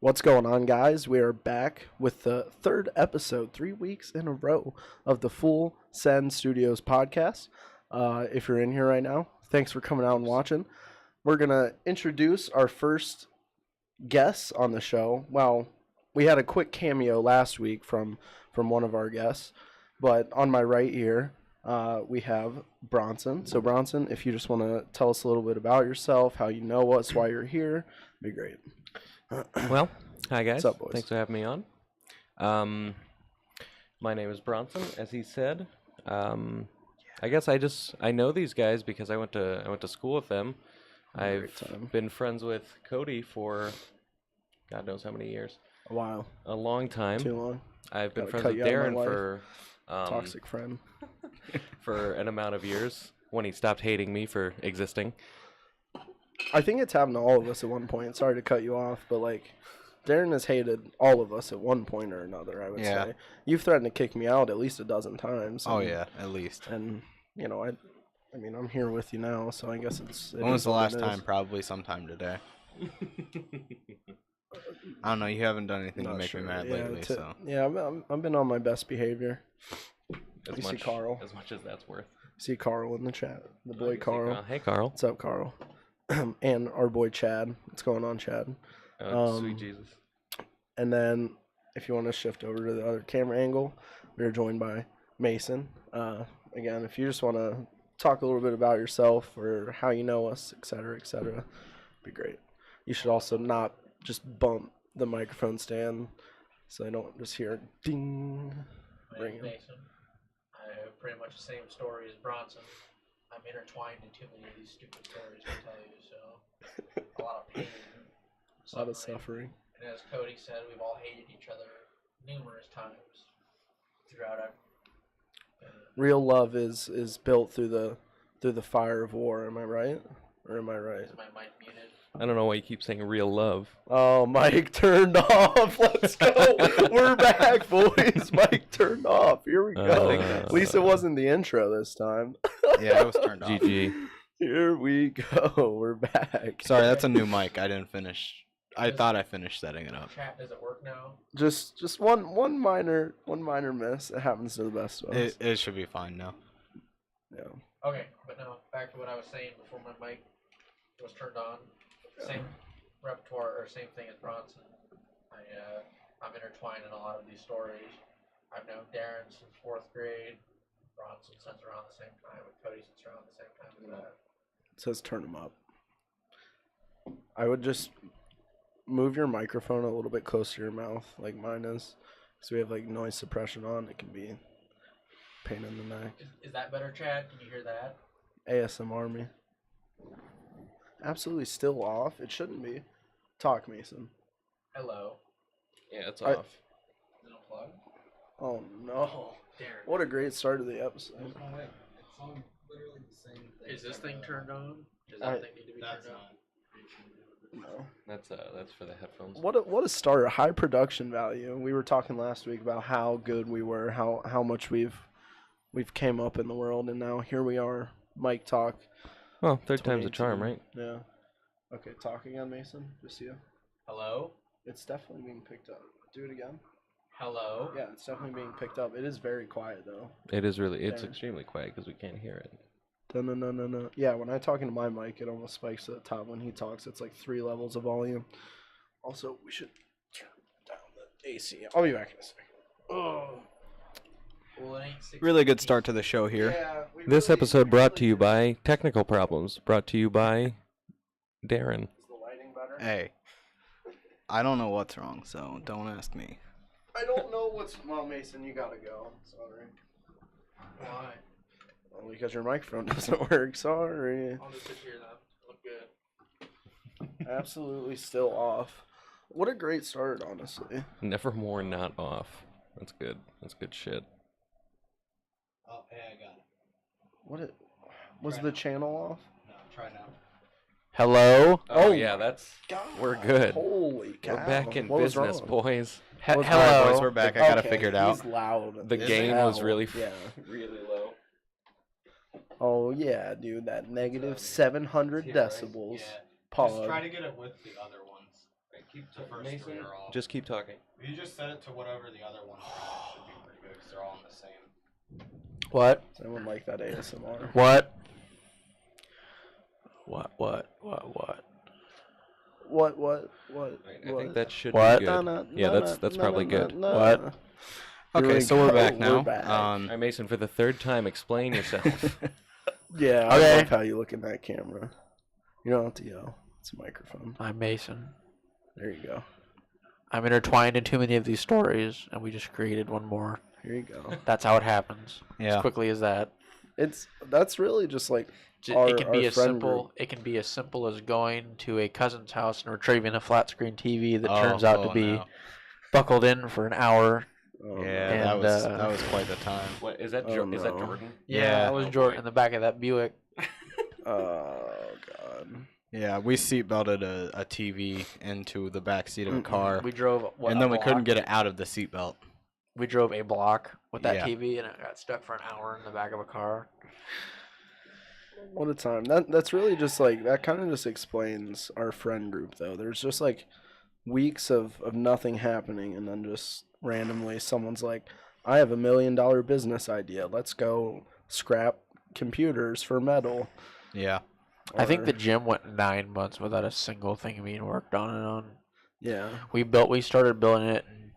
What's going on, guys? We are back with the third episode, 3 weeks in a row, of the Full Send Studios podcast. If you're in here right now, thanks for coming out and watching. We're going to introduce our first guests on the show. Well, we had a quick cameo last week from one of our guests, but on my right here, we have Bronson. So, Bronson, if you just want to tell us a little bit about yourself, how you know us, why you're here, it'd be great. Well, hi guys. What's up, boys? Thanks for having me on. My name is Bronson, as he said. I guess I know these guys because I went to school with them. I've been friends with Cody for God knows how many years. A while. A long time. Too long. I've been friends with Darren for toxic friend for an amount of years when he stopped hating me for existing. I think it's happened to all of us at one point. Sorry to cut you off, but Darren has hated all of us at one point or another, I would say. You've threatened to kick me out at least a dozen times. Oh, yeah, at least. And, I mean, I'm here with you now, so I guess it's... When was the last time? Probably sometime today. I don't know. You haven't done anything to make me mad lately, so... Yeah, I've been on my best behavior. See Carl. As much as that's worth. See Carl in the chat. The boy Carl. Hey, Carl. What's up, Carl? And our boy Chad. What's going on, Chad? Sweet Jesus. And then, if you want to shift over to the other camera angle, we are joined by Mason. Again, if you just want to talk a little bit about yourself or how you know us, etc., be great. You should also not just bump the microphone stand so I don't just hear ding. My name's Mason. I have pretty much the same story as Bronson. I'm intertwined in too many of these stupid stories to tell you, so a lot of pain. A lot of suffering. And as Cody said, we've all hated each other numerous times throughout our... Real love is built through the fire of war, am I right? Or am I right? Is my mic muted? I don't know why you keep saying real love. Oh, mic turned off. Let's go. We're back, boys. Mic turned off. Here we go. At least it wasn't the intro this time. Yeah, it was turned off. GG. Here we go. We're back. Sorry, that's a new mic. I didn't finish. I thought I finished setting it up. Chat, does it work now? Just one minor miss. It happens to the best of us. It should be fine now. Yeah. Okay, but now back to what I was saying before my mic was turned on. Same repertoire or same thing as Bronson. I'm intertwined in a lot of these stories. I've known Darren since 4th grade. Bronson since around the same time. With Cody since around the same time as that. It says turn them up. I would just move your microphone a little bit closer to your mouth, like mine is. So we have noise suppression on. It can be a pain in the neck. Is that better, Chad? Can you hear that? ASMR me. Absolutely still off. It shouldn't be. Talk, Mason. Hello. Yeah, it's off. Is it unplugged? Oh no. Darren. What a great start to the episode. It's on literally the same thing. Is this thing turned on? Does that thing need to be turned on? No. That's for the headphones. What a start. High production value. We were talking last week about how good we were, how much we've came up in the world, and now here we are. Mic talk. Well, third time's a charm, right? Yeah. Okay, talk again, Mason. Just you. Hello? It's definitely being picked up. Do it again. Hello? Yeah, it's definitely being picked up. It is very quiet, though. It is really, it's extremely quiet because we can't hear it. No. Yeah, when I talk into my mic, it almost spikes to the top. When he talks, it's like 3 levels of volume. Also, we should turn down the AC. I'll be back in a second. Oh. Well, it ain't 6 Really good start to the show here. Yeah, This episode brought to you by technical problems. Brought to you by Darren. Is the lighting better? Hey, I don't know what's wrong, so don't ask me. I don't know what's... Well, Mason, you gotta go. Sorry. Why? Well, because your microphone doesn't work. Sorry. I'll just sit here then. Look good. Absolutely still off. What a great start, honestly. Nevermore not off. That's good. That's good shit. Oh, hey, I got it. What it... Was the channel off? No, try now. Hello? Oh yeah, that's... God. We're good. Holy cow. We're back in What was business, wrong? boys. What's All right, wrong? boys, we're back. I got it figured out. He's loud. The as gain hell. was really, Yeah. really low. Oh, yeah, dude. That negative 700 Here, right? decibels. Yeah. Pog. Just try to get it with the other ones. Like, Keep the first Mason, three are all. just keep talking. If you just set it to whatever the other one should be pretty good because they're all in the same. What? Does anyone like that ASMR? What? I think that should What? be good. Yeah, that's probably good. What? Okay, so we're back now. We're back. All right, Mason, for the third time, explain yourself. Yeah, Okay. I love how you look in that camera. You don't have to yell. It's a microphone. I'm Mason. There you go. I'm intertwined in too many of these stories, and we just created one more. Here you go. That's how it happens. Yeah. As quickly as that. That's really just like It can be our as friend simple. group. It can be as simple as going to a cousin's house and retrieving a flat screen TV that turns out to be no. buckled in for an hour. Oh, Yeah, And, that was quite the time. What is that? Oh, Is that no. Jordan? Yeah, I was Oh, Jordan boy. in the back of that Buick. Oh god. Yeah, we seatbelted a TV into the back seat of a car, We drove, and then we couldn't get it out of the seatbelt. We drove a block with that Yeah. TV, and it got stuck for an hour in the back of a car. What a time. That's really just like that kind of just explains our friend group though. There's just like weeks of nothing happening and then just randomly someone's like, I have $1 million business idea. Let's go scrap computers for metal. Yeah. I think Or- the gym went 9 months without a single thing being worked on and on. Yeah. We started building it in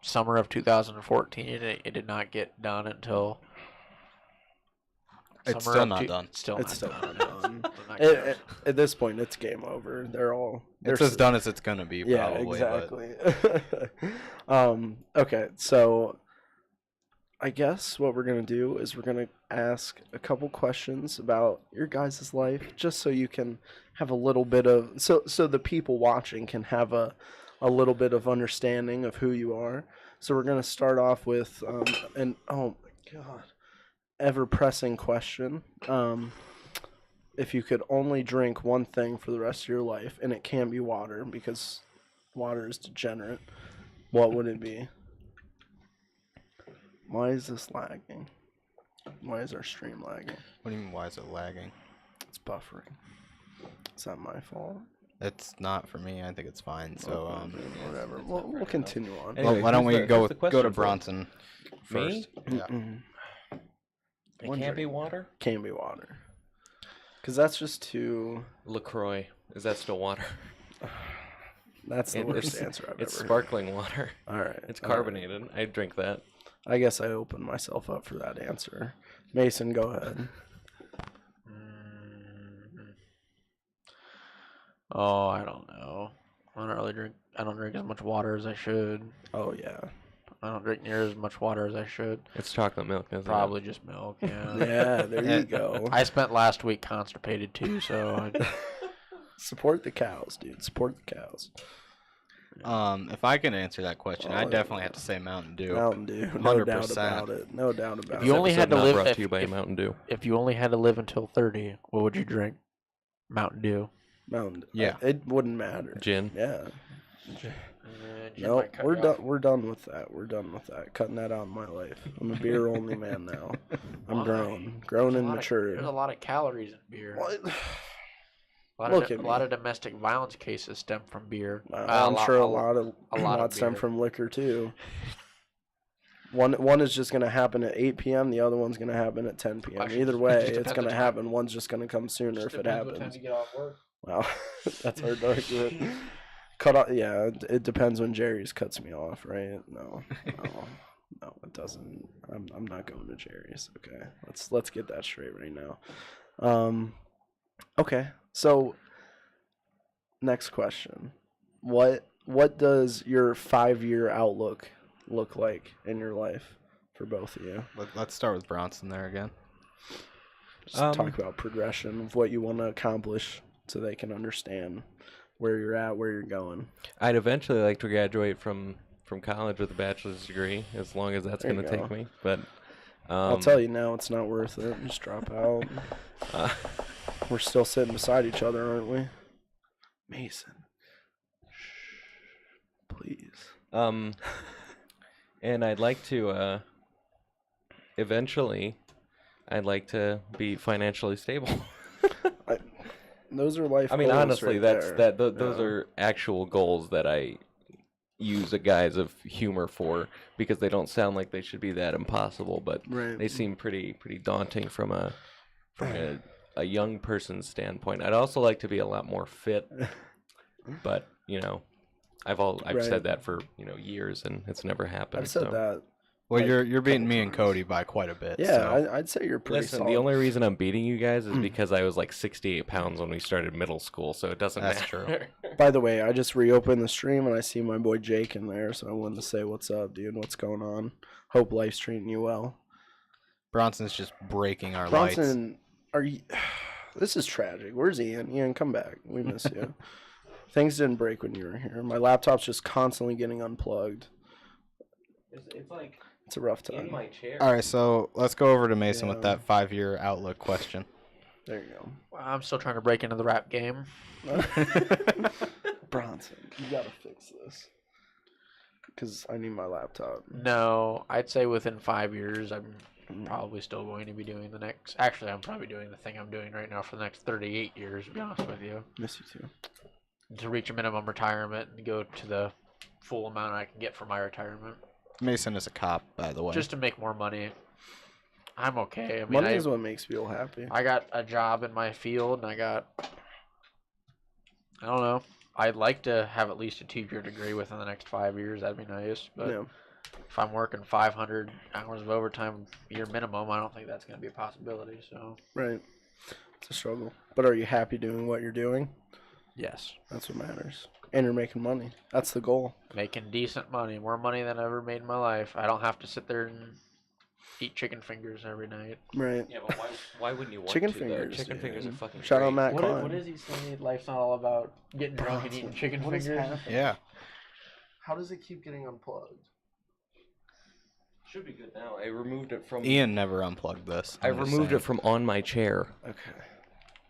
summer of 2014. It did not get done until It's summer still of not done. Still It's still not not done. done. Still not At, done. at this point it's game over. It's as done as it's gonna be, Yeah, probably. exactly. Okay, so I guess what we're gonna do is we're gonna ask a couple questions about your guys' life, just so you can have a little bit of so the people watching can have a little bit of understanding of who you are. So we're gonna start off with an oh my god, ever pressing question. If you could only drink one thing for the rest of your life, and it can be water because water is degenerate, what would it be? Why is this lagging? Why is our stream lagging? What do you mean? Why is it lagging? It's buffering. Is that my fault? It's not for me. I think it's fine. So Whatever. We'll continue on. Anyway, well, why don't who's we the- go who's the go question to for? Bronson Me? first? Yeah. Mm-mm. It One can't be drink. water. Can be water. Because that's just too... LaCroix. Is that still water? That's the worst It's- answer I've It's ever sparkling water. heard. All right. It's all right. carbonated. I drink that. I guess I opened myself up for that answer. Mason, go ahead. Oh, I don't know. I don't drink as much water as I should. Oh, yeah. I don't drink near as much water as I should. It's chocolate milk, isn't Probably just milk. Yeah. Yeah, there you go. I spent last week constipated too, so Support the cows, dude. Support the cows. If I can answer that question, I Oh, definitely have to say Mountain Dew. Mountain Dew. No doubt 100%. about it. No doubt about If you it. only Episode had to not live- brought if- to you by if- Mountain Dew. if you only had to live until 30, what would you drink? Mountain Dew. Mountain Dew. Yeah. It wouldn't matter. Gin. Yeah. Gin No, might cut we're you done. off. We're done with that. We're done with that. Cutting that out of my life. I'm a beer only man now. I'm Why? grown There's and a lot mature. There's a lot of calories in beer. What? A lot, Look of, at a lot me. of domestic violence cases stem from beer. I'm sure a lot of stem beer. from liquor too. One is just gonna happen at 8 p.m. The other one's gonna happen at 10 p.m. Actually, Either it way, just it's depends gonna what time. happen. One's just gonna come sooner if it happens. get off work. Wow, that's hard to argue with. Cut off. Yeah, it depends when Jerry's cuts me off, right? No, it doesn't. I'm not going to Jerry's. Okay, let's get that straight right now. Okay, so next question: what does your 5-year outlook look like in your life for both of you? Let's start with Bronson there again. Just talk about progression of what you want to accomplish, so they can understand where you're at, where you're going. I'd eventually like to graduate from college with a bachelor's degree, as long as that's There going you to take go. me. But I'll tell you now, it's not worth it. Just drop out. uh, We're still sitting beside each other, aren't we? Mason. Shh. Please. and I'd like to eventually, I'd like to be financially stable. Those are life. I mean, goals honestly, right there. those are actual goals that I use a guise of humor for because they don't sound like they should be that impossible, but Right. they seem pretty daunting from a young person's standpoint. I'd also like to be a lot more fit, but I've Right. said that for years, and it's never happened. I've said so. that. Well, like, you're beating couple me and times. Cody by quite a bit. Yeah, so. I'd say you're pretty Listen, solid. the only reason I'm beating you guys is because I was like 68 pounds when we started middle school, so it doesn't That's matter. By the way, I just reopened the stream and I see my boy Jake in there, so I wanted to say what's up, dude. What's going on? Hope life's treating you well. Bronson's just breaking our lights. Bronson, are you? This is tragic. Where's Ian? Ian, come back. We miss you. Things didn't break when you were here. My laptop's just constantly getting unplugged. It's like It's a rough in time. my chair. All right, so let's go over to Mason with Yeah. that 5-year outlook question. There you go. I'm still trying to break into the rap game. Bronson, you gotta fix this. Because I need my laptop. No, I'd say within 5 years, I'm probably still going to be doing the next. Actually, I'm probably doing the thing I'm doing right now for the next 38 years, to be honest with you. Miss you too. To reach a minimum retirement and go to the full amount I can get for my retirement. Mason is a cop, by the way. Just to make more money. I'm okay. I mean, Money is what makes people happy. I got a job in my field, and I don't know. I'd like to have at least a 2-year degree within the next 5 years. That'd be nice. But Yeah. if I'm working 500 hours of overtime a year minimum, I don't think that's going to be a possibility. So, Right. It's a struggle. But are you happy doing what you're doing? yes. That's what matters. And you're making money. That's the goal. Making decent money. More money than I ever made in my life. I don't have to sit there and eat chicken fingers every night. Right. Yeah, but why wouldn't you want Chicken to? fingers, Chicken dude. fingers are fucking Shout out great. Matt What Klein. does he say? Life's not all about getting drunk and eating chicken What is fingers. happening? Yeah. How does it keep getting unplugged? Should be good now. I removed it from. Ian never unplugged this. I I'm just removed saying. it from on my chair. Okay.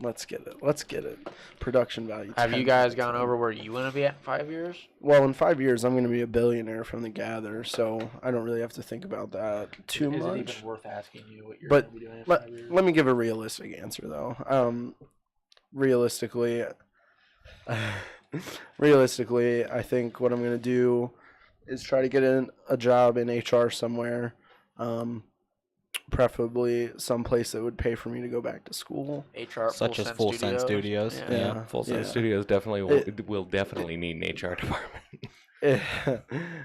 Let's get it. Let's get it. Production value. Have you 10 guys out of gone 10. over where you want to be at in 5 years? Well, in 5 years, I'm going to be a billionaire from the Gather, so I don't really have to think about that too Is it much. even worth asking you what you're But going to be doing in Let, 5 years? let me give a realistic answer, though. Realistically, I think what I'm going to do is try to get a job in HR somewhere, preferably someplace that would pay for me to go back to school. HR Such as Full Send Studios. Yeah. Yeah. Full Send Yeah. Studios definitely will definitely need an HR department.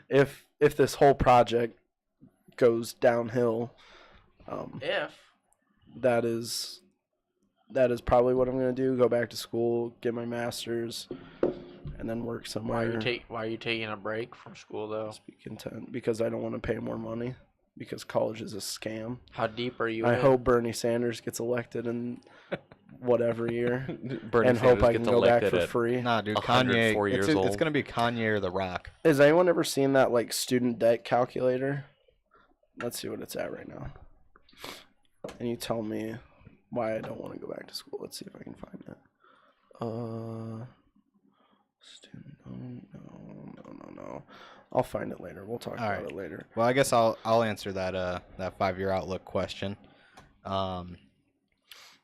If this whole project goes downhill, If that is probably what I'm going to do. Go back to school, get my master's, and then work somewhere. why are you taking a break from school though? Just be content because I don't want to pay more money because college is a scam. How deep are you? I in? hope Bernie Sanders gets elected in whatever year Bernie and Sanders hope I gets can go back elected for at free. Nah, dude, 104 Kanye. years It's old. gonna be Kanye or The Rock. Has anyone ever seen that like student debt calculator? Let's see what it's at right now. And you tell me why I don't want to go back to school. Let's see if I can find it. Student no. I'll find it later. We'll talk All about right. it later. Well, I guess I'll answer that 5-year outlook question.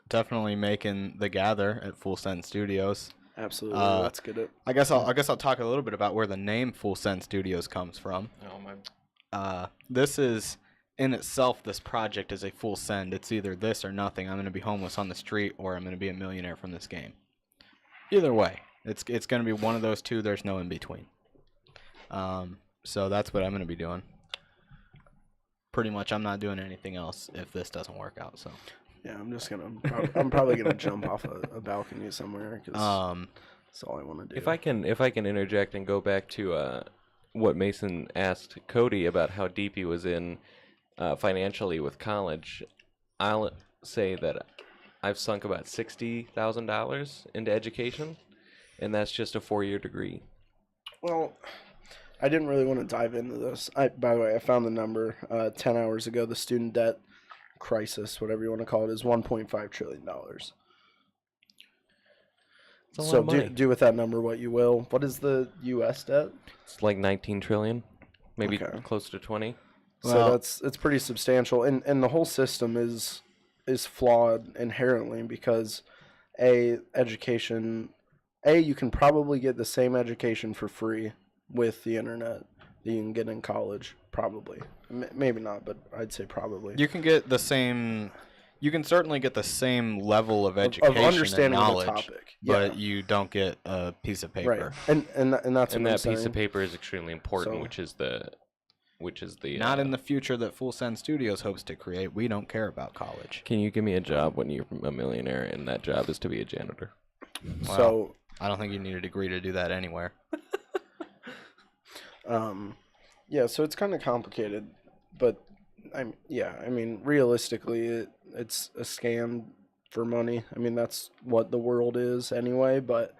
Definitely making the Gather at Full Send Studios. Absolutely. Let's get it. I guess I'll talk a little bit about where the name Full Send Studios comes from. Oh my! This is in itself, this project is a full send. It's either this or nothing. I'm going to be homeless on the street, or I'm going to be a millionaire from this game. Either way, it's going to be one of those two. There's no in between. So that's what I'm going to be doing. Pretty much, I'm not doing anything else if this doesn't work out. So Yeah, I'm probably gonna jump off a balcony somewhere because that's all I want to do. If I can interject and go back to what Mason asked Cody about how deep he was in financially with college, I'll say that I've sunk about $60,000 into education, and that's just a 4-year degree. Well, I didn't really want to dive into this. By the way, I found the number 10 hours ago. The student debt crisis, whatever you want to call it, is $1.5 trillion. It's a lot So of money. do with that number what you will. What is the U.S. debt? It's like 19 trillion, maybe Okay. close to 20. So it's pretty substantial, and the whole system is flawed inherently because education. You can probably get the same education for free with the internet that you can get in college. Probably, maybe not, but I'd say probably. You can get the same. You can certainly get the same level of education of understanding and knowledge, the topic, but you don't get a piece of paper. Right, and that's And what I'm that piece saying. of paper is extremely important, So- which is the Not in the future that Full Send Studios hopes to create. We don't care about college. Can you give me a job when you're a millionaire, and that job is to be a janitor? So I don't think you need a degree to do that anywhere. yeah, so it's kind of complicated, but I mean, realistically, it's a scam for money. I mean, that's what the world is anyway. But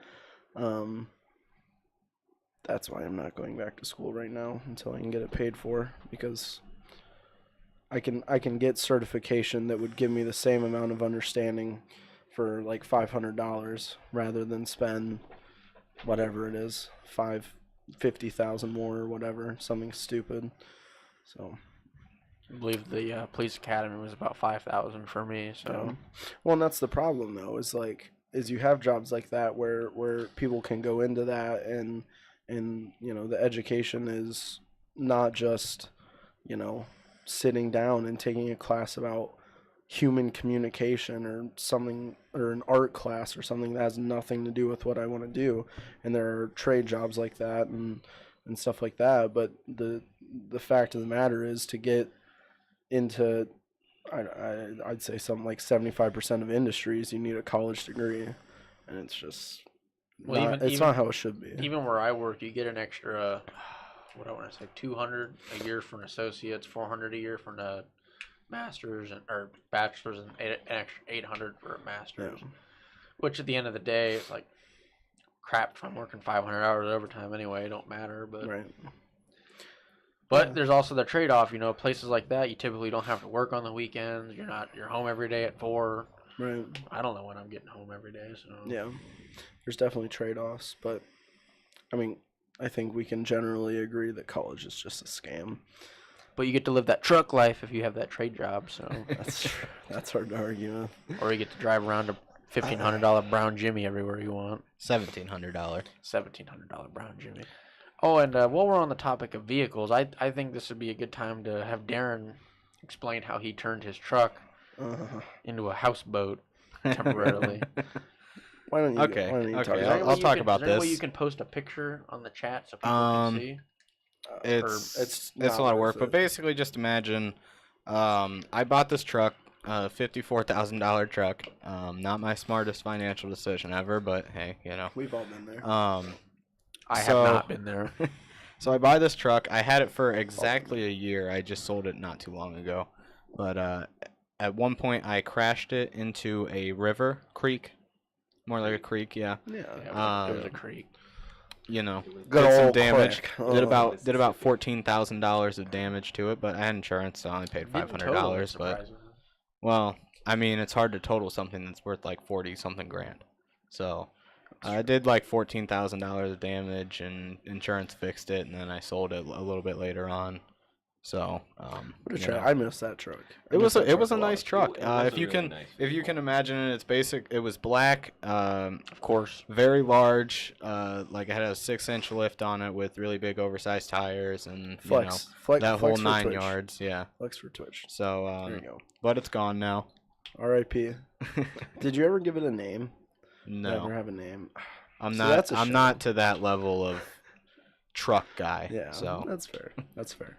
that's why I'm not going back to school right now until I can get it paid for, because I can get certification that would give me the same amount of understanding for like $500 rather than spend whatever it is, 50,000 more or whatever, something stupid. So I believe the police academy was about 5,000 for me. So, well, and that's the problem though. Is you have jobs like that where people can go into that, and you know, the education is not just, you know, sitting down and taking a class about human communication or something, or an art class or something that has nothing to do with what I want to do. And there are trade jobs like that and stuff like that. But the fact of the matter is, to get into, I'd say something like 75% of industries, you need a college degree, and it's just not how it should be. even where I work, you get an extra, what I want to say, 200 a year for an associate's, 400 a year for a master's or bachelor's, and an extra 800 for a master's. Yeah. Which at the end of the day, it's like crap. If I'm working 500 hours overtime anyway, it don't matter. But Right. But there's also the trade-off, you know, places like that, you typically don't have to work on the weekends. You're home every day at 4. Right. I don't know when I'm getting home every day, so. Yeah. There's definitely trade-offs, but I mean, I think we can generally agree that college is just a scam. But you get to live that truck life if you have that trade job, so. That's hard to argue with. Or you get to drive around a $1,500 brown Jimmy everywhere you want. $1,700. $1,700 brown Jimmy. Oh, and while we're on the topic of vehicles, I think this would be a good time to have Darren explain how he turned his truck into a houseboat temporarily. Why don't you? Okay, Why don't you okay, talk I'll about talk about Is there any way this. you can post a picture on the chat so people can see? It's not a lot of worth work, but it. basically just imagine, I bought this truck, $54,000 truck. Not my smartest financial decision ever, but hey, you know. We've all been there. I so- have not been there. So I buy this truck. I had it for exactly a year. I just sold it not too long ago. But at one point I crashed it into a creek. More like a creek, yeah. Yeah. It was a creek. You know, Good did some old damage. creek. Did about $14,000 of damage to it, but I had insurance, so I only paid $500. But well, I mean, it's hard to total something that's worth like 40 something grand. So I did like $14,000 of damage, and insurance fixed it, and then I sold it a little bit later on. So What a you truck. know. I missed that truck. It was a nice truck. It was If a you really can nice if you can imagine it, it was black, Of course. very large, like it had a 6-inch lift on it with really big oversized tires, and Flex. that whole for 9 Twitch. yards, yeah. Flex for Twitch. So There you go. but it's gone now. R.I.P. Did you ever give it a name? No, Never have a name. I'm So that's a I'm shame. not to that level of truck guy. Yeah. So That's fair. That's fair.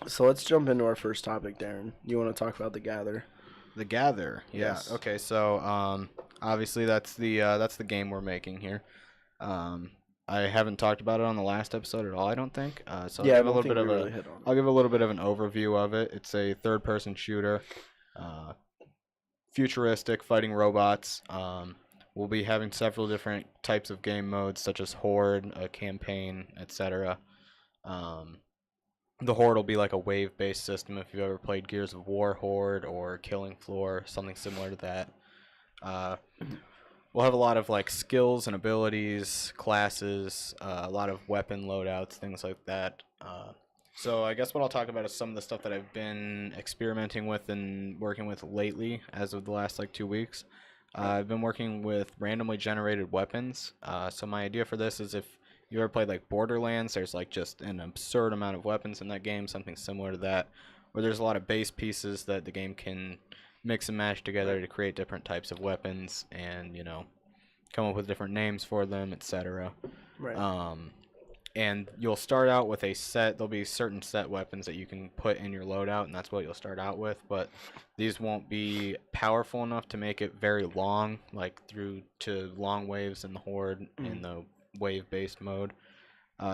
So let's jump into our first topic, Darren. You want to talk about the Gather? The Gather, yeah. Yes. Okay, so obviously that's the game we're making here. I haven't talked about it on the last episode at all, I don't think. So Yeah, I I'll give a don't little think bit of we a really hit on it. I'll give a little bit of an overview of it. It's a third-person shooter, futuristic, fighting robots. We'll be having several different types of game modes, such as Horde, a campaign, etc. The Horde will be like a wave-based system if you've ever played Gears of War Horde or Killing Floor, something similar to that. We'll have a lot of like skills and abilities, classes, a lot of weapon loadouts, things like that. So I guess what I'll talk about is some of the stuff that I've been experimenting with and working with lately as of the last like 2 weeks. I've been working with randomly generated weapons. So my idea for this is if you ever played like Borderlands, there's like just an absurd amount of weapons in that game, something similar to that, where there's a lot of base pieces that the game can mix and match together to create different types of weapons and, come up with different names for them, etc. Right. And you'll start out with a set. There'll be certain set weapons that you can put in your loadout, and that's what you'll start out with. But these won't be powerful enough to make it very long, like through to long waves in the Horde in the wave-based mode.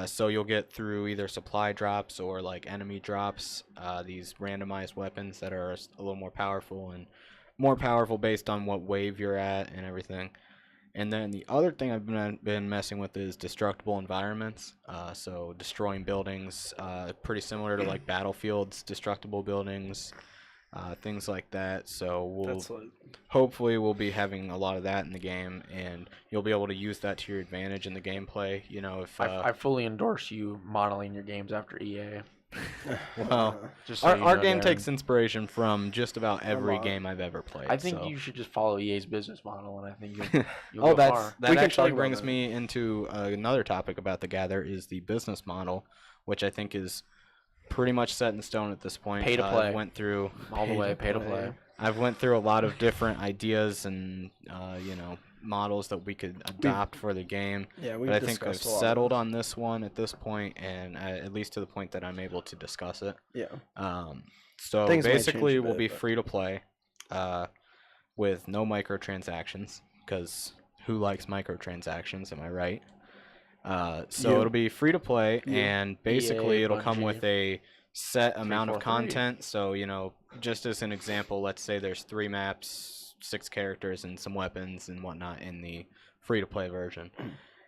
So you'll get through either supply drops or like enemy drops, these randomized weapons that are a little more powerful and more powerful based on what wave you're at and everything. And then the other thing I've been messing with is destructible environments. So destroying buildings, pretty similar to like Battlefield's destructible buildings, things like that. So hopefully we'll be having a lot of that in the game, and you'll be able to use that to your advantage in the gameplay. If I fully endorse you modeling your games after EA. well, Just so our you know, game Darren. takes inspiration from just about every game I've ever played. I think so. you should just follow EA's business model, and I think you'll Oh, go far. that We can actually talk about brings that. me into another topic about the Gather is the business model, which I think is pretty much set in stone at this point. Pay to play. Went through all the way, pay to play. I've went through a lot of different ideas and models that we could adopt for the game. Yeah, we. But I think I've settled on this one at this point, and at least to the point that I'm able to discuss it. Yeah. So Things might basically, change a we'll bit, be but- free to play, with no microtransactions, because who likes microtransactions? Am I right? So You. it'll be free to play, You. and basically EA, it'll come Bungie. with a set amount of 343. content. So just as an example, let's say there's 3 maps, 6 characters, and some weapons and whatnot in the free to play version,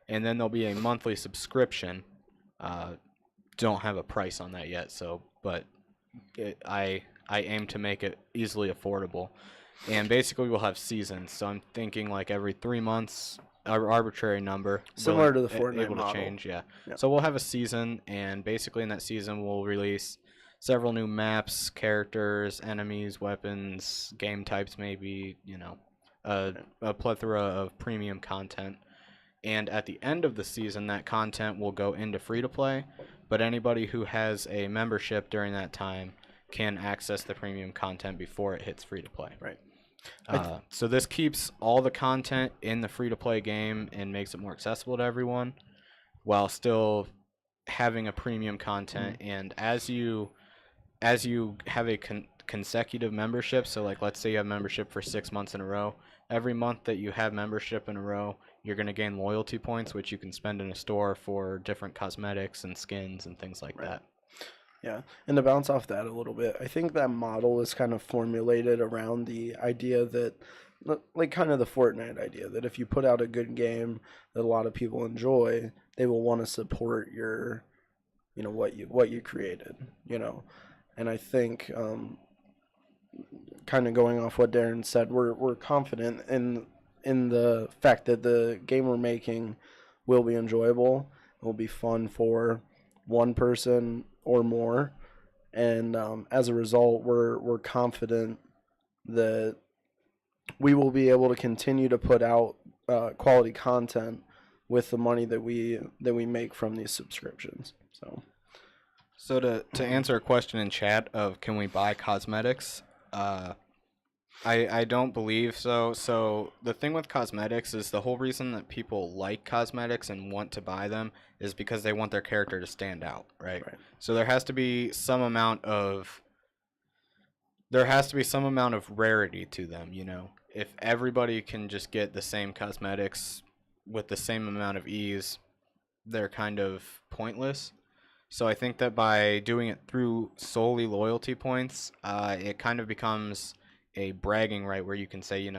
and then there'll be a monthly subscription. Don't have a price on that yet, but I aim to make it easily affordable. And basically we'll have seasons, so I'm thinking like every 3 months, arbitrary number, Similar really to the Fortnite able to model. change. Yeah. Yeah. So we'll have a season, and basically in that season we'll release several new maps, characters, enemies, weapons, game types, maybe a plethora of premium content. And at the end of the season, that content will go into free to play, but anybody who has a membership during that time can access the premium content before it hits free to play. Right. So this keeps all the content in the free to play game and makes it more accessible to everyone, while still having a premium content. And as you have a consecutive membership, so like let's say you have membership for 6 months in a row, every month that you have membership in a row, you're going to gain loyalty points, which you can spend in a store for different cosmetics and skins and things like that. Yeah, and to bounce off that a little bit, I think that model is kind of formulated around the idea that, like kind of the Fortnite idea, that if you put out a good game that a lot of people enjoy, they will want to support your, what you created, and I think, kind of going off what Darren said, we're confident in the fact that the game we're making will be enjoyable, it will be fun for one person or more, and as a result, we're confident that we will be able to continue to put out quality content with the money that we make from these subscriptions. So to answer a question in chat of can we buy cosmetics, I don't believe so. So the thing with cosmetics is the whole reason that people like cosmetics and want to buy them is because they want their character to stand out, right? So there has to be some amount of rarity to them, If everybody can just get the same cosmetics with the same amount of ease, they're kind of pointless. So I think that by doing it through solely loyalty points, it kind of becomes a bragging right where you can say,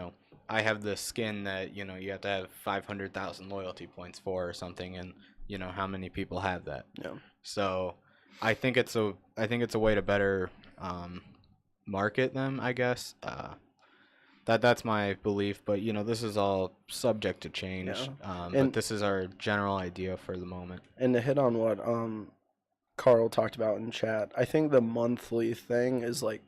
I have this skin that, you have to have 500,000 loyalty points for or something, and how many people have that. Yeah. So I think it's a way to better market them, I guess. That's my belief, but this is all subject to change. Yeah. But this is our general idea for the moment. And to hit on what Carl talked about in chat, I think the monthly thing is like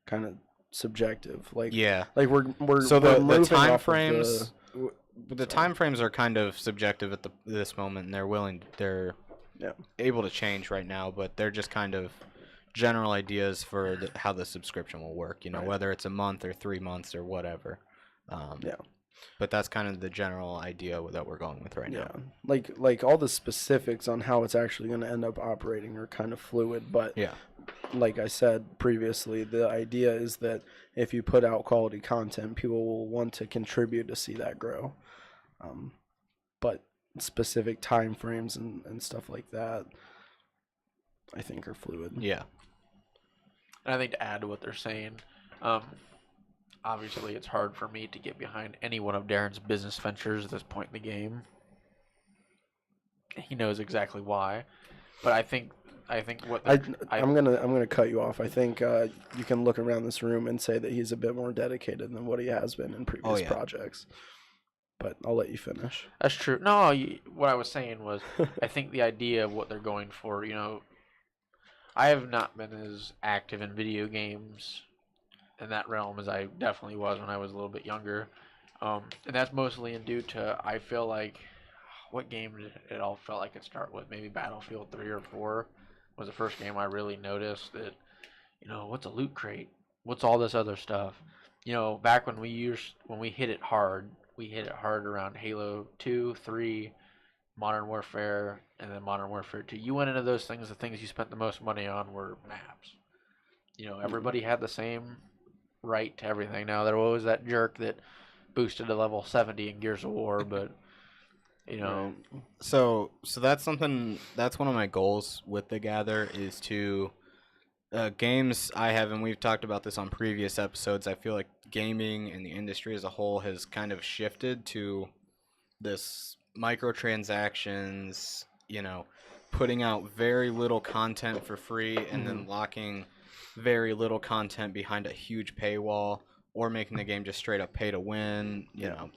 kind of subjective. Like Yeah. like we're So we're the moving time off of frames, the- the time frames are kind of subjective at this moment, and they're Yeah. able to change right now, but they're just kind of general ideas for how the subscription will work. You know, Right. whether it's a month or 3 months or whatever. Yeah. But that's kind of the general idea that we're going with right Yeah, now. like all the specifics on how it's actually going to end up operating are kind of fluid, but Yeah. like I said previously, the idea is that if you put out quality content, people will want to contribute to see that grow. But specific time frames and stuff like that, I think are fluid. Yeah. And I think to add to what they're saying, obviously it's hard for me to get behind any one of Darren's business ventures at this point in the game. He knows exactly why, but I think what I'm gonna cut you off. I think you can look around this room and say that he's a bit more dedicated than what he has been in previous projects. But I'll let you finish. That's true. No, what I was saying was, I think the idea of what they're going for, I have not been as active in video games in that realm as I definitely was when I was a little bit younger. And that's mostly due to, I feel like, what game did it all felt like it start with? Maybe Battlefield 3 or 4 was the first game I really noticed that, what's a loot crate? What's all this other stuff? Back when we hit it hard, around Halo 2, 3, Modern Warfare, and then Modern Warfare 2. You went into those things, the things you spent the most money on were maps. Everybody had the same right to everything. Now, there was that jerk that boosted to level 70 in Gears of War, but, So that's that's one of my goals with the Gather is to games I have, and we've talked about this on previous episodes. I feel like gaming and the industry as a whole has kind of shifted to this microtransactions, putting out very little content for free and then locking very little content behind a huge paywall, or making the game just straight up pay to win,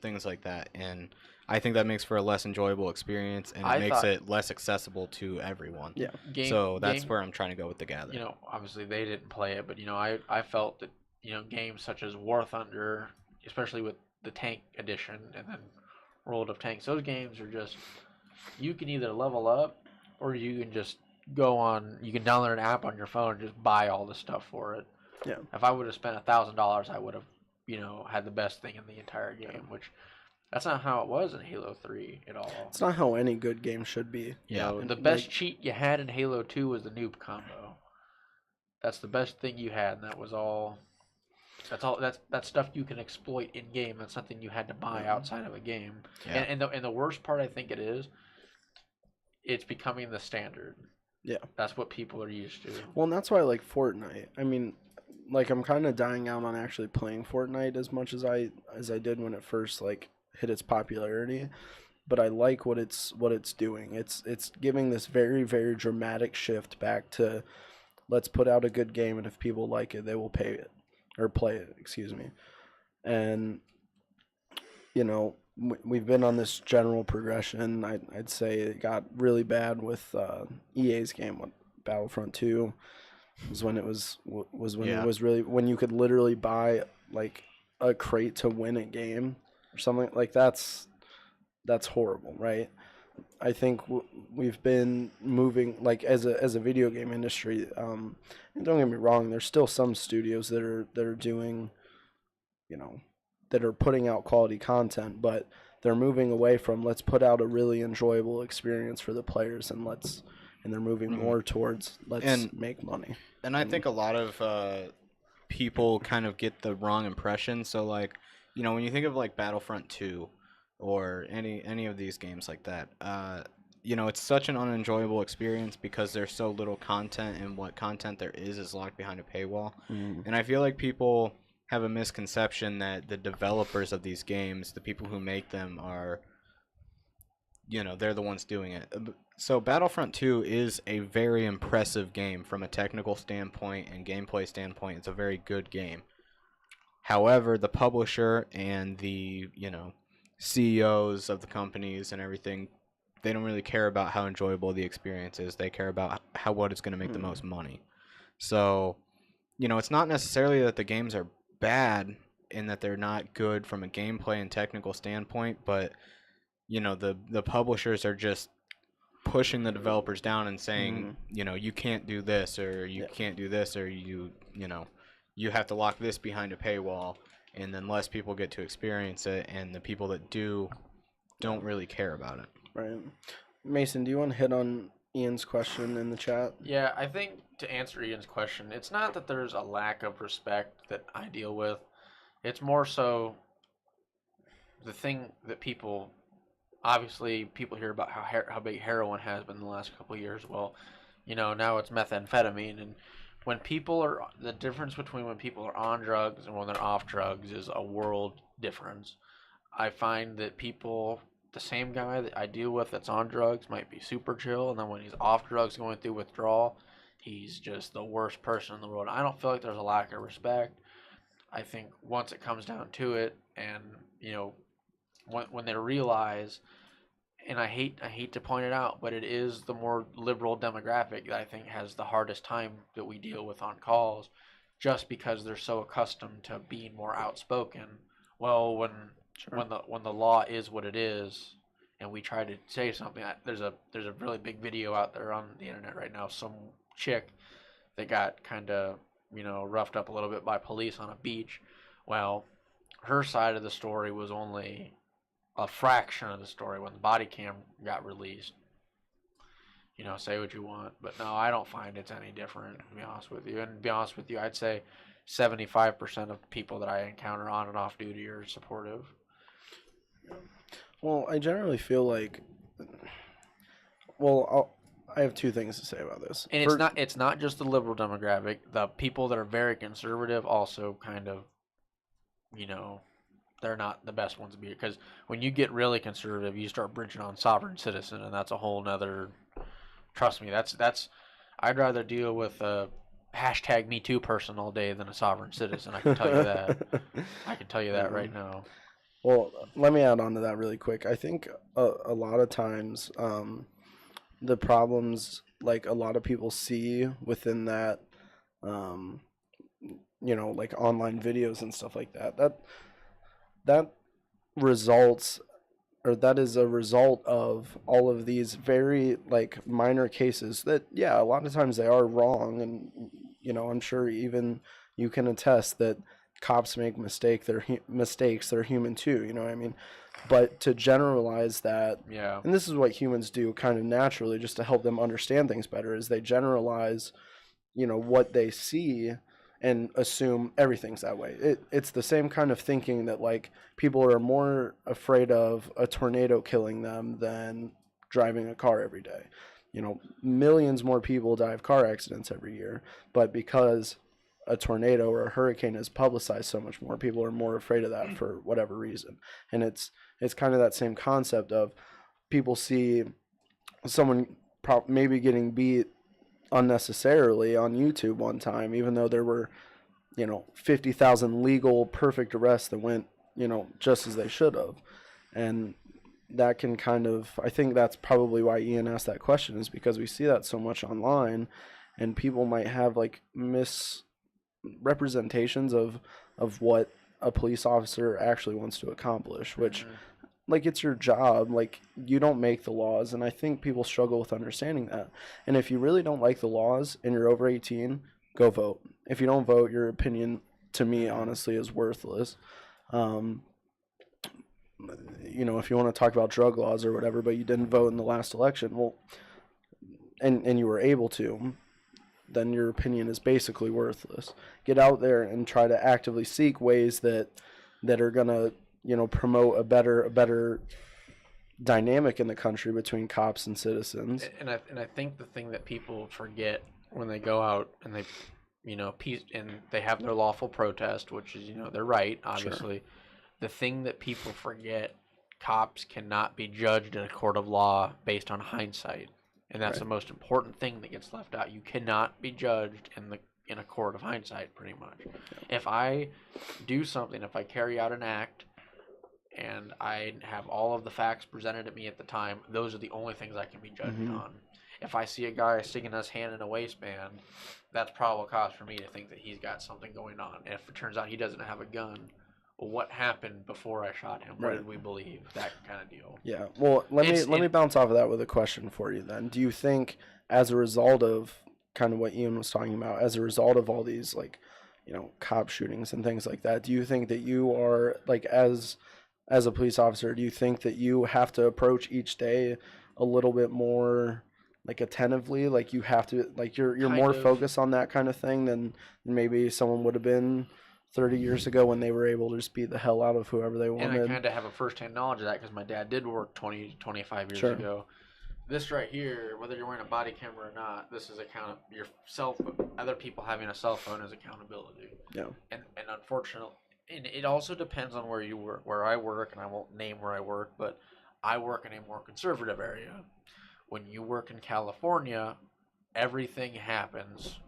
things like that. And I think that makes for a less enjoyable experience, and it makes it less accessible to everyone. Yeah. So that's where I'm trying to go with the Gather. Obviously they didn't play it, but I felt that games such as War Thunder, especially with the Tank Edition and then World of Tanks, those games are just, you can either level up or you can just you can download an app on your phone and just buy all the stuff for it. Yeah. If I would have spent $1,000, I would have had the best thing in the entire game, which that's not how it was in Halo 3 at all. It's not how any good game should be. Yeah. The best cheat you had in Halo 2 was the noob combo. That's the best thing you had, and that was all. That's stuff you can exploit in game. That's something you had to buy outside of a game. Yeah. And the worst part, I think it's becoming the standard. Yeah. That's what people are used to. Well, and that's why I like Fortnite. I mean, like, I'm kind of dying out on actually playing Fortnite as much as I did when it first hit its popularity, but I like what it's doing. It's giving this very, very dramatic shift back to, let's put out a good game, and if people like it, they will pay it or play it. Excuse me. And we've been on this general progression. I'd say it got really bad with EA's game. Battlefront 2 was when it was really when you could literally buy a crate to win a game or something like that's horrible, right? I think we've been moving as a video game industry. And don't get me wrong, there's still some studios that are doing, that are putting out quality content, but they're moving away from let's put out a really enjoyable experience for the players, and they're moving more towards let's make money. And I think a lot of people kind of get the wrong impression. So when you think of Battlefront 2 or any of these games like that, it's such an unenjoyable experience because there's so little content, and what content there is locked behind a paywall. And I feel like people have a misconception that the developers of these games, the people who make them, are, they're the ones doing it. So Battlefront 2 is a very impressive game from a technical standpoint and gameplay standpoint. It's a very good game. However, the publisher and the, CEOs of the companies and everything, they don't really care about how enjoyable the experience is. They care about what is going to make the most money. So, it's not necessarily that the games are bad in that they're not good from a gameplay and technical standpoint, but the publishers are just pushing the developers down and saying, you can't do this, or you can't do this, or you have to lock this behind a paywall, and then less people get to experience it, and the people that don't really care about it. Right. Mason, do you want to hit on Ian's question in the chat? Yeah, I think to answer Ian's question, it's not that there's a lack of respect that I deal with. It's more so the thing that people hear about how big heroin has been in the last couple of years. Well, now it's methamphetamine, and the difference between when people are on drugs and when they're off drugs is a world difference. I find that the same guy that I deal with that's on drugs might be super chill, and then when he's off drugs going through withdrawal, he's just the worst person in the world. I don't feel like there's a lack of respect. I think once it comes down to it, and when they realize, and I hate to point it out, but it is the more liberal demographic that I think has the hardest time that we deal with on calls, just because they're so accustomed to being more outspoken. Well, when the law is what it is, and we try to say something, there's a really big video out there on the internet right now. Some chick that got kind of roughed up a little bit by police on a beach. Well, her side of the story was only a fraction of the story when the body cam got released. Say what you want, but no, I don't find it's any different, to be honest with you. And to be honest with you, I'd say 75% of people that I encounter on and off duty are supportive. Well, I generally feel like, I have two things to say about this. And it's not just the liberal demographic. The people that are very conservative also kind of, they're not the best ones to be, because when you get really conservative, you start bridging on sovereign citizen, and that's a whole nother. Trust me, that's. I'd rather deal with a #MeToo person all day than a sovereign citizen. I can tell you that. I can tell you that right now. Well, let me add on to that really quick. I think a lot of times the problems, like a lot of people see within that, like online videos and stuff like that results, or that is a result of all of these very like minor cases that, yeah, a lot of times they are wrong. And, I'm sure even you can attest that cops make mistakes. They're human too. You know what I mean? But to generalize that, yeah, and this is what humans do kind of naturally, just to help them understand things better, is they generalize, what they see and assume everything's that way. It's the same kind of thinking that like people are more afraid of a tornado killing them than driving a car every day. Millions more people die of car accidents every year, but because a tornado or a hurricane is publicized so much more, people are more afraid of that for whatever reason. And it's kind of that same concept of people see someone maybe getting beat unnecessarily on YouTube one time, even though there were 50,000 legal perfect arrests that went just as they should have. And that can kind of, I think that's probably why Ian asked that question, is because we see that so much online, and people might have like misrepresentations of what a police officer actually wants to accomplish, which like it's your job. Like, you don't make the laws, and I think people struggle with understanding that. And if you really don't like the laws and you're over 18, go vote. If you don't vote, your opinion to me honestly is worthless. If you want to talk about drug laws or whatever, but you didn't vote in the last election, well, and you were able to, then your opinion is basically worthless. Get out there and try to actively seek ways that are gonna promote a better dynamic in the country between cops and citizens. And I think the thing that people forget when they go out and they and they have their lawful protest, which is they're right, obviously. Sure. The thing that people forget, cops cannot be judged in a court of law based on hindsight. And that's the most important thing that gets left out. You cannot be judged in a court of hindsight, pretty much. Yeah. If I do something, if I carry out an act, and I have all of the facts presented to me at the time, those are the only things I can be judged on. if I see a guy sticking his hand in a waistband, that's probable cause for me to think that he's got something going on. And if it turns out he doesn't have a gun, well, what happened before I shot him? What did we believe? That kind of deal. Yeah. Well, let me bounce off of that with a question for you then. Do you think, as a result of kind of what Ian was talking about, as a result of all these, like, you know, cop shootings and things like that, do you think that you are, like, as a police officer, do you think that you have to approach each day a little bit more, like, attentively? Like, you have to, like, you're more focused on that kind of thing than maybe someone would have been 30 years ago when they were able to just beat the hell out of whoever they wanted. And I kind of have a first-hand knowledge of that because my dad did work 20, 25 years ago. This right here, whether you're wearing a body camera or not, this is your cell phone. Other people having a cell phone is accountability. Yeah. And unfortunately, and it also depends on where you work. Where I work, and I won't name where I work, but I work in a more conservative area. When you work in California, everything happens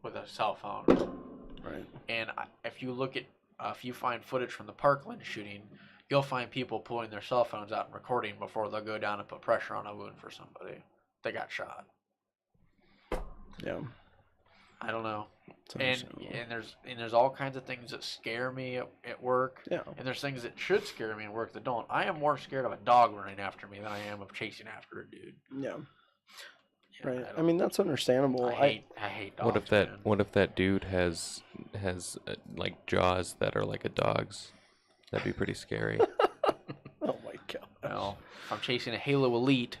with a cell phone. Right. And if you find footage from the Parkland shooting, you'll find people pulling their cell phones out and recording before they'll go down and put pressure on a wound for somebody. They got shot. Yeah. I don't know. And there's all kinds of things that scare me at work. Yeah. And there's things that should scare me at work that don't. I am more scared of a dog running after me than I am of chasing after a dude. Yeah. Right. I mean, that's understandable. I hate dogs. What if that dude has like jaws that are like a dog's? That'd be pretty scary. Oh my god. Well, if I'm chasing a Halo Elite.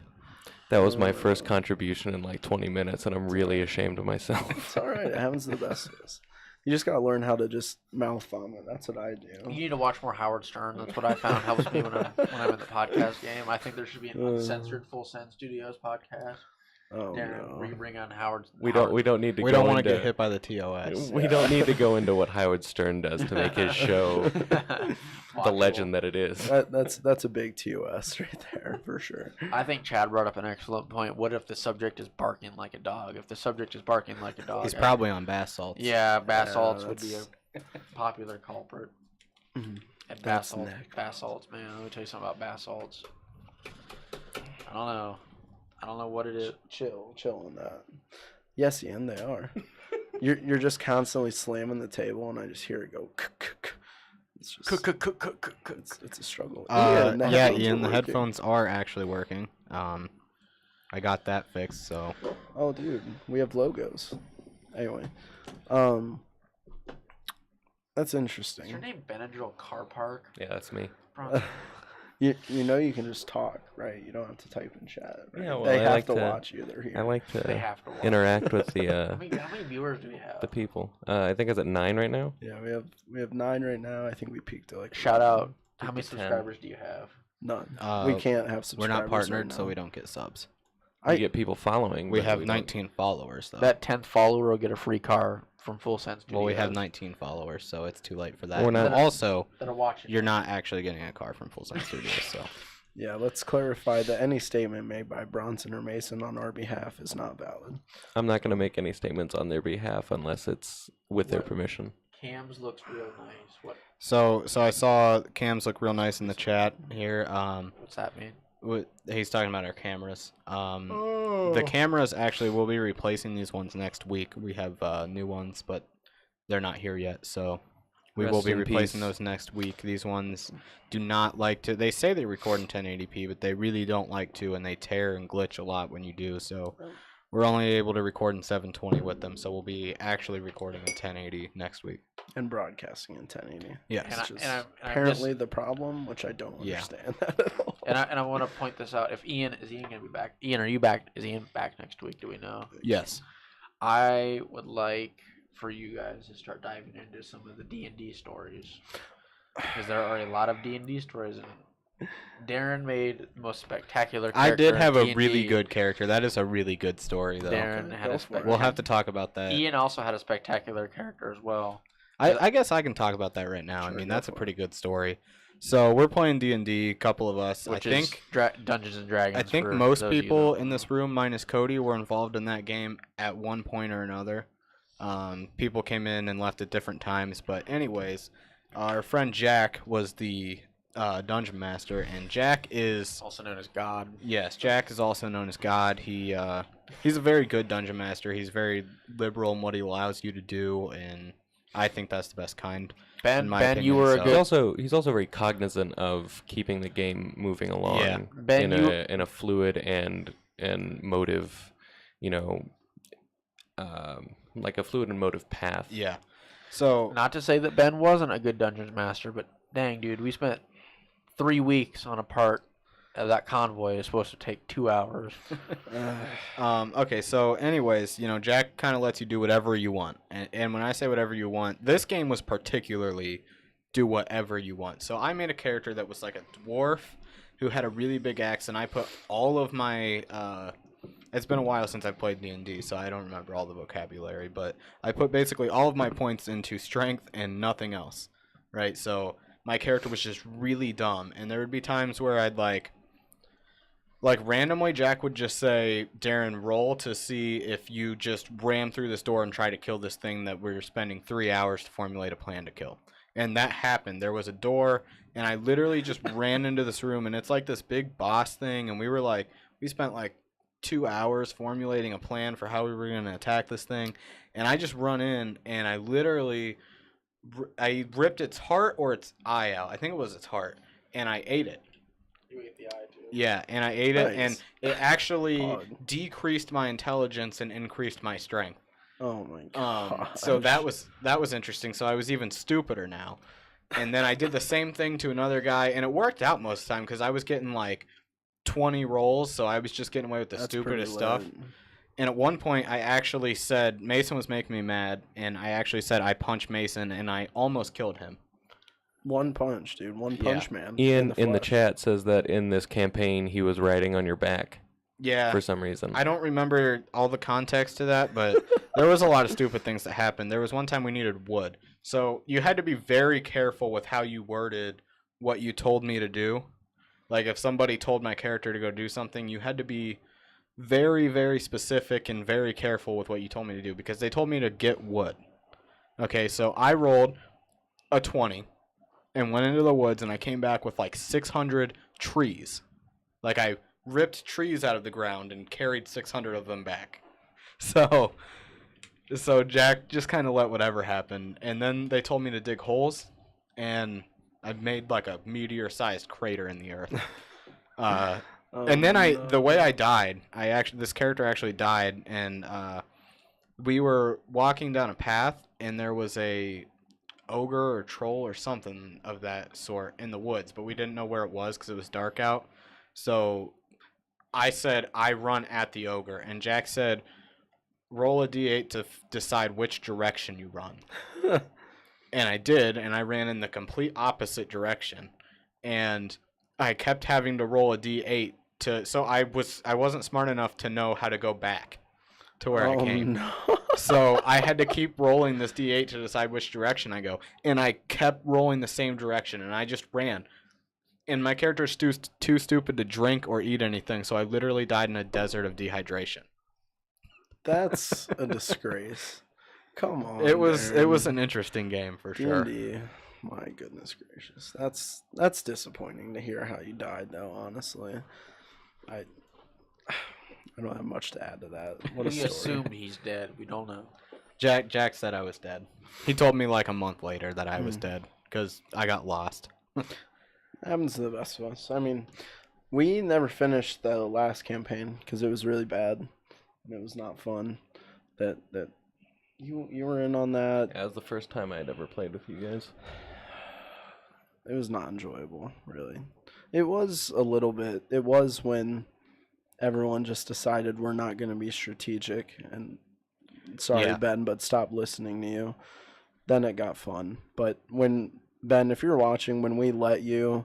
That was my first contribution in like 20 minutes, and I'm really ashamed of myself. It's all right. It happens to the best of us. You just gotta learn how to just mouth vomit. That's what I do. You need to watch more Howard Stern. That's what I found helps me when I'm in the podcast game. I think there should be an uncensored Full Send Studios podcast. Oh, Darren, no. where you bring on Howard. We don't need to. We go don't want to into, get hit by the TOS. We don't need to go into what Howard Stern does to make his show the legend that it is. That's a big TOS right there for sure. I think Chad brought up an excellent point. What if the subject is barking like a dog? If the subject is barking like a dog, He's probably on bath salts. Yeah, bath salts would be a popular culprit. Mhm. And bath salts, man. Let me tell you something about bath salts. I don't know what it is. Chill on that. Yes, Ian, they are. You're just constantly slamming the table, and I just hear it go. It's just it's a struggle. Ian, the headphones are actually working. I got that fixed, so. Oh, dude, we have logos. Anyway, that's interesting. Is your name Benadryl Car Park? Yeah, that's me. You know you can just talk, right? You don't have to type in chat. Right? Yeah, well, they I have like to to watch you. They're here. I like They have to watch. interact with the How many viewers do we have? the people. I think it's at 9 right now. Yeah, we have 9 right now. I think we peaked at like Shout 11. out. How many 10. subscribers do you have? None. We We can't have We're subscribers. not partnered, right so now. we don't get subs. We get people following. We but have don't- 19 followers, though. That 10th follower will get a free car from Full Send Studios. Well, we have 19 followers, so it's too late for that. We're not- Also, that are watching. you're not actually getting a car from Full Send Studios, so. Yeah, let's clarify that any statement made by Bronson or Mason on our behalf is not valid. I'm not going to make any statements on their behalf unless it's with their permission. Cams looks real nice. What? So I saw Cam's look real nice in the chat here. What's that mean? He's talking about our cameras. The cameras actually will be replacing these ones next week. We have new ones, but they're not here yet, so we will Rest be in replacing peace. those next week. These ones do not like to. They say they record in 1080p, but they really don't like to, and they tear and glitch a lot when you do. So we're only able to record in 720 with them. So we'll be actually recording in 1080 next week. And broadcasting in 1080. Yes. Which is I'm apparently the problem, which I don't Yeah. understand that at all. And I want to point this out. If Ian gonna be back? Ian, are you back? Is Ian back next week? Do we know? Yes. I would like for you guys to start diving into some of the D&D stories, because there are a lot of D&D stories, and Darren made the most spectacular character I did have in a really D&D. good character. That is a really good story, though. Darren had go a for it. We'll have to talk about that. Ian also had a spectacular character as well. I guess I can talk about that right now. Sure, I mean, go that's a for pretty good story. So we're playing D&D, a couple of us. Which I think is Dungeons and Dragons. I think for most those of you people that in don't this room, minus Cody, were involved in that game at one point or another. People came in and left at different times, but anyways, our friend Jack was the dungeon master, and Jack is Also known as God. yes, Jack is also known as God. He's a very good dungeon master. He's very liberal in what he allows you to do, and I think that's the best kind. Ben, in my Ben, you opinion, were a so- good. He's also very cognizant of keeping the game moving along Yeah. Ben, in a fluid and motive, like a fluid and motive path. Yeah. So Not to say that Ben wasn't a good dungeons master, but dang, dude, we spent 3 weeks on a part of that convoy. Is supposed to take 2 hours. okay, so anyways, Jack kind of lets you do whatever you want. And when I say whatever you want, this game was particularly do whatever you want. So I made a character that was like a dwarf who had a really big axe, and I put all of my it's been a while since I played D&D, so I don't remember all the vocabulary, but I put basically all of my points into strength and nothing else, right? So my character was just really dumb, and there would be times where I'd like randomly Jack would just say, Darren, roll to see if you just ram through this door and try to kill this thing that we're spending 3 hours to formulate a plan to kill. And that happened. There was a door, and I literally just ran into this room, and it's like this big boss thing, and we spent like 2 hours formulating a plan for how we were going to attack this thing, and I just run in, and I literally I ripped its heart or its eye out. I think it was its heart, and I ate it. You ate the eye too. Yeah, and I ate it, and Nice. it actually Dog. decreased my intelligence and increased my strength. Oh my god. So that was interesting. So I was even stupider now. And then I did the same thing to another guy, and it worked out most of the time because I was getting like 20 rolls, so I was just getting away with the That's stupidest pretty stuff. lit. And at one point, I actually said Mason was making me mad, and I actually said I punched Mason, and I almost killed him. One punch, dude. One punch man. Ian in the flesh. chat says that in this campaign he was riding on your back Yeah. for some reason. I don't remember all the context to that, but there was a lot of stupid things that happened. There was one time we needed wood. So you had to be very careful with how you worded what you told me to do. Like if somebody told my character to go do something, you had to be very, very specific and very careful with what you told me to do because they told me to get wood. Okay, so I rolled a 20 and went into the woods, and I came back with like 600 trees. Like I ripped trees out of the ground and carried 600 of them back. So Jack just kind of let whatever happen, and then they told me to dig holes, and I made like a meteor-sized crater in the earth. And then the way I died, this character actually died, and we were walking down a path, and there was a ogre or troll or something of that sort in the woods, but we didn't know where it was because it was dark out. So I said I run at the ogre, and Jack said roll a d8 to decide which direction you run. And I did, and I ran in the complete opposite direction, and I kept having to roll a d8 so I wasn't smart enough to know how to go back to where I came. No. So I had to keep rolling this d8 to decide which direction I go, and I kept rolling the same direction, and I just ran. And my character's too stupid to drink or eat anything, so I literally died in a desert of dehydration. That's a disgrace. Come on. It was Darren. an interesting game for sure. D&D. My goodness gracious. That's disappointing to hear how you died though, honestly. I don't have much to add to that. What a We story. assume he's dead. We don't know. Jack said I was dead. He told me like a month later that I was dead because I got lost. Happens to the best of us. I mean, we never finished the last campaign because it was really bad. And it was not fun. That you were in on that. Yeah, it was the first time I'd ever played with you guys. It was not enjoyable, really. It was a little bit. It was when everyone just decided we're not going to be strategic and sorry, Yeah. Ben, but stop listening to you. Then it got fun. But when Ben, if you're watching, when we let you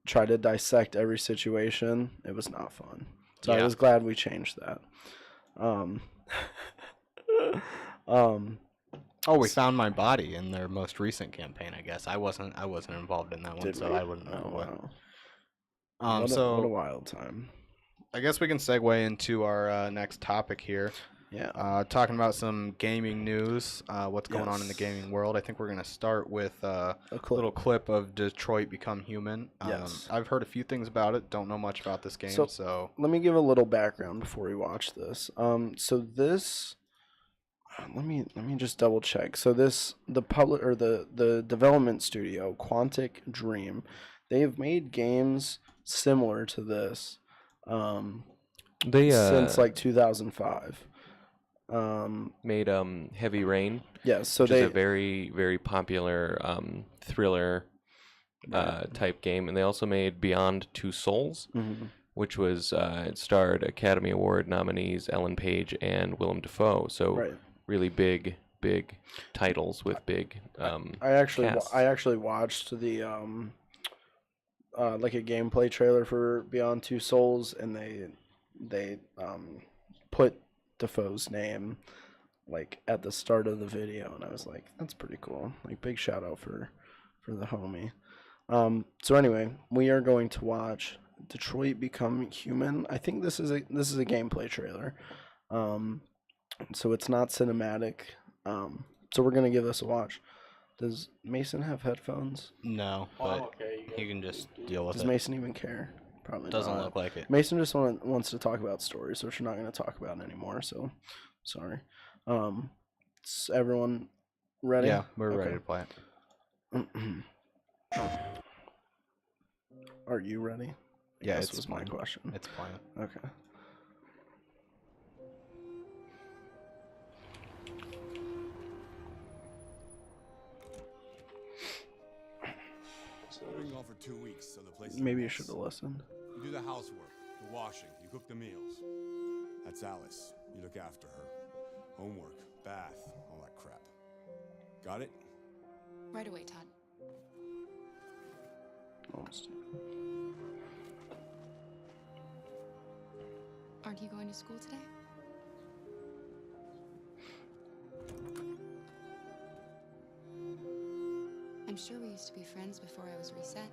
try to dissect every situation, it was not fun. So I Yeah. was glad we changed that. Oh, we found my body in their most recent campaign. I guess I wasn't involved in that one, Did so we? I wouldn't know Oh, what. wow. What a So wild time. I guess we can segue into our next topic here. Yeah. Talking about some gaming news, what's going on in the Yes. gaming world. I think we're going to start with a clip. little clip of Detroit Become Human. Yes. I've heard a few things about it. Don't know much about this game, so Let me give a little background before we watch this. So this, let me just double check. So the development studio, Quantic Dream, they have made games similar to this, They since like 2005. made Heavy Rain, Yeah, so which they is a very very popular thriller type game, and they also made Beyond Two Souls, Mhm. which was it starred Academy Award nominees Ellen Page and Willem Dafoe. So Right. really big titles with big I actually casts. I actually watched the like a gameplay trailer for Beyond Two Souls, and they put Defoe's name like at the start of the video, and I was like, that's pretty cool. Like, big shout out for the homie. So anyway, we are going to watch Detroit Become Human. I think this is a gameplay trailer. So it's not cinematic. So we're gonna give this a watch. Does Mason have headphones? no, Oh, I'm but okay. you can just deal with Does it. Mason even care? Probably Doesn't not. look like it. Mason just wants to talk about stories, which we're not going to talk about anymore. So, sorry. Is everyone ready? Yeah, we're ready Okay. to play it. Are you ready? Yeah, This it's was my fine. question. It's playing. Okay. Been gone for 2 weeks, so the place is a Maybe you mess. should have listened. You do the housework, the washing, you cook the meals. That's Alice. You look after her. Homework, bath, all that crap. Got it? Right away, Todd. Almost. Aren't you going to school today? I'm sure we used to be friends before I was reset.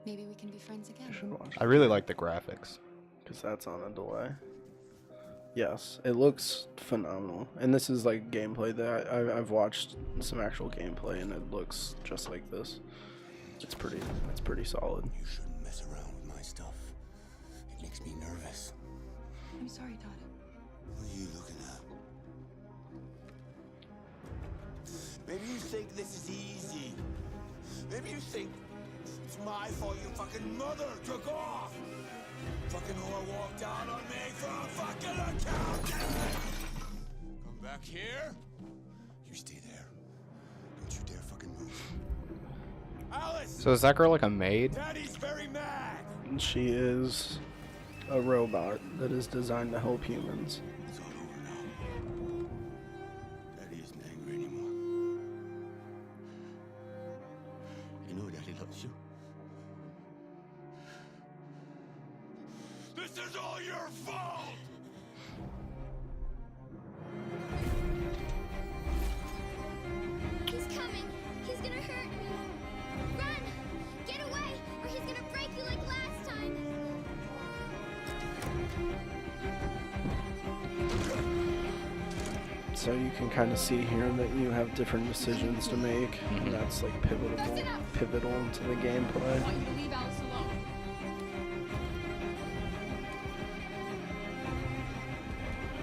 Maybe we can be friends again. You should watch I really like the graphics. because that's on a delay. Yes, it looks phenomenal, and this is like gameplay that I've watched some actual gameplay, and it looks just like this. It's pretty solid. You shouldn't mess around with my stuff. It makes me nervous. I'm sorry, Todd. What are you looking at? Maybe you think this is easy. Maybe you think it's my fault your fucking mother took off. Fucking whore walked out on me for a fucking account. Come back here. You stay there. Don't you dare fucking move. Alice! So is that girl like a maid? Daddy's very mad. She is a robot that is designed to help humans. It's all over now. Daddy isn't angry anymore. You know Daddy loves you. This is all your fault! He's coming. He's gonna hurt me. Run! Get away, or he's gonna break you like last time. So you can kind of see here that you have different decisions to make, and that's like pivotal to the gameplay. I want you to leave Alice alone.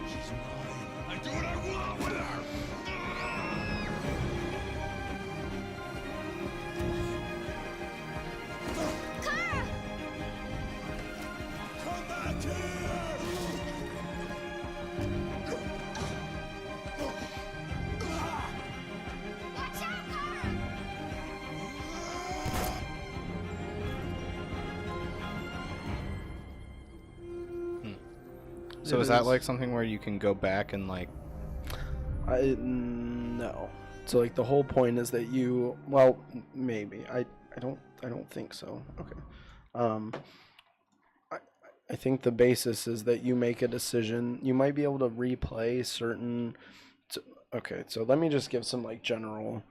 She's mine. I do what I want with her! Kara! Come back here! Watch out, Kara! So It is that is- like something where you can go back and like? No. So like the whole point is that you, well, maybe I don't think so. Okay. I think the basis is that you make a decision. You might be able to replay certain. Okay, so let me just give some like general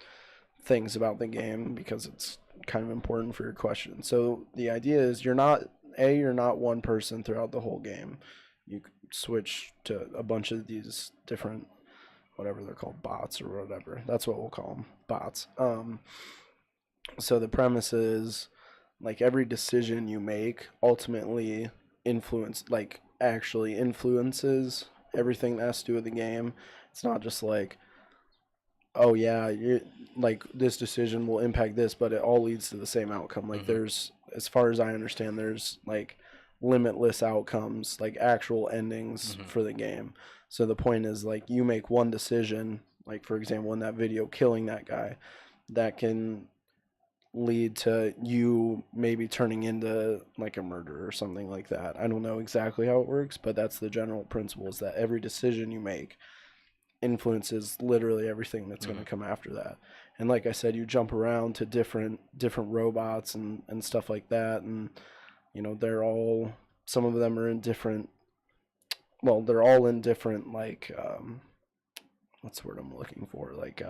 things about the game because it's kind of important for your question. So the idea is you're not one person throughout the whole game. you switch to a bunch of these different, whatever they're called, bots or whatever. That's what we'll call them, bots. So the premise is, like, every decision you make ultimately actually influences everything that has to do with the game. It's not just like, oh yeah, like this decision will impact this, but it all leads to the same outcome. Like there's, as far as I understand, there's like limitless outcomes, like actual endings for the game. So the point is, like, you make one decision, like for example in that video, killing that guy, that can lead to you maybe turning into like a murderer or something like that. I don't know exactly how it works, but that's the general principle, is that every decision you make influences literally everything that's going to come after that. And like I said, you jump around to different robots and stuff like that, and you know, they're all, some of them are in different, well, they're all in different, like what's the word I'm looking for, like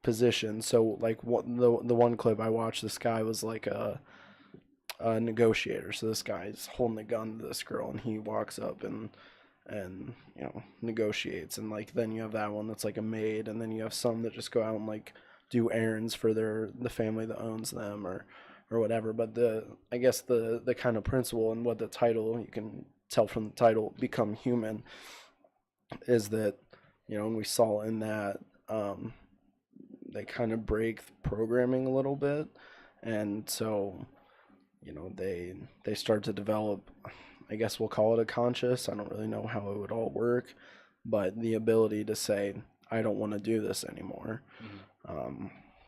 position. So like the one clip I watched, this guy was like a negotiator. So this guy's holding a gun to this girl, and he walks up and you know, negotiates. And like then you have that one that's like a maid, and then you have some that just go out and like do errands for the family that owns them or whatever. But I guess the kind of principle, and what the title, you can tell from the title, Become Human, is that, you know, and we saw in that they kind of break programming a little bit, and so, you know, they start to develop, I guess we'll call it a conscious, I don't really know how it would all work, but the ability to say, I don't want to do this anymore,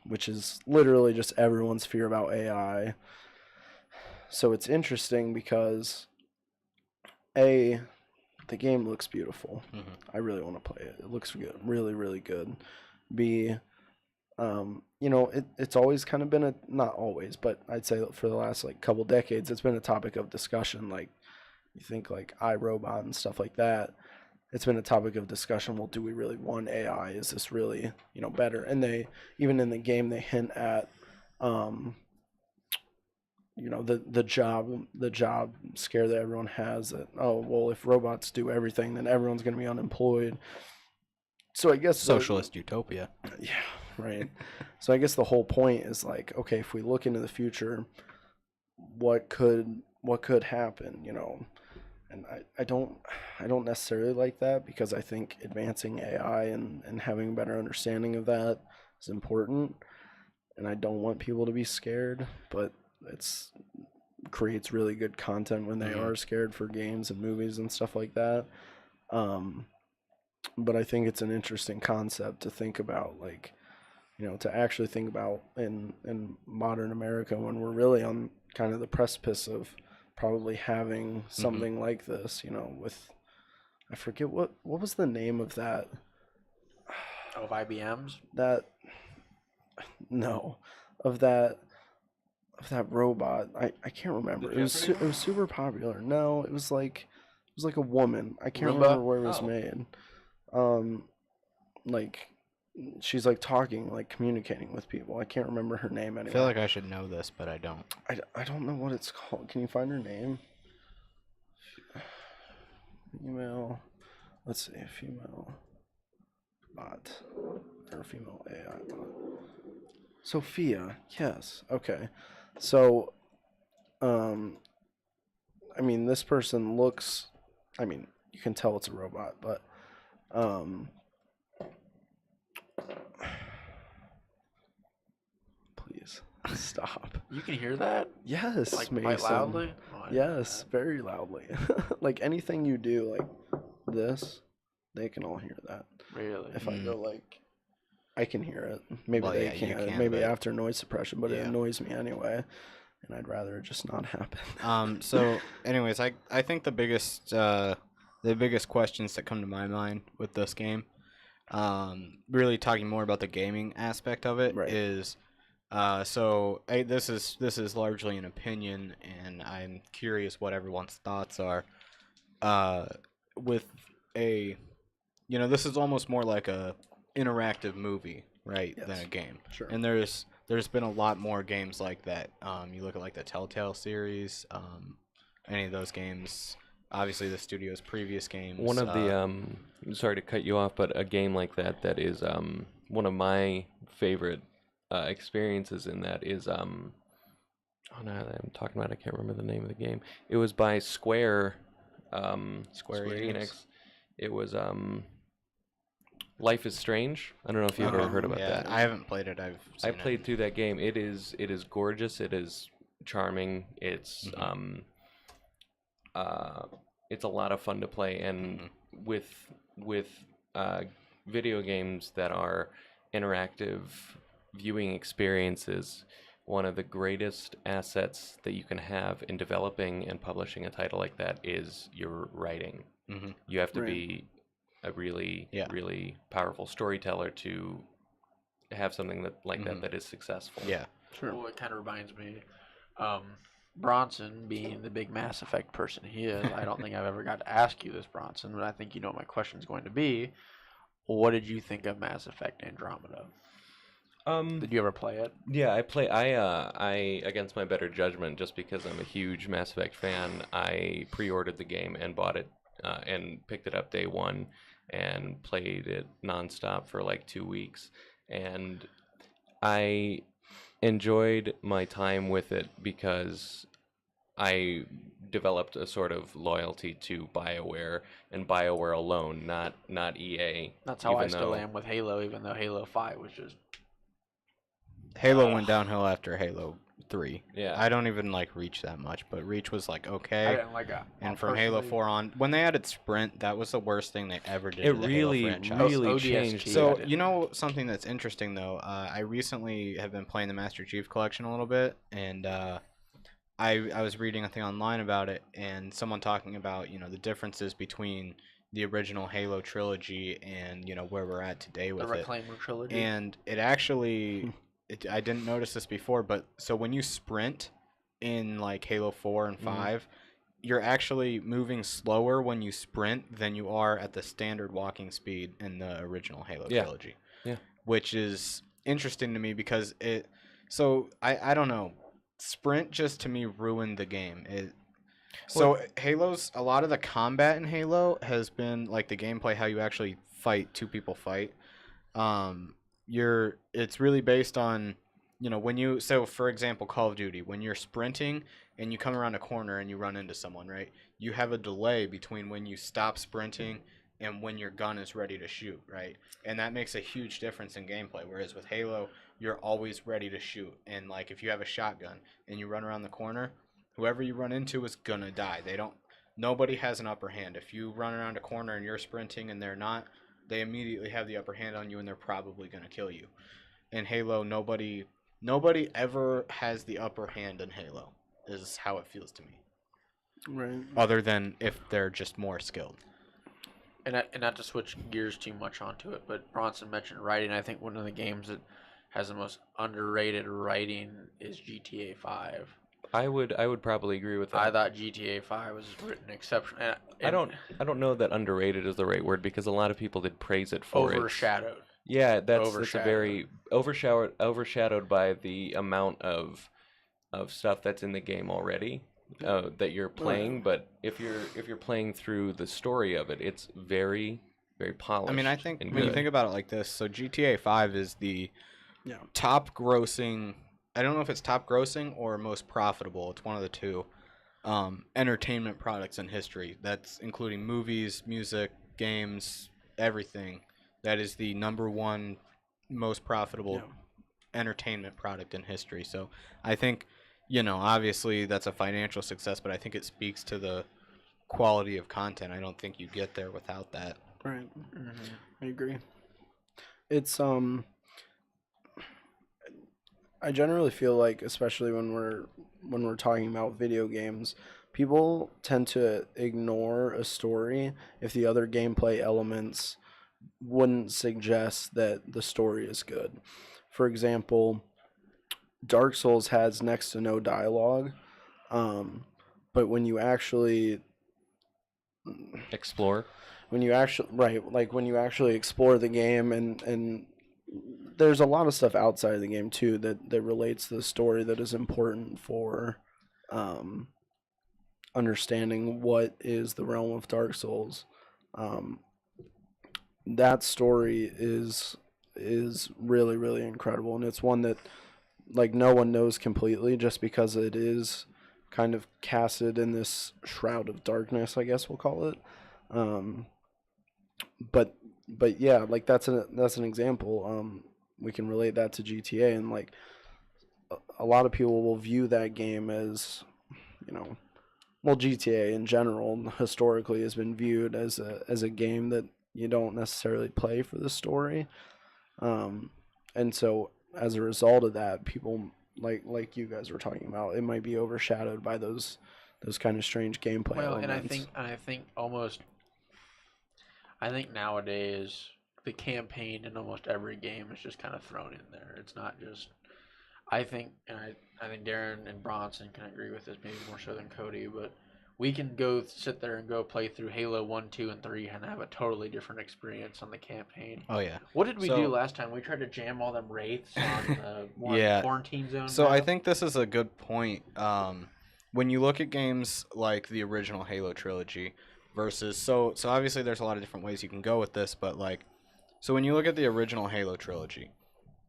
which is literally just everyone's fear about AI. So it's interesting because the game looks beautiful. I really want to play it. It looks good, really, really good. B, you know, it's always kind of been not always, but I'd say for the last like couple decades, it's been a topic of discussion. Like, you think like iRobot and stuff like that, it's been a topic of discussion. Well, do we really want AI? Is this really, you know, better? And they, even in the game, they hint at, you know, the job scare that everyone has, that, oh, well, if robots do everything, then everyone's going to be unemployed. So I guess socialist utopia. Yeah, right. So I guess the whole point is like, okay, if we look into the future, what could happen, you know? And I don't necessarily like that, because I think advancing AI and having a better understanding of that is important, and I don't want people to be scared, but it's creates really good content when they are scared for games and movies and stuff like that. But I think it's an interesting concept to think about, like, you know, to actually think about in modern America, when we're really on kind of the precipice of probably having something like this, you know, with, I forget what was the name of that. Of IBM's? Of that robot. I can't remember. It was super popular. No, it was like a woman. I can't remember where it was made. Like, she's like talking, like communicating with people. I can't remember her name anymore. I feel like I should know this, but I don't. I don't know what it's called. Can you find her name? Female. Let's see. Female bot. Or female AI bot. Sophia. Yes. Okay. So, I mean, this person looks, I mean, you can tell it's a robot, but, please stop. You can hear that? Yes, like Mason. quite loudly? Oh, Yes, very loudly. Like anything you do, like this, they can all hear that. Really? If I go like, I can hear it. Maybe Well, they yeah, you can't. can, Maybe but- after noise suppression, but it Yeah. annoys me anyway, and I'd rather it just not happen. So, anyways, I think the biggest questions that come to my mind with this game, really talking more about the gaming aspect of it, Right. is, this is largely an opinion, and I'm curious what everyone's thoughts are. With a, you know, this is almost more like a interactive movie, right, than Yes. a game. Sure. And there's been a lot more games like that. You look at like the Telltale series, any of those games, obviously the studio's previous games. One of the sorry to cut you off, but a game like that is one of my favorite experiences in that is oh no, I'm talking about, I can't remember the name of the game. It was by Square Enix. It was Life is Strange. I don't know if you've ever heard about that. I haven't played it. I played through that game. It is gorgeous. It is charming. It's it's a lot of fun to play, and with video games that are interactive viewing experiences, one of the greatest assets that you can have in developing and publishing a title like that is your writing. You have to be a really powerful storyteller to have something that is successful. Yeah, sure. Well, it kind of reminds me, Bronson being the big Mass Effect person he is. I don't think I've ever got to ask you this, Bronson, but I think you know what my question is going to be. What did you think of Mass Effect Andromeda? Did you ever play it? Yeah, I against my better judgment, just because I'm a huge Mass Effect fan, I pre-ordered the game and bought it and picked it up day one and played it nonstop for like 2 weeks, and I enjoyed my time with it because I developed a sort of loyalty to BioWare and BioWare alone, not EA. That's how I still am with Halo, even though Halo 5 was just... Halo went downhill after Halo 3. Yeah. I don't even like Reach that much, but Reach was like okay. I didn't like it. And from Halo 4 on, when they added Sprint, that was the worst thing they ever did. It to the really, Halo franchise. really changed. So you know something that's interesting though. I recently have been playing the Master Chief Collection a little bit, and I was reading a thing online about it, and someone talking about the differences between the original Halo trilogy and where we're at today with the Reclaimer trilogy. And it actually. I didn't notice this before, but so when you sprint in like Halo 4 and 5, you're actually moving slower when you sprint than you are at the standard walking speed in the original Halo trilogy. Yeah. Which is interesting to me because I don't know. Sprint just to me ruined the game. A lot of the combat in Halo has been like the gameplay, how you actually fight, two people fight. It's really based on for example, Call of Duty, when you're sprinting and you come around a corner and you run into someone, right, you have a delay between when you stop sprinting and when your gun is ready to shoot, right, and that makes a huge difference in gameplay. Whereas with Halo, you're always ready to shoot, and like if you have a shotgun and you run around the corner, whoever you run into is gonna die. Nobody has an upper hand. If you run around a corner and you're sprinting and they're not, they immediately have the upper hand on you, and they're probably going to kill you. In Halo, nobody ever has the upper hand in Halo, is how it feels to me. Right. Other than if they're just more skilled. And not to switch gears too much onto it, but Bronson mentioned writing. I think one of the games that has the most underrated writing is GTA 5. I would probably agree with that. I thought GTA 5 was written exceptional. I don't know that underrated is the right word, because a lot of people did praise it for overshadowed. Yeah, that's a very overshadowed by the amount of stuff that's in the game already that you're playing. But if you're playing through the story of it, it's very, very polished. I mean, I think when you think about it like this, so GTA 5 is the top grossing. I don't know if it's top grossing or most profitable. It's one of the two. Entertainment products in history. That's including movies, music, games, everything. That is the number one most profitable entertainment product in history. So I think, obviously that's a financial success, but I think it speaks to the quality of content. I don't think you get there without that. Right. I agree. It's I generally feel like, especially when we're talking about video games, people tend to ignore a story if the other gameplay elements wouldn't suggest that the story is good. For example, Dark Souls has next to no dialogue, but when you actually explore, when you actually explore the game and there's a lot of stuff outside of the game too that relates to the story that is important for understanding what is the realm of Dark Souls, that story is really, really incredible, and it's one that like no one knows completely, just because it is kind of casted in this shroud of darkness, I guess we'll call it. But yeah, like that's an example. We can relate that to GTA, and like a lot of people will view that game as, well, GTA in general historically has been viewed as a game that you don't necessarily play for the story, and so as a result of that, people like you guys were talking about, it might be overshadowed by those kind of strange gameplay elements. I think nowadays the campaign in almost every game is just kind of thrown in there. It's not just. I think Darren and Bronson can agree with this, maybe more so than Cody, but we can go sit there and go play through Halo 1, 2, and 3 and have a totally different experience on the campaign. Oh, yeah. What did we do last time? We tried to jam all them wraiths on the quarantine zone. So map. I think this is a good point. When you look at games like the original Halo trilogy versus... So obviously there's a lot of different ways you can go with this, but so when you look at the original Halo trilogy,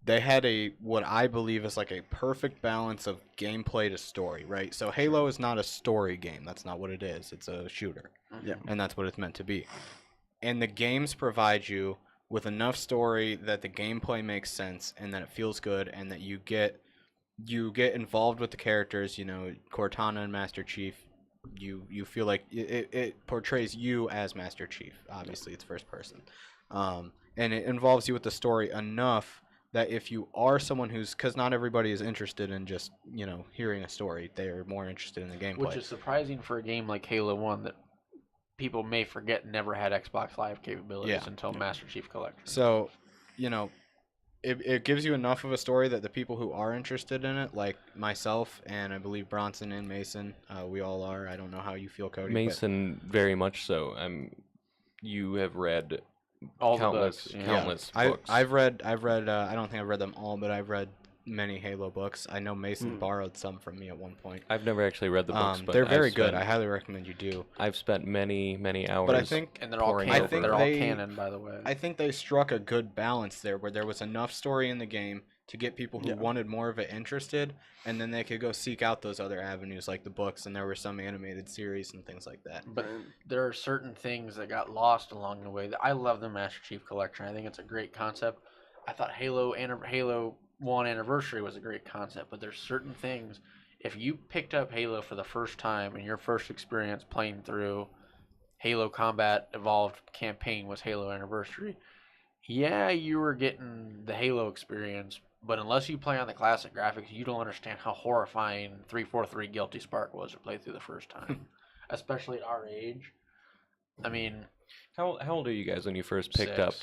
they had what I believe is like a perfect balance of gameplay to story, right? So Halo is not a story game. That's not what it is. It's a shooter. Yeah. And that's what it's meant to be. And the games provide you with enough story that the gameplay makes sense and that it feels good and that you get involved with the characters, Cortana and Master Chief. You feel like it portrays you as Master Chief. Obviously, it's first person. And it involves you with the story enough that if you are someone because not everybody is interested in just, hearing a story. They are more interested in the gameplay. Which is surprising for a game like Halo 1 that people may forget never had Xbox Live capabilities until Master Chief Collection. So, it gives you enough of a story that the people who are interested in it, like myself and I believe Bronson and Mason, we all are. I don't know how you feel, Cody. Mason, very much so. You have read... all countless books. books. I've read. I don't think I've read them all, but I've read many Halo books. I know Mason borrowed some from me at one point. I've never actually read the books, but they're very good. I highly recommend you do. I've spent many hours. But I think, and they're all canon, by the way. I think they struck a good balance there, where there was enough story in the game to get people who wanted more of it interested, and then they could go seek out those other avenues like the books, and there were some animated series and things like that. But there are certain things that got lost along the way. I love the Master Chief Collection. I think it's a great concept. I thought Halo 1 Anniversary was a great concept, but there's certain things. If you picked up Halo for the first time and your first experience playing through Halo Combat Evolved campaign was Halo Anniversary, you were getting the Halo experience, but unless you play on the classic graphics, you don't understand how horrifying 343 Guilty Spark was to play through the first time, especially at our age. I mean, how old are you guys when you first picked up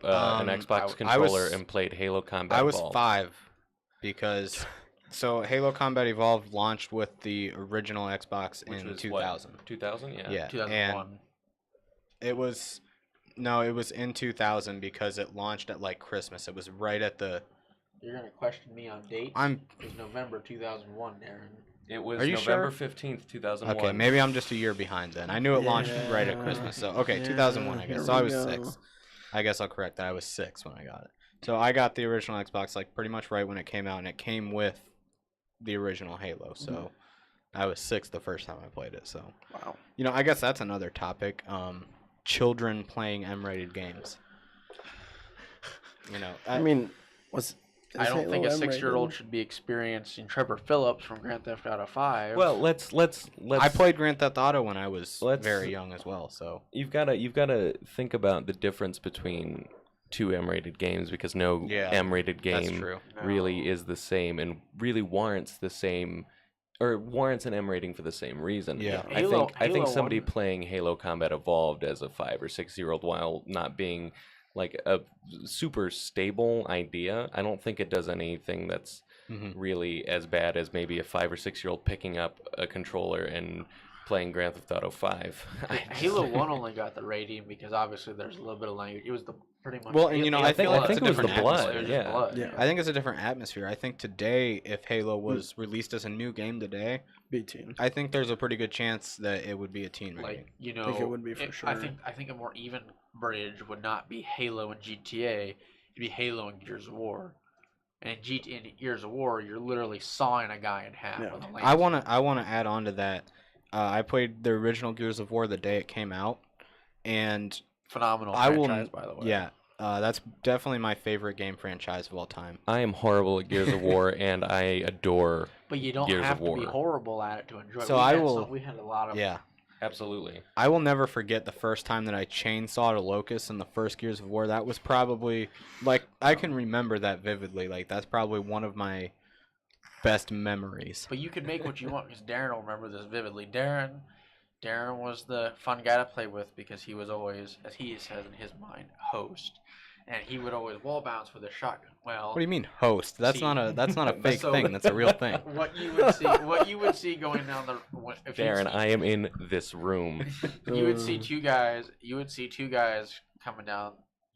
an Xbox I controller was- and played Halo Combat I was Evolved? 5 because so Halo Combat Evolved launched with the original Xbox Which in was 2000. What, 2000? Yeah. Yeah, 2001. and it was in 2000 because it launched at like Christmas. It was right at the. You're going to question me on dates? It was November 2001, Darren. It was Are you November sure? 15th, 2001. Okay, maybe I'm just a year behind then. I knew it launched right at Christmas. So, okay, 2001, I guess. So I was 6. I guess I'll correct that. I was 6 when I got it. So I got the original Xbox like pretty much right when it came out, and it came with the original Halo. So I was 6 the first time I played it. So, Wow. I guess that's another topic. Children playing M-rated games. I mean, I don't think a 6-year-old should be experiencing Trevor Phillips from Grand Theft Auto 5. Well, let's. I played Grand Theft Auto when I was very young as well. So you've got to think about the difference between two M-rated games, because no M-rated game really is the same and really warrants the same, or warrants an M rating for the same reason. Yeah. I think somebody playing Halo Combat Evolved as a 5 or 6-year-old, while not being like a super stable idea, I don't think it does anything that's really as bad as maybe a 5 or 6-year-old picking up a controller and playing Grand Theft Auto 5. Halo 1 only got the rating because obviously there's a little bit of language. It was the pretty much. Well, and you know, I feel like I it's think a it was the different blood. atmosphere. It was Yeah. just blood. Yeah. I think it's a different atmosphere. I think today, if Halo was released as a new game today, B-teen. I think there's a pretty good chance that it would be a teen rating. Like, you know, think it would be for sure. I think a more even bridge would not be Halo and GTA. It'd be Halo and Gears of War. And in Gears of War, you're literally sawing a guy in half. Yeah. With a I laser. wanna add on to that. I played the original Gears of War the day it came out, and Phenomenal I will. franchise, by the way. Yeah, that's definitely my favorite game franchise of all time. I am horrible at Gears of War, and I adore. But you don't Gears have of to be War. horrible at it to enjoy it. So We had a lot of. Yeah, Absolutely. I will never forget the first time that I chainsawed a locust in the first Gears of War. That was probably like I can remember that vividly. Like that's probably one of my best memories. But you can make what you want because Darren will remember this vividly. Darren was the fun guy to play with because he was always, as he says in his mind, host, and he would always wall bounce with a shotgun. Well, What do you mean host? That's See, not a fake so- thing. That's a real thing. what you would see going down the if you Darren, see- I am in this room. you would see two guys. You would see two guys coming down,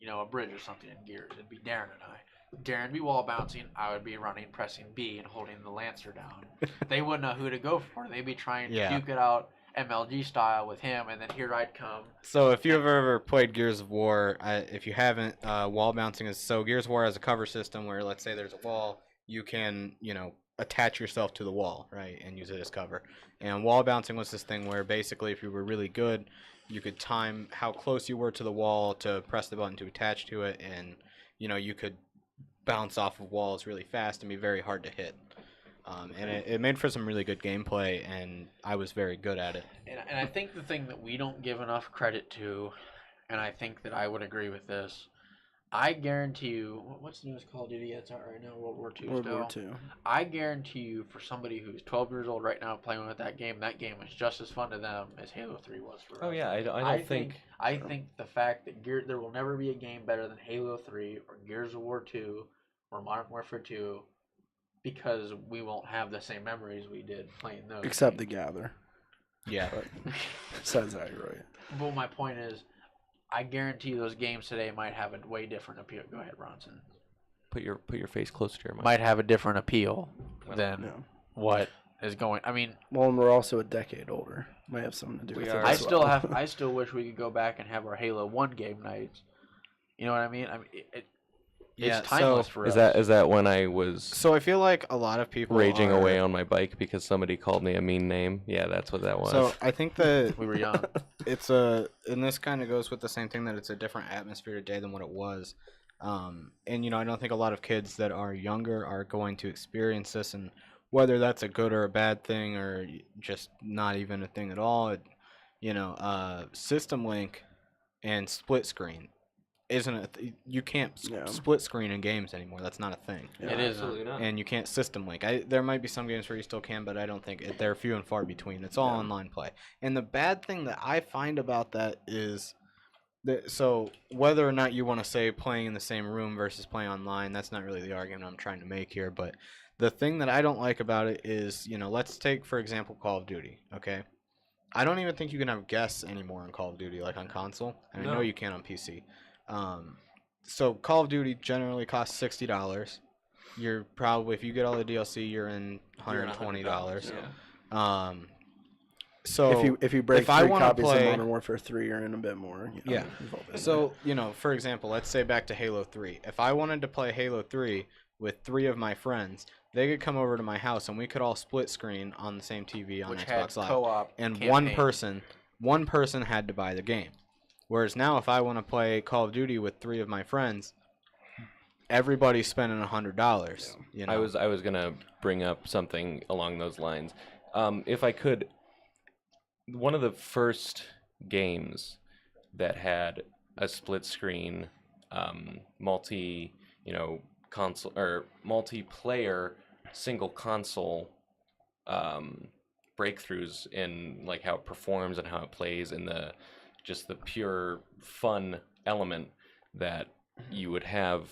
a bridge or something in Gears. It'd be Darren and I. Darren would be wall bouncing. I would be running, pressing B, and holding the Lancer down. They wouldn't know who to go for. They'd be trying to Yeah. duke it out MLG style with him, and then here I'd come. So if you've ever played Gears of War, if you haven't, wall bouncing is so Gears of War has a cover system where let's say there's a wall, you can attach yourself to the wall, right, and use it as cover. And wall bouncing was this thing where basically if you were really good, you could time how close you were to the wall to press the button to attach to it, and you could bounce off of walls really fast and be very hard to hit. And it made for some really good gameplay, and I was very good at it. And I think the thing that we don't give enough credit to, and I think that I would agree with this, I guarantee you, what's the newest Call of Duty that's out right now? World War II World still? War II. I guarantee you, for somebody who's 12 years old right now playing with that game is just as fun to them as Halo 3 was for us. Oh yeah, I don't think. I think the fact that there will never be a game better than Halo 3 or Gears of War 2 or Modern Warfare 2 because we won't have the same memories we did playing those. Except the Gather. Yeah. Besides that, you're right. But my point is, I guarantee those games today might have a way different appeal. Go ahead, Bronson. Put your face closer to your mic. Might have a different appeal than Yeah. what is going. I mean, Well, and we're also a decade older. Might have something to do We with are. it. I as still well. have. I still wish we could go back and have our Halo 1 game nights. You know what I mean? Yeah, It's timeless for us. Is that when I was So I feel like a lot of people raging are- away on my bike because somebody called me a mean name? Yeah, that's what that was. So I think that We were young. and this kind of goes with the same thing that it's a different atmosphere today than what it was. And I don't think a lot of kids that are younger are going to experience this, and whether that's a good or a bad thing or just not even a thing at all, System Link and split screen isn't you can't Yeah. split screen in games anymore. That's not a thing. Yeah. It is. absolutely not. And you can't system link. There might be some games where you still can, but I don't think they're few and far between. It's all online play. And the bad thing that I find about that is that so whether or not you want to say playing in the same room versus playing online, that's not really the argument I'm trying to make here. But the thing that I don't like about it is, let's take for example Call of Duty. Okay, I don't even think you can have guests anymore on Call of Duty like on console, and I know No. you can on PC. So Call of Duty generally costs $60. You're probably, if you get all the DLC, you're in $120. Yeah. So if you break if I 3 wanna copies play- of Modern Warfare 3, you're in a bit more. Yeah. involved in So, for example, let's say back to Halo 3. If I wanted to play Halo 3 with 3 of my friends, they could come over to my house and we could all split screen on the same TV on Which had Xbox Live. co-op And campaign. one person had to buy the game. Whereas now if I want to play Call of Duty with 3 of my friends, everybody's spending $100. I was gonna bring up something along those lines. If I could, one of the first games that had a split screen, multi, console or multiplayer single console breakthroughs in like how it performs and how it plays and the pure fun element that you would have,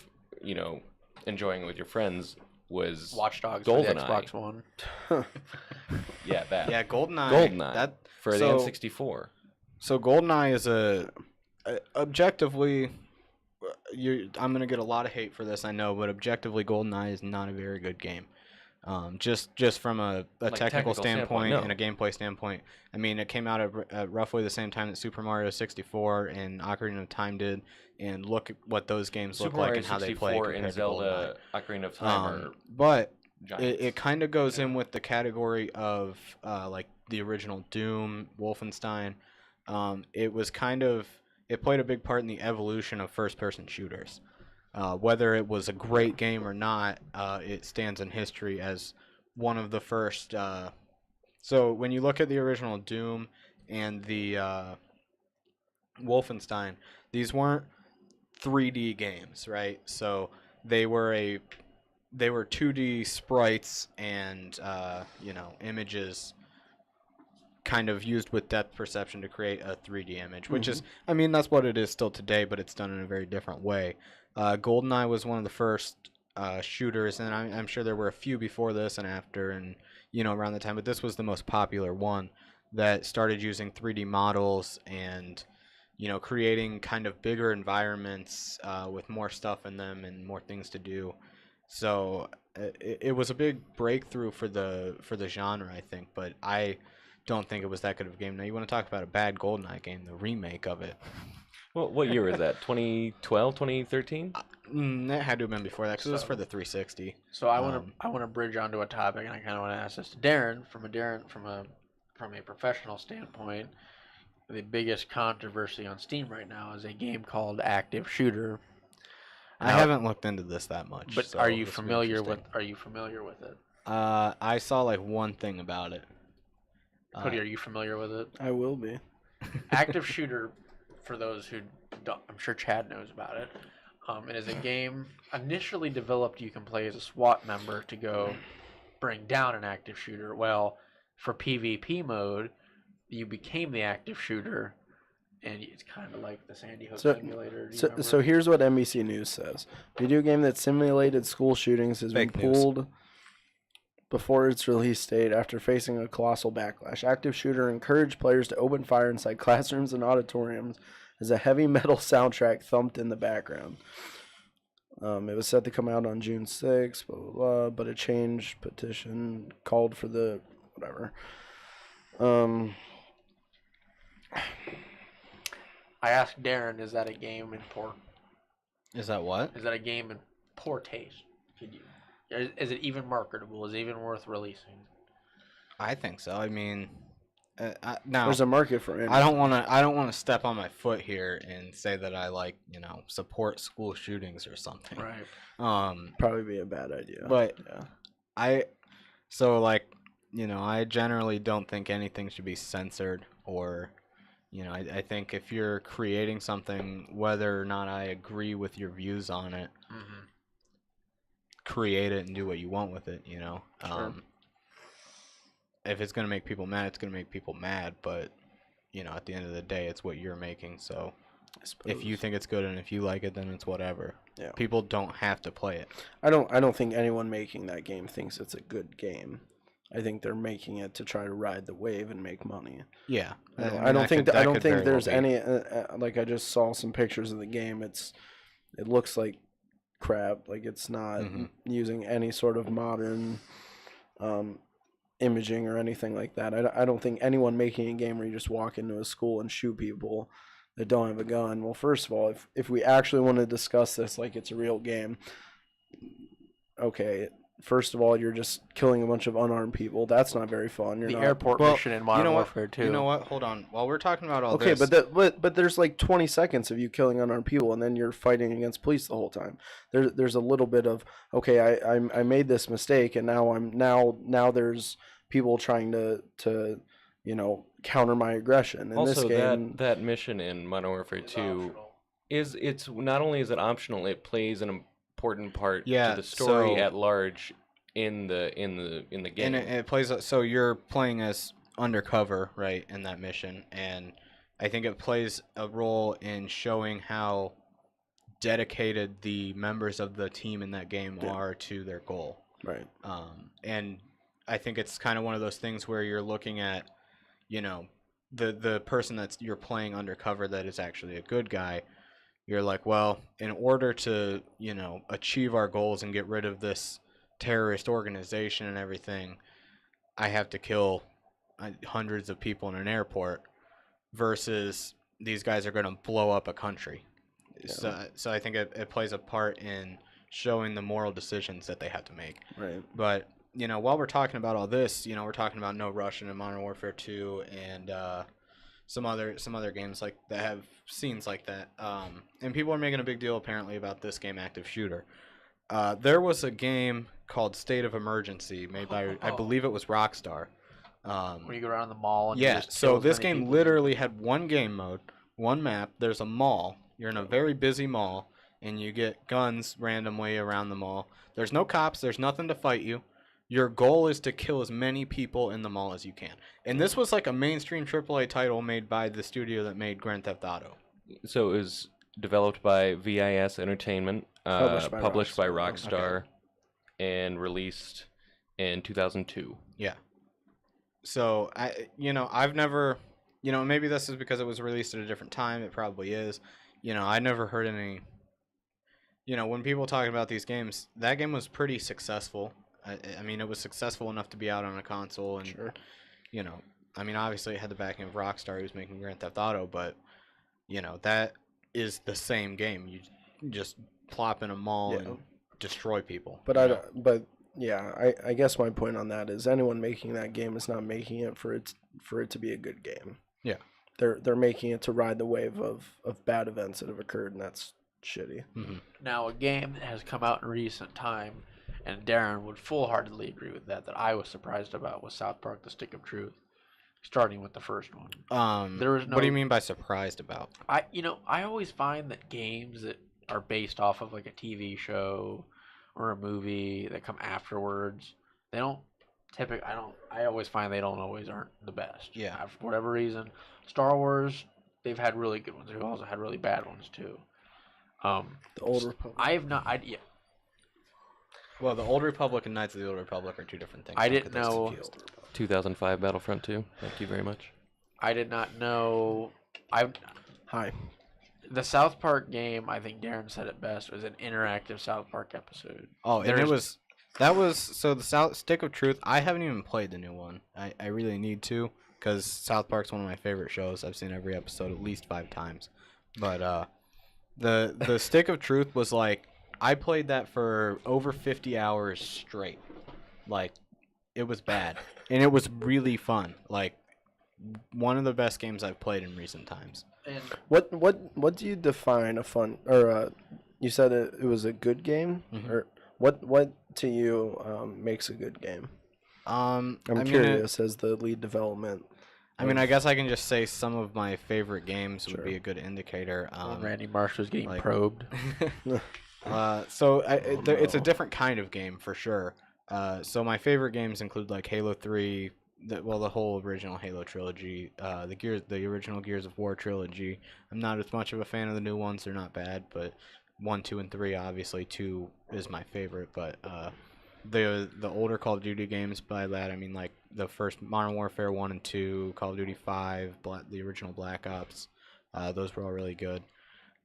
enjoying it with your friends was Watch Dogs for the GoldenEye. Xbox One. Yeah, that. Yeah, GoldenEye. GoldenEye for the so- N64. So GoldenEye is objectively, I'm gonna get a lot of hate for this, I know, but objectively, GoldenEye is not a very good game. Just from a technical standpoint no. and a gameplay standpoint. I mean, it came out at roughly the same time that Super Mario 64 and Ocarina of Time did, and look at what those games look Super like Mario and how they 64 play and compared to Zelda Ocarina of Time are but giants. it kind of goes in with the category of like the original Doom, Wolfenstein. It was it played a big part in the evolution of first-person shooters. Whether it was a great game or not, it stands in history as one of the first. So when you look at the original Doom and the Wolfenstein, these weren't 3D games, right? So they were 2D sprites and images kind of used with depth perception to create a 3D image, which is, I mean, that's what it is still today, but it's done in a very different way. GoldenEye was one of the first shooters, and I'm sure there were a few before this and after, and around the time, but this was the most popular one that started using 3D models and creating kind of bigger environments with more stuff in them and more things to do. So it was a big breakthrough for the genre, I think, but I don't think it was that good of a game. Now, you want to talk about a bad GoldenEye game, the remake of it. Well, what year was that? 2012, 2013? That had to have been before that because it was for the 360. So I want to bridge onto a topic, and I kind of want to ask this to Darren from a professional standpoint. The biggest controversy on Steam right now is a game called Active Shooter. I haven't looked into this that much. But so are you this will be familiar with? interesting. Are you familiar with it? I saw like one thing about it. Cody, are you familiar with it? I will be. Active Shooter, for those who don't, I'm sure Chad knows about it. It is a game initially developed. You can play as a SWAT member to go bring down an active shooter. Well, for PvP mode, you became the active shooter, and it's kind of like the Sandy Hook simulator. So here's what NBC News says: video game that simulated school shootings has been pulled before its release date after facing a colossal backlash. Active Shooter encouraged players to open fire inside classrooms and auditoriums as a heavy metal soundtrack thumped in the background. It was set to come out on June 6th, blah, blah, blah, but a change petition called for the whatever. I asked Darren, is that a game in poor? Is that what? Is that a game in poor taste? Is it even marketable? Is it even worth releasing? I think so. I mean, now there's a market for it. I don't want to step on my foot here and say that I support school shootings or something. Right. Probably be a bad idea. But yeah. I generally don't think anything should be censored or. I think if you're creating something, whether or not I agree with your views on it, create it and do what you want with it, Sure. If it's going to make people mad, it's going to make people mad, but, at the end of the day, it's what you're making, so if you think it's good and if you like it, then it's whatever. Yeah. People don't have to play it. I don't think anyone making that game thinks it's a good game. I think they're making it to try to ride the wave and make money. Yeah, I don't think there's any. Like I just saw some pictures of the game. It looks like crap. Like it's not using any sort of modern imaging or anything like that. I don't think anyone making a game where you just walk into a school and shoot people that don't have a gun. Well, first of all, if we actually want to discuss this like it's a real game, okay. First of all, you're just killing a bunch of unarmed people. That's not very fun. You're the not... airport mission in Modern Warfare 2. You know what? Hold on. While we're talking about all okay, this... but there's like 20 seconds of you killing unarmed people, and then you're fighting against police the whole time. There's a little bit of, okay, I made this mistake, and now there's people trying to counter my aggression. In also, this game, that mission in Modern Warfare 2 it's not only is it optional, it plays an important part to the story at large in the game. And it plays, so you're playing as undercover, right, in that mission, and I think it plays a role in showing how dedicated the members of the team in that game are to their goal. Right. And I think it's kind of one of those things where you're looking at, you know, the person that's you're playing undercover that is actually a good guy. You're like, well, in order to, you know, achieve our goals and get rid of this terrorist organization and everything, I have to kill hundreds of people in an airport, versus these guys are going to blow up a country. Yeah. So I think it plays a part in showing the moral decisions that they have to make. Right. But, you know, while we're talking about all this, you know, we're talking about No Russian and Modern Warfare 2 and some other games like that have scenes like that. And people are making a big deal apparently about this game, Active Shooter. There was a game called State of Emergency made by, I believe it was Rockstar. Where you go around the mall and yeah, you just so kill this as many game people. literally had one game mode, one map. There's a mall. You're in a very busy mall, and you get guns randomly around the mall. There's no cops. There's nothing to fight you. Your goal is to kill as many people in the mall as you can. And this was like a mainstream AAA title made by the studio that made Grand Theft Auto. So it was developed by VIS Entertainment, published by Rockstar, and released in 2002. Yeah. So, I've never, maybe this is because it was released at a different time. It probably is. I never heard any, when people talk about these games, that game was pretty successful. I mean, it was successful enough to be out on a console. And, sure. Obviously it had the backing of Rockstar, who's making Grand Theft Auto, but, that is the same game. You just plop in a mall and destroy people. But I guess my point on that is anyone making that game is not making it for it to be a good game. Yeah. They're making it to ride the wave of bad events that have occurred, and that's shitty. Mm-hmm. Now, a game that has come out in recent time, and Darren would full-heartedly agree with that I was surprised about, was South Park: The Stick of Truth, starting with the first one. There was no, what do you mean by surprised about? I always find that games that are based off of like a TV show or a movie that come afterwards, they don't typically. I always find they don't always aren't the best. Yeah. For whatever reason, Star Wars, they've had really good ones. They've also had really bad ones too. The Old Republic. I have not. Well, the Old Republic and Knights of the Old Republic are two different things. I didn't know. 2005 Battlefront 2. Thank you very much. I did not know. Hi. The South Park game, I think Darren said it best, was an interactive South Park episode. Oh, and so the Stick of Truth. I haven't even played the new one. I really need to, because South Park's one of my favorite shows. I've seen every episode at least 5 times. But the Stick of Truth was like, I played that for over 50 hours straight. Like, it was bad, and it was really fun. Like, one of the best games I've played in recent times. And what do you define a fun, or you said it was a good game? Mm-hmm. Or what to you makes a good game? I'm curious as the lead development. I guess I can just say some of my favorite games would be a good indicator. Randy Marsh was getting probed. It's a different kind of game for sure. So my favorite games include like Halo 3, the whole original Halo trilogy, the original Gears of War trilogy. I'm not as much of a fan of the new ones. They're not bad, but 1, 2, and 3, obviously 2 is my favorite. But the older Call of Duty games, by that I mean like the first Modern Warfare 1 and 2, Call of Duty 5, the original Black Ops. Those were all really good.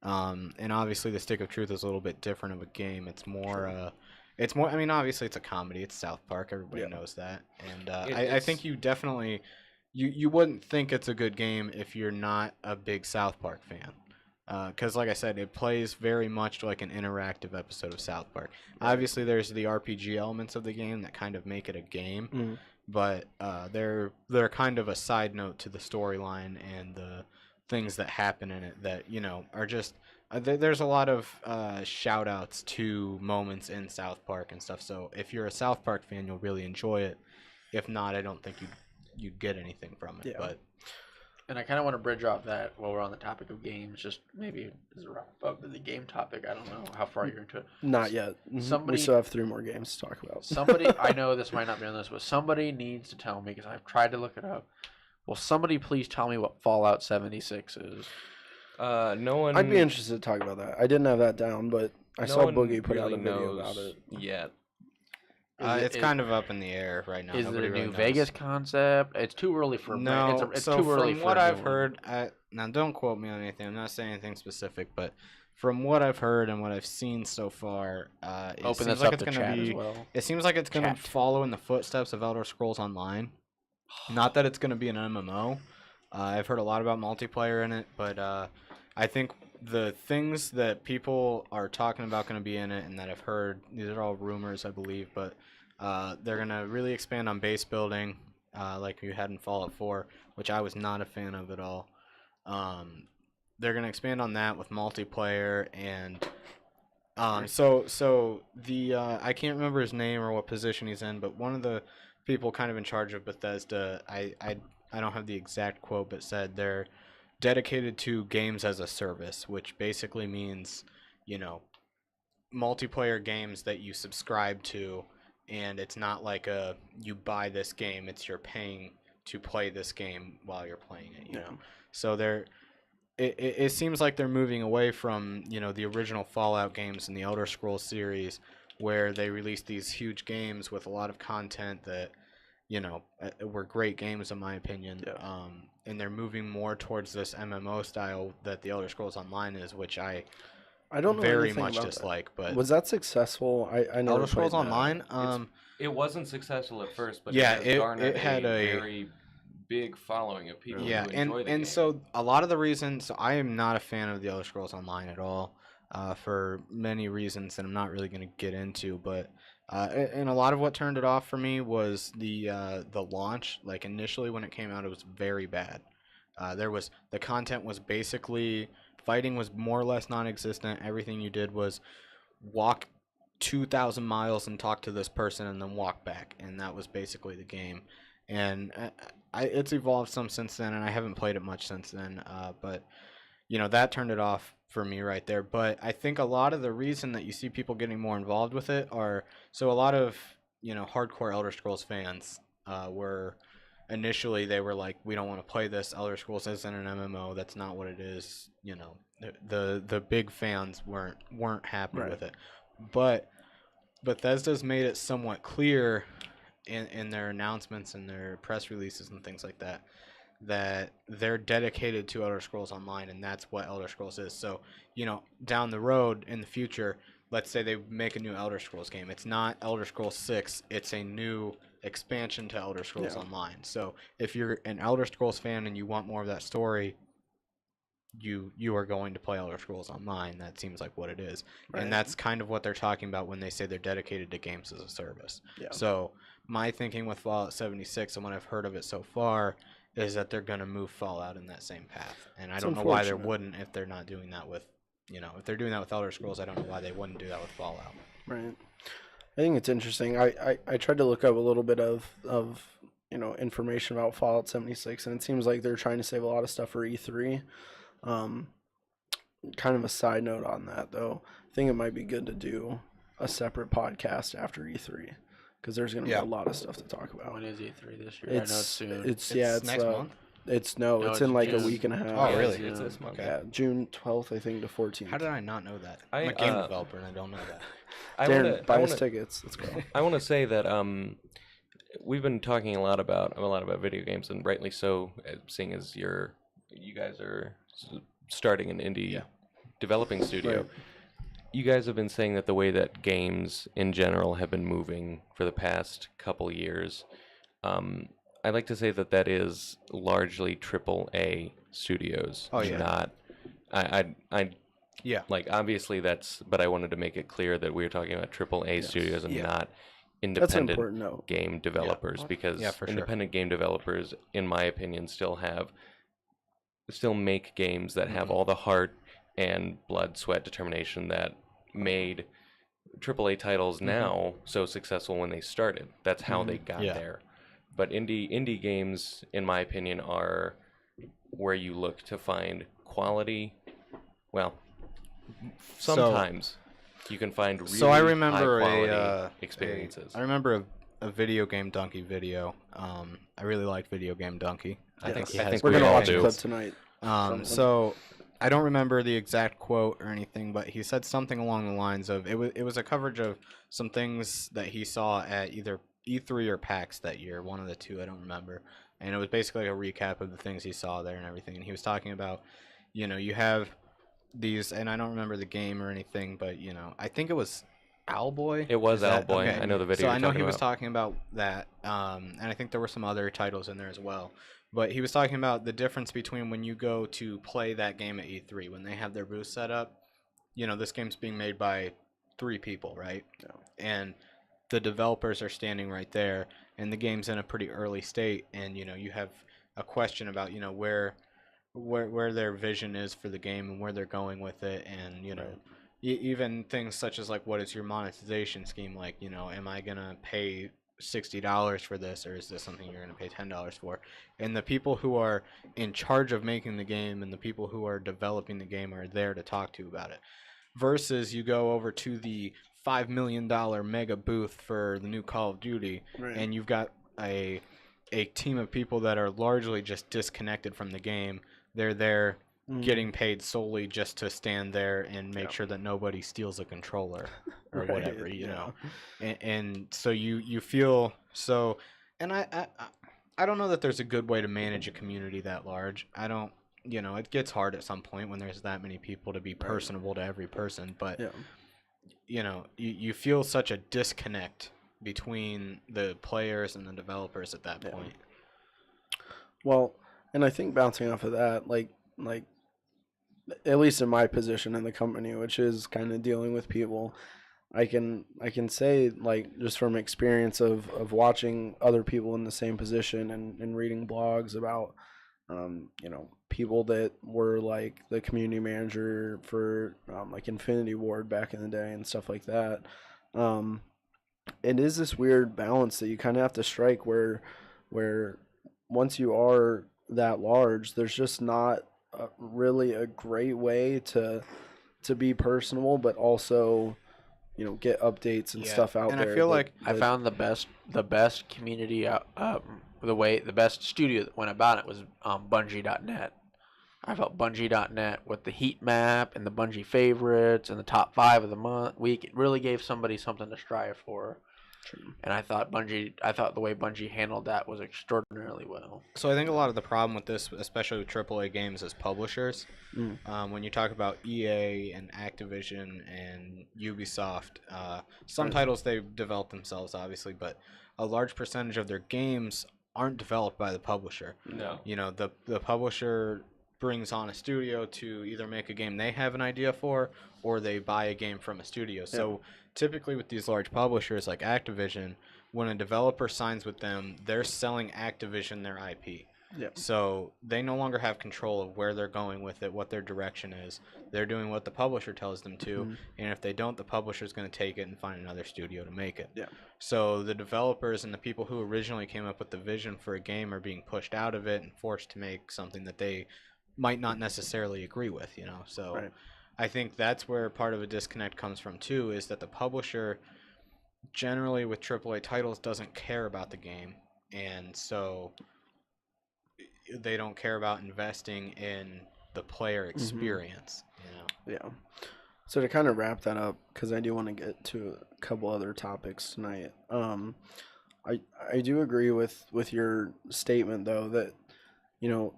And obviously the Stick of Truth is a little bit different of a game. It's more obviously it's a comedy. It's South Park. Everybody knows that. And I think you definitely, you wouldn't think it's a good game if you're not a big South Park fan. Because like I said, it plays very much like an interactive episode of South Park. Obviously there's the RPG elements of the game that kind of make it a game. Mm-hmm. But they're kind of a side note to the storyline and the things that happen in it that are just there's a lot of shout outs to moments in South Park and stuff, so if you're a South Park fan you'll really enjoy it. If not, I don't think you'd get anything from it. But and I kind of want to bridge off that while we're on the topic of games, just maybe as a wrap up of the game topic. I don't know how far you're into it. Not yet. We still have 3 more games to talk about. Somebody, I know this might not be on this, but somebody needs to tell me, because I've tried to look it up. Will somebody please tell me what Fallout 76 is? No one. I'd be interested to talk about that. I didn't have that down, but I saw Boogie put out a video about it. Yet. It's kind of up in the air right now. Is Nobody it a really new knows. Vegas concept? It's too early for No, it's so too early from for what a new I've one. heard, now don't quote me on anything. I'm not saying anything specific, but from what I've heard and what I've seen so far, it Open seems this like up it's to going to chat as be. well. It seems like it's going to Chat. follow in the footsteps of Elder Scrolls Online. Not that it's going to be an MMO. I've heard a lot about multiplayer in it, but I think the things that people are talking about going to be in it, and that I've heard, these are all rumors, I believe, but they're going to really expand on base building, like you had in Fallout 4, which I was not a fan of at all. They're going to expand on that with multiplayer, and so the I can't remember his name or what position he's in, but one of the people kind of in charge of Bethesda, I don't have the exact quote, but said they're dedicated to games as a service, which basically means, multiplayer games that you subscribe to, and it's not like you buy this game, it's you're paying to play this game while you're playing it, you know. So it seems like they're moving away from, the original Fallout games and the Elder Scrolls series, where they released these huge games with a lot of content that, were great games in my opinion. Yeah. And they're moving more towards this MMO style that the Elder Scrolls Online is, which I don't know very anything much about dislike. that. But Was that successful? I never Elder Scrolls played that. Online, It wasn't successful at first, but yeah, it has it garnered had a very big following of people yeah, who enjoy the game. and so a lot of the reasons, so I am not a fan of the Elder Scrolls Online at all, for many reasons that I'm not really going to get into, but and a lot of what turned it off for me was the launch. Like initially when it came out, it was very bad. The content was basically, fighting was more or less non-existent. Everything you did was walk 2,000 miles and talk to this person and then walk back, and that was basically the game. And it's evolved some since then, and I haven't played it much since then, but that turned it off for me right there. But I think a lot of the reason that you see people getting more involved with it are, so a lot of hardcore Elder Scrolls fans were initially, they were like, we don't want to play this, Elder Scrolls isn't an MMO, that's not what it is. The big fans weren't happy with it, but Bethesda's made it somewhat clear in their announcements and their press releases and things like that, that they're dedicated to Elder Scrolls Online, and that's what Elder Scrolls is. So, down the road in the future, let's say they make a new Elder Scrolls game. It's not Elder Scrolls 6, it's a new expansion to Elder Scrolls Online. So, if you're an Elder Scrolls fan and you want more of that story, you are going to play Elder Scrolls Online. That seems like what it is. Right. And that's kind of what they're talking about when they say they're dedicated to games as a service. Yeah. So, my thinking with Fallout 76 and what I've heard of it so far is that they're going to move Fallout in that same path. And I don't know why they wouldn't if they're not doing that with, if they're doing that with Elder Scrolls, I don't know why they wouldn't do that with Fallout. Right. I think it's interesting. I tried to look up a little bit of information about Fallout 76, and it seems like they're trying to save a lot of stuff for E3. Kind of a side note on that, though. I think it might be good to do a separate podcast after E3. Because there's going to be a lot of stuff to talk about. When is E3 this year? I know it's soon. It's next month? It's in like June. a week and a half. Oh, really? It's this month. Okay. Yeah, June 12th, I think, to 14th. How did I not know that? I'm a game developer and I don't know that. Darren, buy us tickets. Let's go. I want to say that we've been talking a lot about video games, and rightly so, seeing as you guys are starting an indie developing studio. Right. You guys have been saying that the way that games in general have been moving for the past couple years, I like to say that is largely AAA studios. Oh yeah. Not, like obviously but I wanted to make it clear that we were talking about AAA studios and not independent game developers, because independent game developers, in my opinion, still make games that have all the heart and blood, sweat, determination that made AAA titles now so successful when they started. That's how they got there. But indie games, in my opinion, are where you look to find quality. Well, sometimes you can find really I remember high quality experiences. I remember a Video Game Donkey video. I really liked Video Game Donkey. I think we're gonna watch a clip tonight. I don't remember the exact quote or anything, but he said something along the lines of it was a coverage of some things that he saw at either E3 or PAX that year, one of the two, I don't remember. And it was basically a recap of the things he saw there and everything. And he was talking about, you have these, and I don't remember the game or anything, but I think it was Owlboy. It was Owlboy. Okay. I know the video. So I know he was talking about that, and I think there were some other titles in there as well. But he was talking about the difference between when you go to play that game at E3, when they have their booth set up. This game's being made by 3 people, right? Yeah. And the developers are standing right there, and the game's in a pretty early state, and you have a question about where their vision is for the game and where they're going with it, and even things such as like, what is your monetization scheme like? Am I gonna pay $60 for this, or is this something you're gonna pay $10 for? And the people who are in charge of making the game and the people who are developing the game are there to talk to about it. Versus you go over to the $5 million mega booth for the new Call of Duty, Right. and you've got a team of people that are largely just disconnected from the game. They're there getting paid solely just to stand there and make sure that nobody steals a controller or whatever, know. And so you feel so, and I don't know that there's a good way to manage a community that large. I don't, it gets hard at some point when there's that many people to be personable to every person, but you feel such a disconnect between the players and the developers at that point. Well, and I think bouncing off of that, like at least in my position in the company, which is kind of dealing with people, I can say, like, just from experience of watching other people in the same position and reading blogs about people that were like the community manager for like Infinity Ward back in the day and stuff like that. It is this weird balance that you kind of have to strike where once you are that large, there's just not really a great way to be personable, but also get updates and stuff out there. And I feel like I found the best community the best studio that went about it was Bungie.net. I felt Bungie.net with the heat map and the Bungie favorites and the top 5 of the week, it really gave somebody something to strive for. True. And I thought the way Bungie handled that was extraordinarily well. So I think a lot of the problem with this, especially with AAA games, is publishers. When you talk about EA and Activision and Ubisoft, some titles they develop themselves, obviously, but a large percentage of their games aren't developed by the publisher. No. The publisher brings on a studio to either make a game they have an idea for, or they buy a game from a studio. So typically with these large publishers like Activision, when a developer signs with them, they're selling Activision their IP. So they no longer have control of where they're going with it, what their direction is. They're doing what the publisher tells them to, and if they don't, the publisher's going to take it and find another studio to make it. So the developers and the people who originally came up with the vision for a game are being pushed out of it and forced to make something that they might not necessarily agree with, So I think that's where part of a disconnect comes from too, is that the publisher generally with AAA titles doesn't care about the game, and so they don't care about investing in the player experience. So to kind of wrap that up, because I do want to get to a couple other topics tonight, I do agree with your statement though that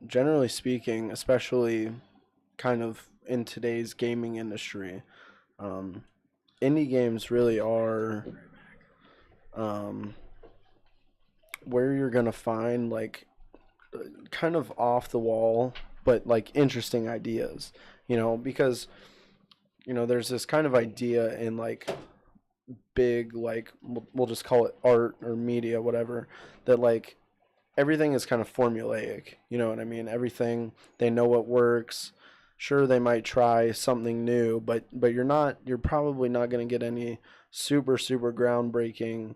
generally speaking, especially kind of in today's gaming industry, indie games really are where you're gonna find like kind of off the wall but like interesting ideas, because there's this kind of idea in like big, like we'll just call it art or media, whatever, that like everything is kind of formulaic, you know what I mean? Everything, they know what works. Sure, they might try something new, but you're probably not going to get any super groundbreaking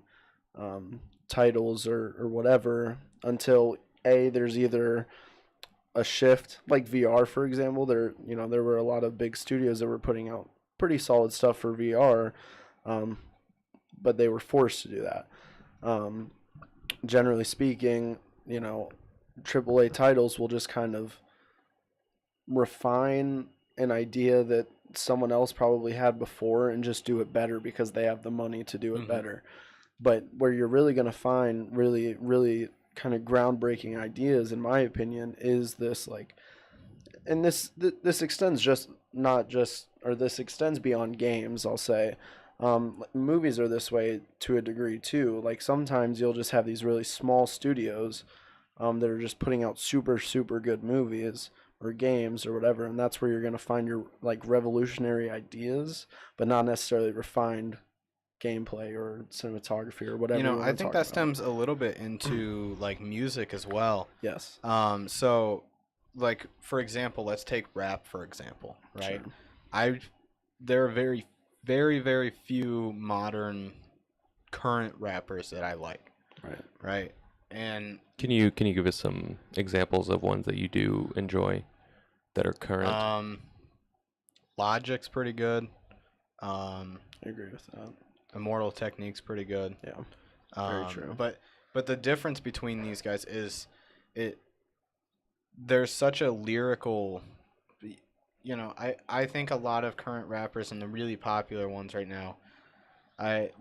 titles or whatever until there's either a shift, like VR, for example. There were a lot of big studios that were putting out pretty solid stuff for VR, but they were forced to do that. Generally speaking, AAA titles will just kind of refine an idea that someone else probably had before and just do it better because they have the money to do it better. But where you're really going to find really, really kind of groundbreaking ideas, in my opinion, is this like, and this extends this extends beyond games, I'll say. Movies are this way to a degree too. Like sometimes you'll just have these really small studios that are just putting out super, super good movies or games or whatever, and that's where you're going to find your like revolutionary ideas, but not necessarily refined gameplay or cinematography or whatever. You know, I think that stems a little bit into like music as well. Yes. So like for example, let's take rap for example, right? Sure. There are very, very, very few modern current rappers that I like. Right. And Can you give us some examples of ones that you do enjoy that are current? Logic's pretty good. I agree with that. Immortal Technique's pretty good. Yeah. Very true. But the difference between these guys is there's such a lyrical, you know, I think a lot of current rappers and the really popular ones right now,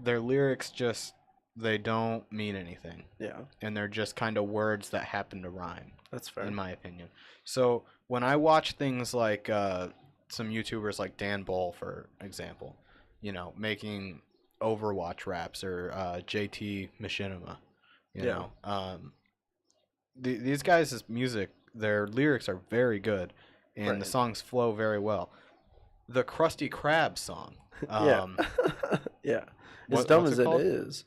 their lyrics just, they don't mean anything. Yeah. And they're just kind of words that happen to rhyme. That's fair. In my opinion. So when I watch things like some YouTubers like Dan Bull, for example, you know, making Overwatch raps, or JT Machinima, you know, these guys' music, their lyrics are very good, and the songs flow very well. The Krusty Krab song, yeah, as dumb as it called? is,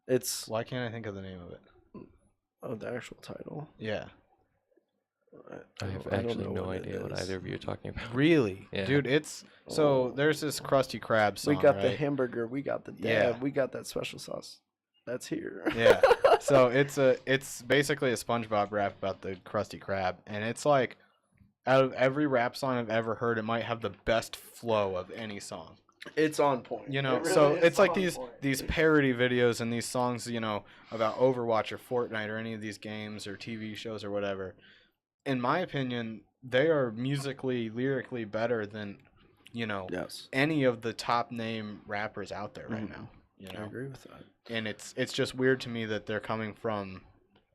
it's Why can't I think of the name of it? oh, the actual title. Yeah. I have actually no idea what either of you are talking about. Really? Yeah. Dude, it's so there's this Krusty Krab song. We got the right? hamburger, we got the dab, we got that special sauce. That's here. Yeah. So it's basically a SpongeBob rap about the Krusty Krab, and it's like out of every rap song I've ever heard, it might have the best flow of any song. It's on point. You know, It really so is it's like on these point. parody videos and these songs, you know, about Overwatch or Fortnite or any of these games or TV shows or whatever. In my opinion, they are musically, lyrically better than, you know, any of the top name rappers out there right now. You know, I agree with that. And it's just weird to me that they're coming from,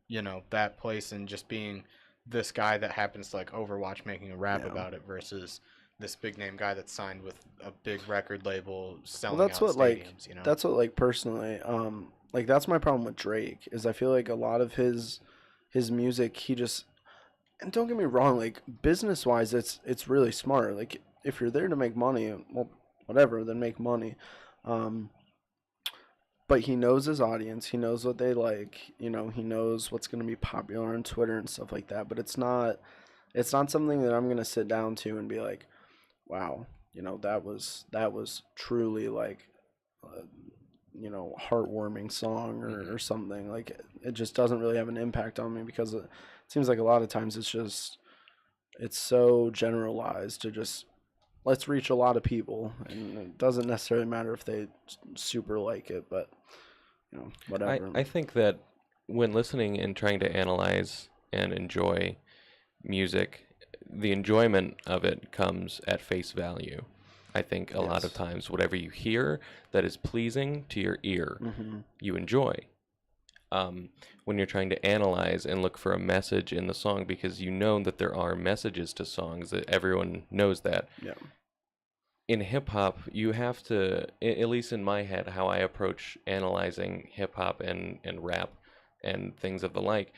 you know, that place and just being this guy that happens to like Overwatch making a rap about it versus this big name guy that's signed with a big record label selling out stadiums, you know? That's what like personally, like that's my problem with Drake is I feel like a lot of his music, he just, and don't get me wrong, like business wise, it's really smart. Like if you're there to make money, well, whatever, then make money. But he knows his audience. He knows what they like. You know, he knows what's going to be popular on Twitter and stuff like that. But it's not something that I'm going to sit down to and be like, wow, you know, that was truly like, you know, heartwarming song or something. Like it just doesn't really have an impact on me because it seems like a lot of times it's so generalized to just let's reach a lot of people, and it doesn't necessarily matter if they super like it, but you know, whatever. I think that when listening and trying to analyze and enjoy music, the enjoyment of it comes at face value. I think a lot of times whatever you hear that is pleasing to your ear, you enjoy. When you're trying to analyze and look for a message in the song, because you know that there are messages to songs, that everyone knows that. Yeah. In hip-hop, you have to, at least in my head, how I approach analyzing hip-hop and rap and things of the like,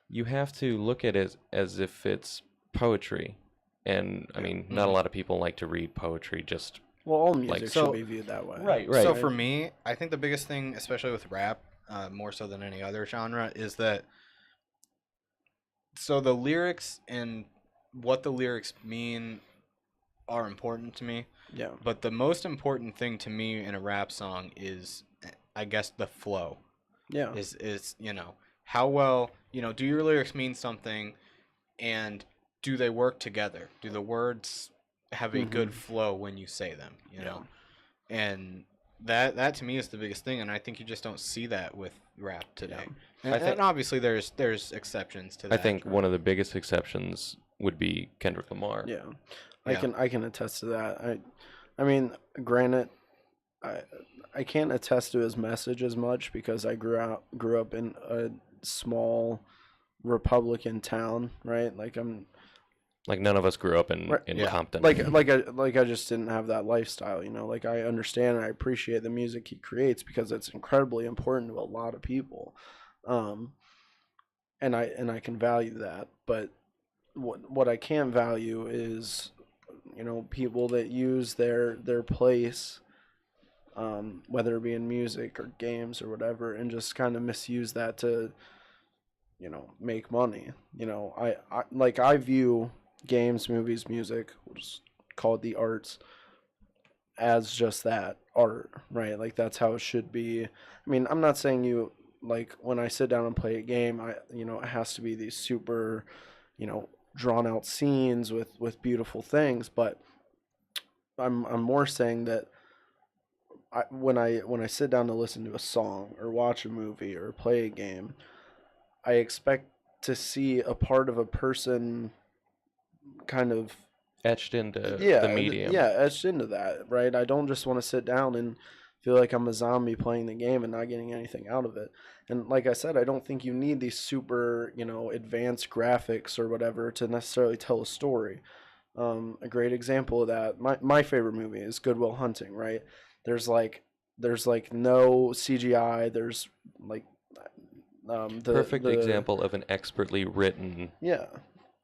you have to look at it as if it's poetry. And, I mean, not a lot of people like to read poetry, just... Well, all music like, should be viewed that way. Right. So for me, I think the biggest thing, especially with rap, more so than any other genre, is that so the lyrics and what the lyrics mean are important to me. Yeah. But the most important thing to me in a rap song is, I guess, the flow. Yeah. Is you know, how well, you know, do your lyrics mean something, and do they work together? Do the words have a good flow when you say them, you know? And that to me is the biggest thing, and I think you just don't see that with rap today. And obviously there's exceptions to that. I think one of the biggest exceptions would be Kendrick Lamar. Yeah. I can attest to that. I mean, granted, I can't attest to his message as much because I grew up in a small Republican town, right? Like none of us grew up in Compton. Like I just didn't have that lifestyle, you know. Like I understand and I appreciate the music he creates because it's incredibly important to a lot of people, and I can value that. But what I can't value is, you know, people that use their place, whether it be in music or games or whatever, and just kind of misuse that to, you know, make money. You know, I view games, movies, music, we'll just call it the arts, as just that, art, right? Like that's how it should be. I mean, I'm not saying you, like, when I sit down and play a game, you know, it has to be these super, you know, drawn out scenes with beautiful things, but I'm more saying that when I sit down to listen to a song or watch a movie or play a game, I expect to see a part of a person kind of etched into the medium. Etched into that, right? I don't just want to sit down and feel like I'm a zombie playing the game and not getting anything out of it. And like I said, I don't think you need these super, you know, advanced graphics or whatever to necessarily tell a story. A great example of that, my favorite movie is Good Will Hunting, right? There's like no CGI. There's like perfect example of an expertly written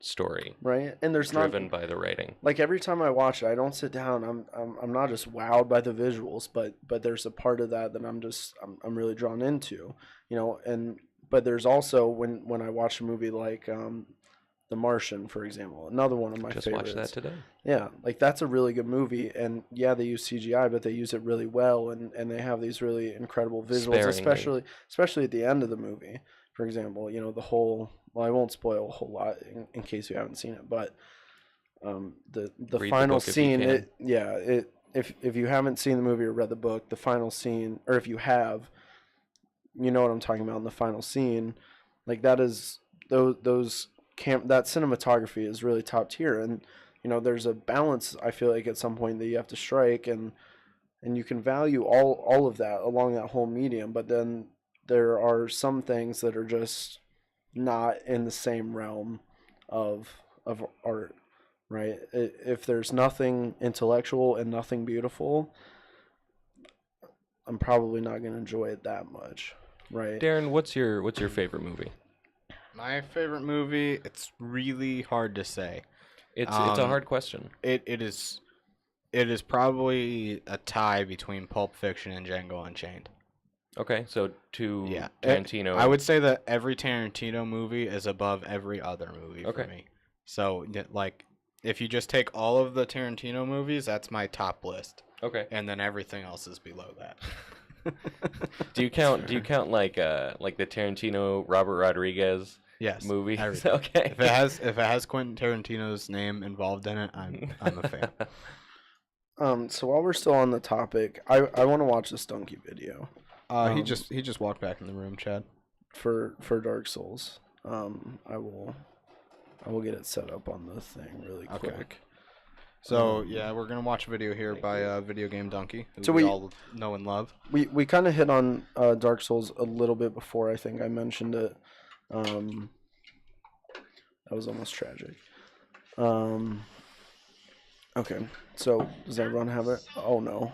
story, right? And there's driven by the writing. Like every time I watch it, I don't sit down. I'm not just wowed by the visuals, but there's a part of that I'm really drawn into, you know. But there's also when I watch a movie like The Martian, for example, another one of my favorites. Just watched that today. Yeah, like that's a really good movie, and yeah, they use CGI, but they use it really well, and they have these really incredible visuals, especially at the end of the movie. For example, you know, the whole. Well, I won't spoil a whole lot in case you haven't seen it, but the final scene, if you haven't seen the movie or read the book, the final scene, or if you have, you know what I'm talking about in the final scene, like that is that cinematography is really top tier, and you know there's a balance I feel like at some point that you have to strike, and you can value all of that along that whole medium, but then there are some things that are just not in the same realm of art, right? If there's nothing intellectual and nothing beautiful, I'm probably not going to enjoy it that much, right? Darren, what's your favorite movie? My favorite movie, it's really hard to say. It's a hard question. It is probably a tie between Pulp Fiction and Django Unchained. Okay, so Tarantino. I would say that every Tarantino movie is above every other movie for me. So, like, if you just take all of the Tarantino movies, that's my top list. Okay. And then everything else is below that. Do you count like the Tarantino Robert Rodriguez movies? Okay. If it has Quentin Tarantino's name involved in it, I'm a fan. So while we're still on the topic, I want to watch this Donkey video. He just walked back in the room, Chad. For Dark Souls. I will get it set up on the thing really quick. Okay. So we're gonna watch a video here by Video Game Donkey, who we all know and love. We kind of hit on Dark Souls a little bit before. I think I mentioned it. That was almost tragic. Okay, so does everyone have it? Oh no!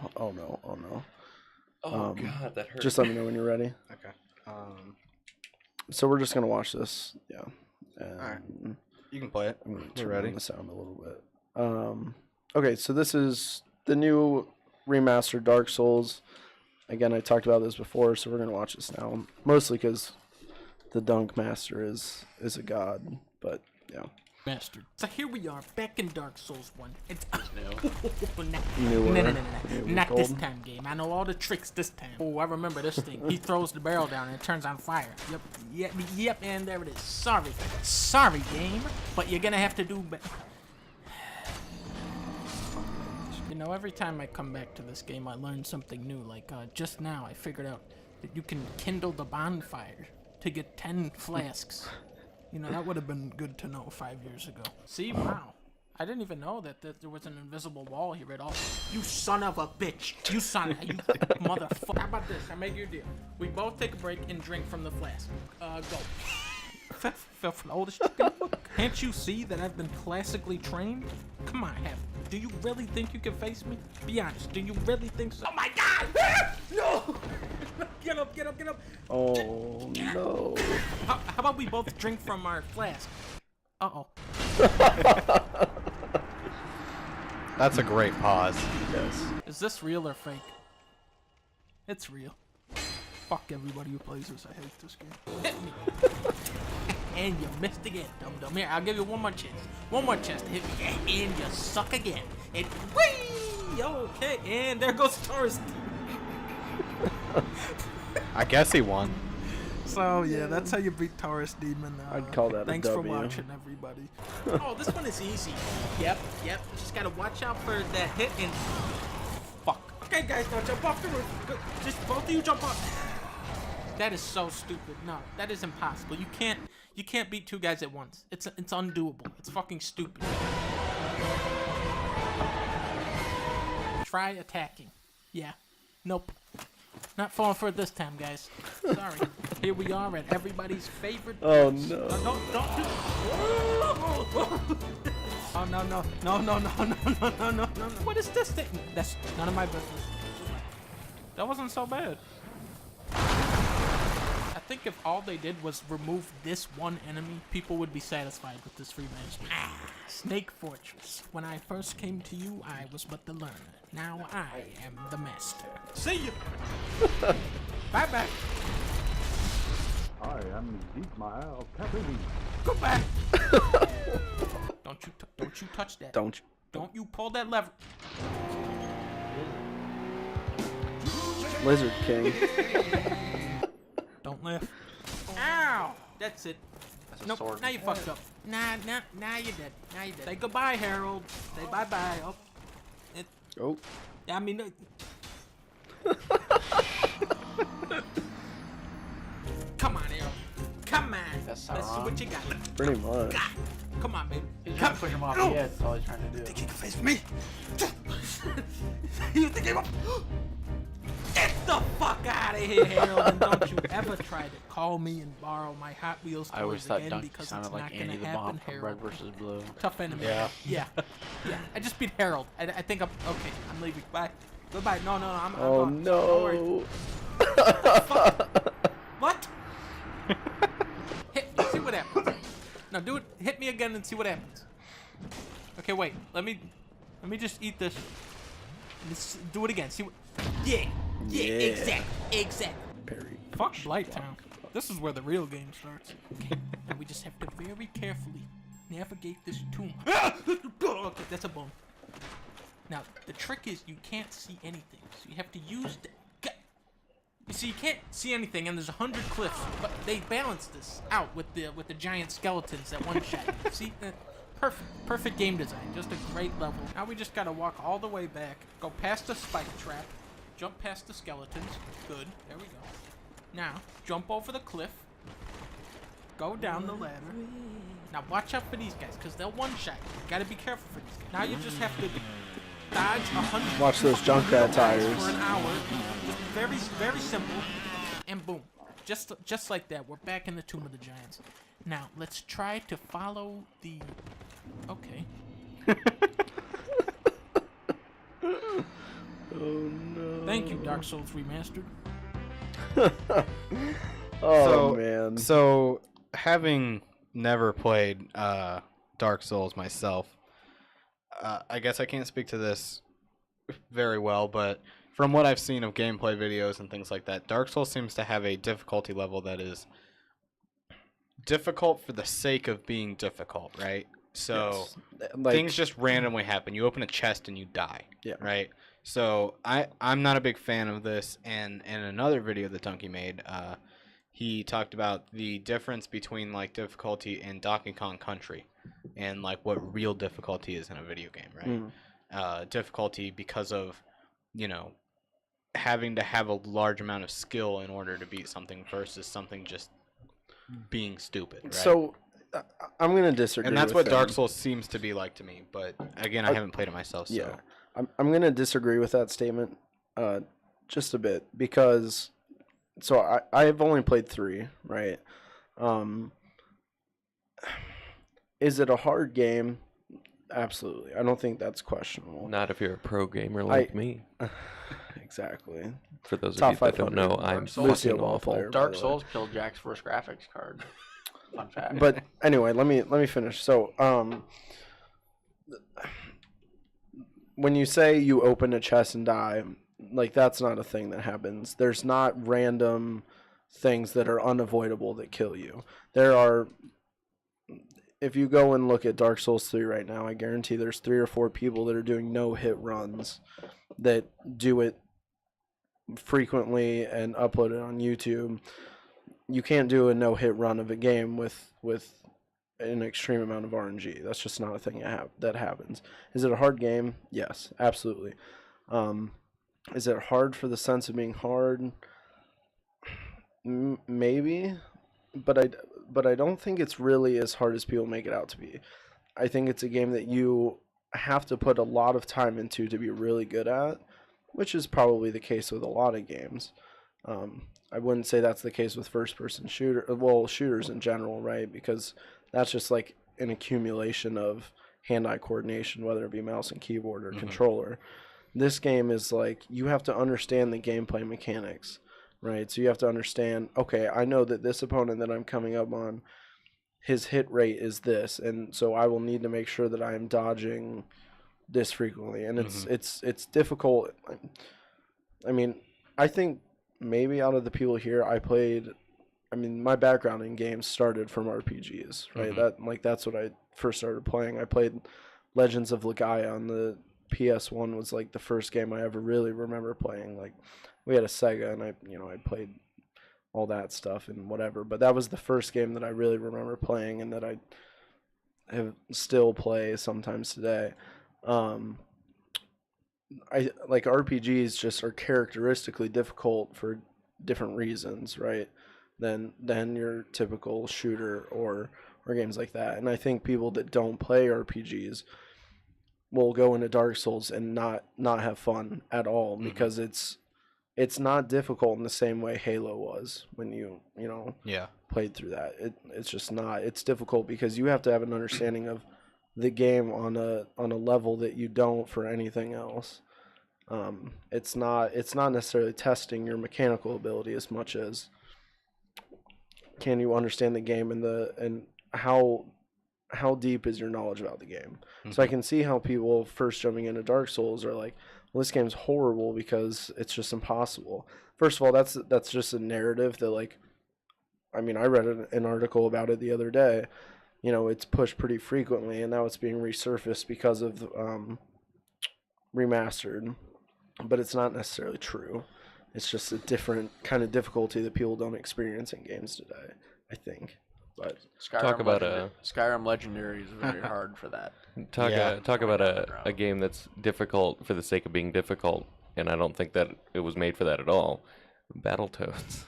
Oh God, that hurt. Just let me know when you're ready. Okay. So we're just gonna watch this. Yeah. All right. You can play it. I'm gonna turn on the sound a little bit. Okay, so this is the new remastered Dark Souls. Again, I talked about this before, so we're gonna watch this now. Mostly because the Dunk Master is a god, but yeah. Mastered. So here we are, back in Dark Souls 1. It's No. Not this time, game. I know all the tricks this time. Oh, I remember this thing. He throws the barrel down and it turns on fire. Yep, and there it is. Sorry, game, but you're gonna have to do better. You know, every time I come back to this game, I learn something new. Like, just now, I figured out that you can kindle the bonfire to get 10 flasks. You know, that would have been good to know 5 years ago. See, wow. I didn't even know that there was an invisible wall here at all. You son of a bitch. You motherfucker. How about this? I make your deal. We both take a break and drink from the flask. Go. Fell from the oldest chicken. Can't you see that I've been classically trained? Come on, Hap. Do you really think you can face me? Be honest. Do you really think so? Oh my God! No! Get up, get up, get up. Oh, no. How about we both drink from our flask? Uh-oh. That's a great pause. Yes. Is this real or fake? It's real. Fuck everybody who plays this. I hate this game. Hit me. And you missed again, dum-dum. Here, I'll give you one more chance. One more chance to hit me. And you suck again. And whee! Okay, and there goes Taurus. I guess he won. So, yeah, that's how you beat Taurus Demon. I'd call that a Thanks for W. watching, everybody. Oh, this one is easy. Yep. Just gotta watch out for that hit and... Fuck. Okay, guys, now jump off the roof. Just both of you jump off. That is so stupid. No, that is impossible. You can't beat two guys at once. It's undoable. It's fucking stupid. Try attacking. Yeah. Nope. Not falling for it this time, guys. Sorry. Here we are at everybody's favorite. Oh no. Don't do. Oh no. What is this thing? That's none of my business. That wasn't so bad. I think if all they did was remove this one enemy, people would be satisfied with this remaster. Snake Fortress. When I first came to you, I was but the learner. Now I am the master. See you. Bye. I am Dietmar of Cappelli. Go back. Don't you touch that. Don't you pull that lever. Lizard King. Don't laugh. Ow! That's it. That's a sword. Now you fucked up. Nah, you're dead. Say goodbye, Harold. Say bye-bye. Oh. I mean... Come on, Harold. Come on. Let's see what you got. Pretty much. Come on, baby. He's trying to push him off the edge. That's all he's trying to do. Think you can face me? You think I'm... Get the fuck out of here, Harold, and don't you ever try to call me and borrow my Hot Wheels toys I always thought again Donkey because sounded it's like not Andy gonna the happen, Bomb from Harold. Red vs. Blue. Tough enemy. Yeah. Yeah. I just beat Harold. I think I'm okay. I'm leaving. Bye. Goodbye. No. I'm Oh gone. Don't worry. no. What? Hit me. See what happens. Now do it. Hit me again and see what happens. Okay, wait. Let me just eat this. Let's do it again. See what? Yeah. Exactly. Parry. Fuck Blighttown. This is where the real game starts. Okay, and we just have to very carefully navigate this tomb. Okay, that's a bone. Now, the trick is you can't see anything, so you have to use the... You see, you can't see anything, and there's 100 cliffs, but they balance this out with the giant skeletons that one shot. See, perfect game design, just a great level. Now we just gotta walk all the way back, go past the spike trap, jump past the skeletons. Good, there we go. Now, jump over the cliff, go down the ladder. Now watch out for these guys, because they'll one-shot you. You gotta be careful for these guys. Now you just have to dodge 100 Watch those Junkrat tires. for an hour. Just very, very simple. And boom. Just like that, we're back in the Tomb of the Giants. Now, let's try to follow the... Okay. Oh no. Thank you, Dark Souls Remastered. Oh man. So, having never played Dark Souls myself, I guess I can't speak to this very well, but from what I've seen of gameplay videos and things like that, Dark Souls seems to have a difficulty level that is difficult for the sake of being difficult, right? So things just randomly happen. You open a chest and you die, right? So I'm not a big fan of this, and in another video that Donkey made, he talked about the difference between like difficulty in Donkey Kong Country and like what real difficulty is in a video game, right? Difficulty because of, you know, having to have a large amount of skill in order to beat something versus something just being stupid, right? So I'm gonna disagree. And that's with what Dark him. Souls seems to be like to me. But again, I haven't played it myself. So. Yeah, I'm gonna disagree with that statement, just a bit because, so I've only played 3, right? Is it a hard game? Absolutely. I don't think that's questionable. Not if you're a pro gamer like me. Exactly. For those Top of you that don't know, 500. I'm Lucio fucking Ball awful. player. Dark Souls killed Jack's first graphics card. Fun fact. But anyway, let me finish. So, when you say you open a chest and die, like that's not a thing that happens. There's not random things that are unavoidable that kill you. There are. If you go and look at Dark Souls 3 right now, I guarantee there's 3 or 4 people that are doing no-hit runs that do it frequently and upload it on YouTube. You can't do a no-hit run of a game with an extreme amount of RNG. That's just not a thing that happens. Is it a hard game? Yes, absolutely. Is it hard for the sense of being hard? Maybe, but I don't think it's really as hard as people make it out to be. I think it's a game that you have to put a lot of time into to be really good at, which is probably the case with a lot of games. I wouldn't say that's the case with first-person shooters in general, right? Because that's just like an accumulation of hand-eye coordination, whether it be mouse and keyboard or controller. This game is like you have to understand the gameplay mechanics. Right, so you have to understand, okay, I know that this opponent that I'm coming up on, his hit rate is this, and so I will need to make sure that I am dodging this frequently. And it's difficult. I mean, I think maybe out of the people here, my background in games started from RPGs, right? That's what I first started playing. I played Legends of Legaia on the PS1 was like the first game I ever really remember playing. Like, we had a Sega, and I played all that stuff and whatever. But that was the first game that I really remember playing, and that I still play sometimes today. I like RPGs just are characteristically difficult for different reasons, right? Than your typical shooter or games like that. And I think people that don't play RPGs will go into Dark Souls and not have fun at all because it's not difficult in the same way Halo was when you played through that. It's just not. It's difficult because you have to have an understanding of the game on a level that you don't for anything else. It's not necessarily testing your mechanical ability as much as can you understand the game and how deep is your knowledge about the game. So I can see how people first jumping into Dark Souls are like, well, this game's horrible because it's just impossible. First of all, that's just a narrative that, like, I read an article about it the other day. It's pushed pretty frequently, and now it's being resurfaced because of remastered. But it's not necessarily true. It's just a different kind of difficulty that people don't experience in games today, I think. But Skyrim Legendary is very hard for that. Talk about a game that's difficult for the sake of being difficult, and I don't think that it was made for that at all. Battletoads.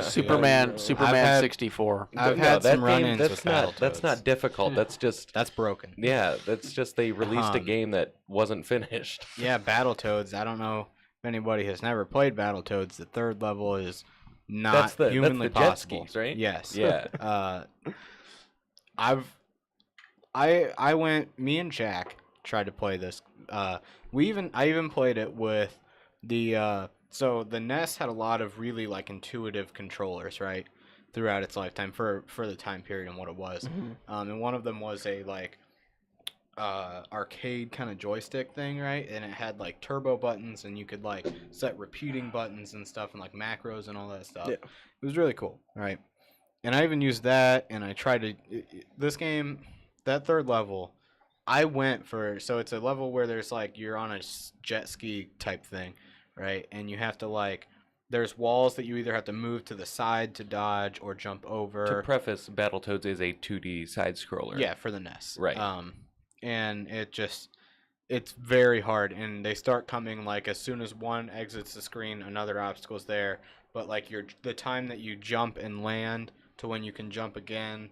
Superman 64. I've had some run-ins with Battletoads. That's not difficult. That's broken. Yeah, that's just they released a game that wasn't finished. Yeah, Battletoads. I don't know if anybody has never played Battletoads. The third level is not humanly that's the possible. jet skis, right? Yes. Yeah. I went. Me and Jack tried to play this. I even played it with the. So the NES had a lot of really like intuitive controllers, right, throughout its lifetime for the time period and what it was. And one of them was a like arcade kind of joystick thing, right? And it had like turbo buttons, and you could like set repeating buttons and stuff, and like macros and all that stuff. Yeah. It was really cool, right? And I even used that, and I tried to this game, that third level. I went for so it's a level where there's like you're on a jet ski type thing, right? And you have to like there's walls that you either have to move to the side to dodge or jump over. To preface, Battletoads is a 2D side scroller. Yeah, for the NES. Right. And it's very hard, and they start coming like as soon as one exits the screen, another obstacle's there. But like the time that you jump and land to when you can jump again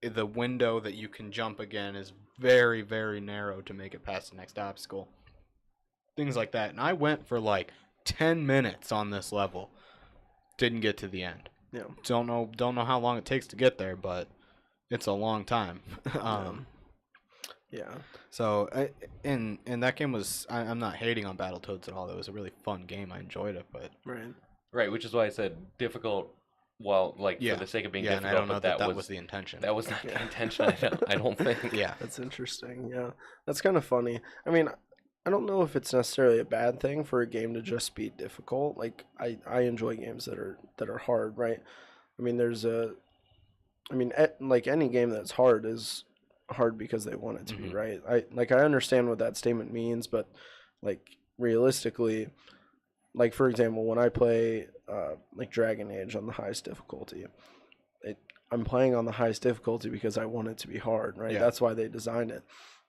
the window that you can jump again is very, very narrow to make it past the next obstacle. Things like that. And I went for like 10 minutes on this level. Didn't get to the end. Yeah. Don't know how long it takes to get there, but it's a long time. Yeah. So, and that game was, I'm not hating on Battletoads at all. It was a really fun game. I enjoyed it, but Right, which is why I said difficult. Well, like for the sake of being difficult, and I don't know but that was the intention. That was not the intention. I don't think. Yeah, that's interesting. Yeah, that's kind of funny. I mean, I don't know if it's necessarily a bad thing for a game to just be difficult. Like I enjoy games that are hard, right? I mean, like any game that's hard is hard because they want it to be, right? I understand what that statement means, but like realistically, like for example, when I play like Dragon Age on the highest difficulty, I'm playing on the highest difficulty because I want it to be hard, right? Yeah. That's why they designed it.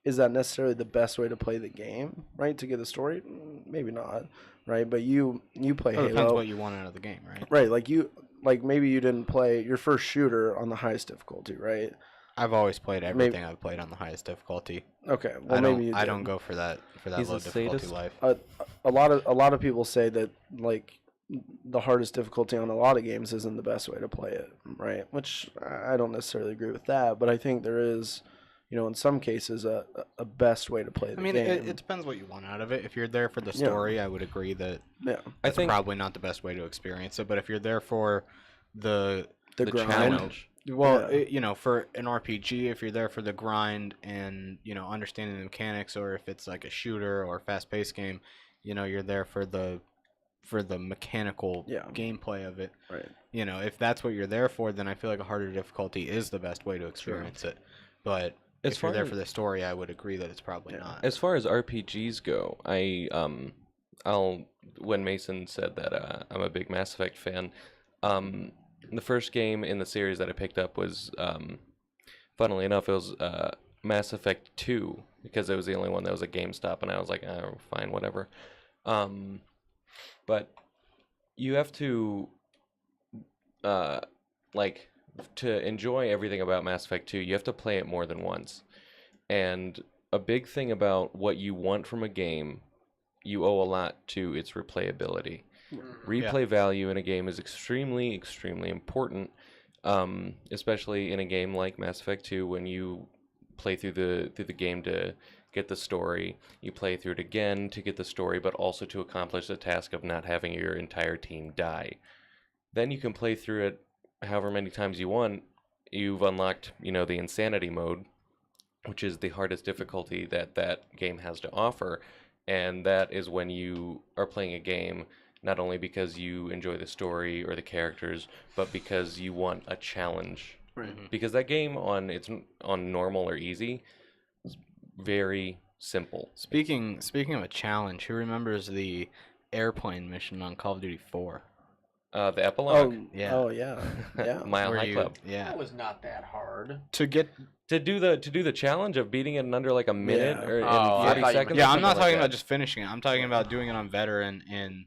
Is that necessarily the best way to play the game, right? To get the story? Maybe not, right? But you play Halo. It depends what you want out of the game, right? Right, like maybe you didn't play your first shooter on the highest difficulty, right? I've always played everything I've played on the highest difficulty. Okay, well maybe you I don't go for that He's low a difficulty sadist. life. A lot of people say that like the hardest difficulty on a lot of games isn't the best way to play it, right? Which I don't necessarily agree with that, but I think there is, in some cases a best way to play the game. It depends what you want out of it. If you're there for the story, I would agree that that's probably not the best way to experience it. But if you're there for the challenge, well, for an RPG, if you're there for the grind and understanding the mechanics, or if it's like a shooter or fast-paced game, you're there for the mechanical gameplay of it. Right. If that's what you're there for, then I feel like a harder difficulty is the best way to experience it. But if you're there for the story, I would agree that it's probably not. As far as RPGs go, when Mason said that I'm a big Mass Effect fan, the first game in the series that I picked up was, funnily enough, it was Mass Effect 2, because it was the only one that was at GameStop, and I was like, oh, fine, whatever. But you have to, to enjoy everything about Mass Effect 2, you have to play it more than once. And a big thing about what you want from a game, you owe a lot to its replayability. Replay value in a game is extremely, extremely important, especially in a game like Mass Effect 2, when you play through the game to get the story, you play through it again to get the story, but also to accomplish the task of not having your entire team die. Then you can play through it however many times you want. You've unlocked, the insanity mode, which is the hardest difficulty that game has to offer, and that is when you are playing a game not only because you enjoy the story or the characters, but because you want a challenge. Right. Because that game on normal or easy is very simple. Speaking of a challenge, who remembers the airplane mission on Call of Duty 4? The epilogue? Oh yeah. Mile High Club. Yeah. That was not that hard. To do the challenge of beating it in under like a minute or in 40 seconds. Yeah, I'm not talking about just finishing it. I'm talking about doing it on veteran in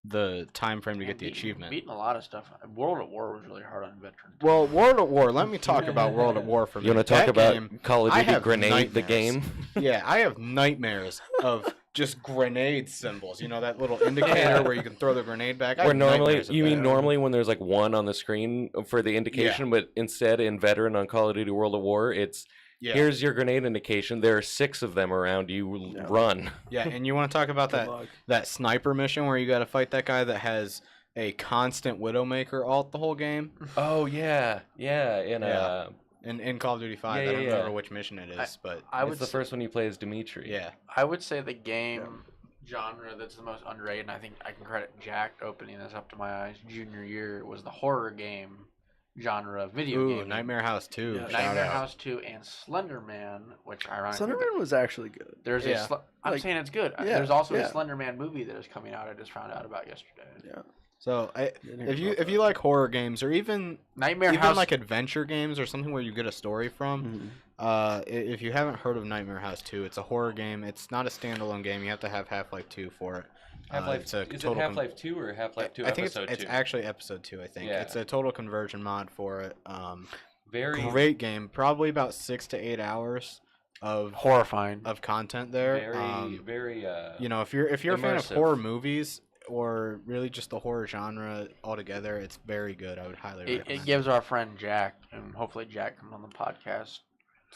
the time frame to get the achievement. Beating a lot of stuff. World at War was really hard on veteran. Well, World at War. Let me talk about World at War for a minute. You want to talk about game, Call of Duty Grenade, the game? Yeah, I have nightmares of just grenade symbols. That little indicator where you can throw the grenade back. Where normally, normally when there's like one on the screen for the indication, but instead in veteran on Call of Duty World at War, it's here's your grenade indication. There are 6 of them around you. Run. Yeah, and you want to talk about that sniper mission where you got to fight that guy that has a constant Widowmaker ult the whole game? Oh yeah. In Call of Duty 5, I don't remember which mission it is, but it's the first one you play as Dimitri. Yeah. I would say the game genre that's the most underrated, and I think I can credit Jack opening this up to my eyes junior year, was the horror game genre video game. Nightmare House 2. Yeah. Nightmare House 2 and Slender Man, which ironically... Slender Man was actually good. There's I'm saying it's good. There's also a Slender Man movie that is coming out I just found out about yesterday. Yeah. So if you like horror games or even House, like adventure games or something where you get a story from, if you haven't heard of Nightmare House 2, it's a horror game. It's not a standalone game. You have to have Half-Life 2 for it. Is it Half-Life 2 or Half-Life 2 I think Episode 2? it's actually Episode 2, I think. Yeah. It's a total conversion mod for it. Very great game. Probably about 6 to 8 hours of Horrifying. of content there. very. You know, if you're a fan of immersive. horror movies or really just the horror genre altogether, it's very good. I would highly recommend It gives our friend Jack, and hopefully Jack comes on the podcast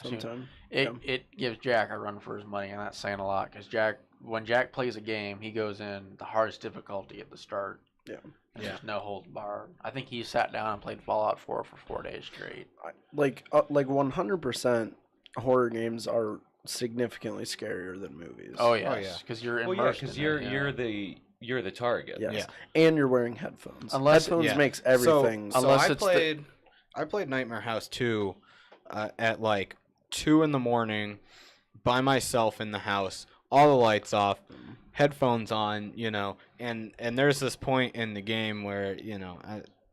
soon. Sometime. It gives Jack a run for his money, and that's saying a lot because when Jack plays a game, he goes in the hardest difficulty at the start. Yeah. And there's no holds barred. I think he sat down and played Fallout 4 for 4 days straight. Like 100% horror games are significantly scarier than movies. Oh yes, because you're immersed. Well, yeah, because in it, you're the target. Yes. Yeah. And you're wearing headphones. Unless- headphones yeah. makes everything. So Unless I it's played Nightmare House 2 at like 2 in the morning by myself in the house, all the lights off, headphones on, you know, and there's this point in the game where, you know,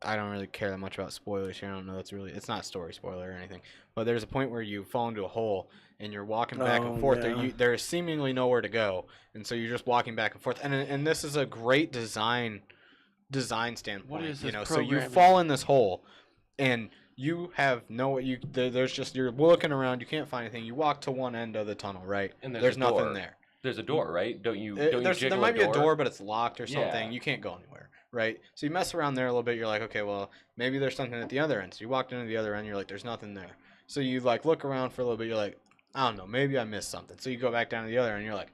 I don't really care that much about spoilers here. I don't know, it's not a story spoiler or anything, but there's a point where you fall into a hole and you're walking back and forth. Yeah. There's seemingly nowhere to go, and so you're just walking back and forth. And this is a great design standpoint. What is you this know? So you programming? fall in this hole, and you have there's just you're looking around. You can't find anything. You walk to one end of the tunnel, right? And there's a nothing door. there. There's a door, right? Don't you There jiggle might be a a door, but it's locked or something. Yeah. You can't go anywhere, right? So you mess around there a little bit. You're like, okay, well, maybe there's something at the other end. So you walked into the other end. You're like, there's nothing there. So you like look around for a little bit. You're like, I don't know, maybe I missed something. So you go back down to the other end. And you're like,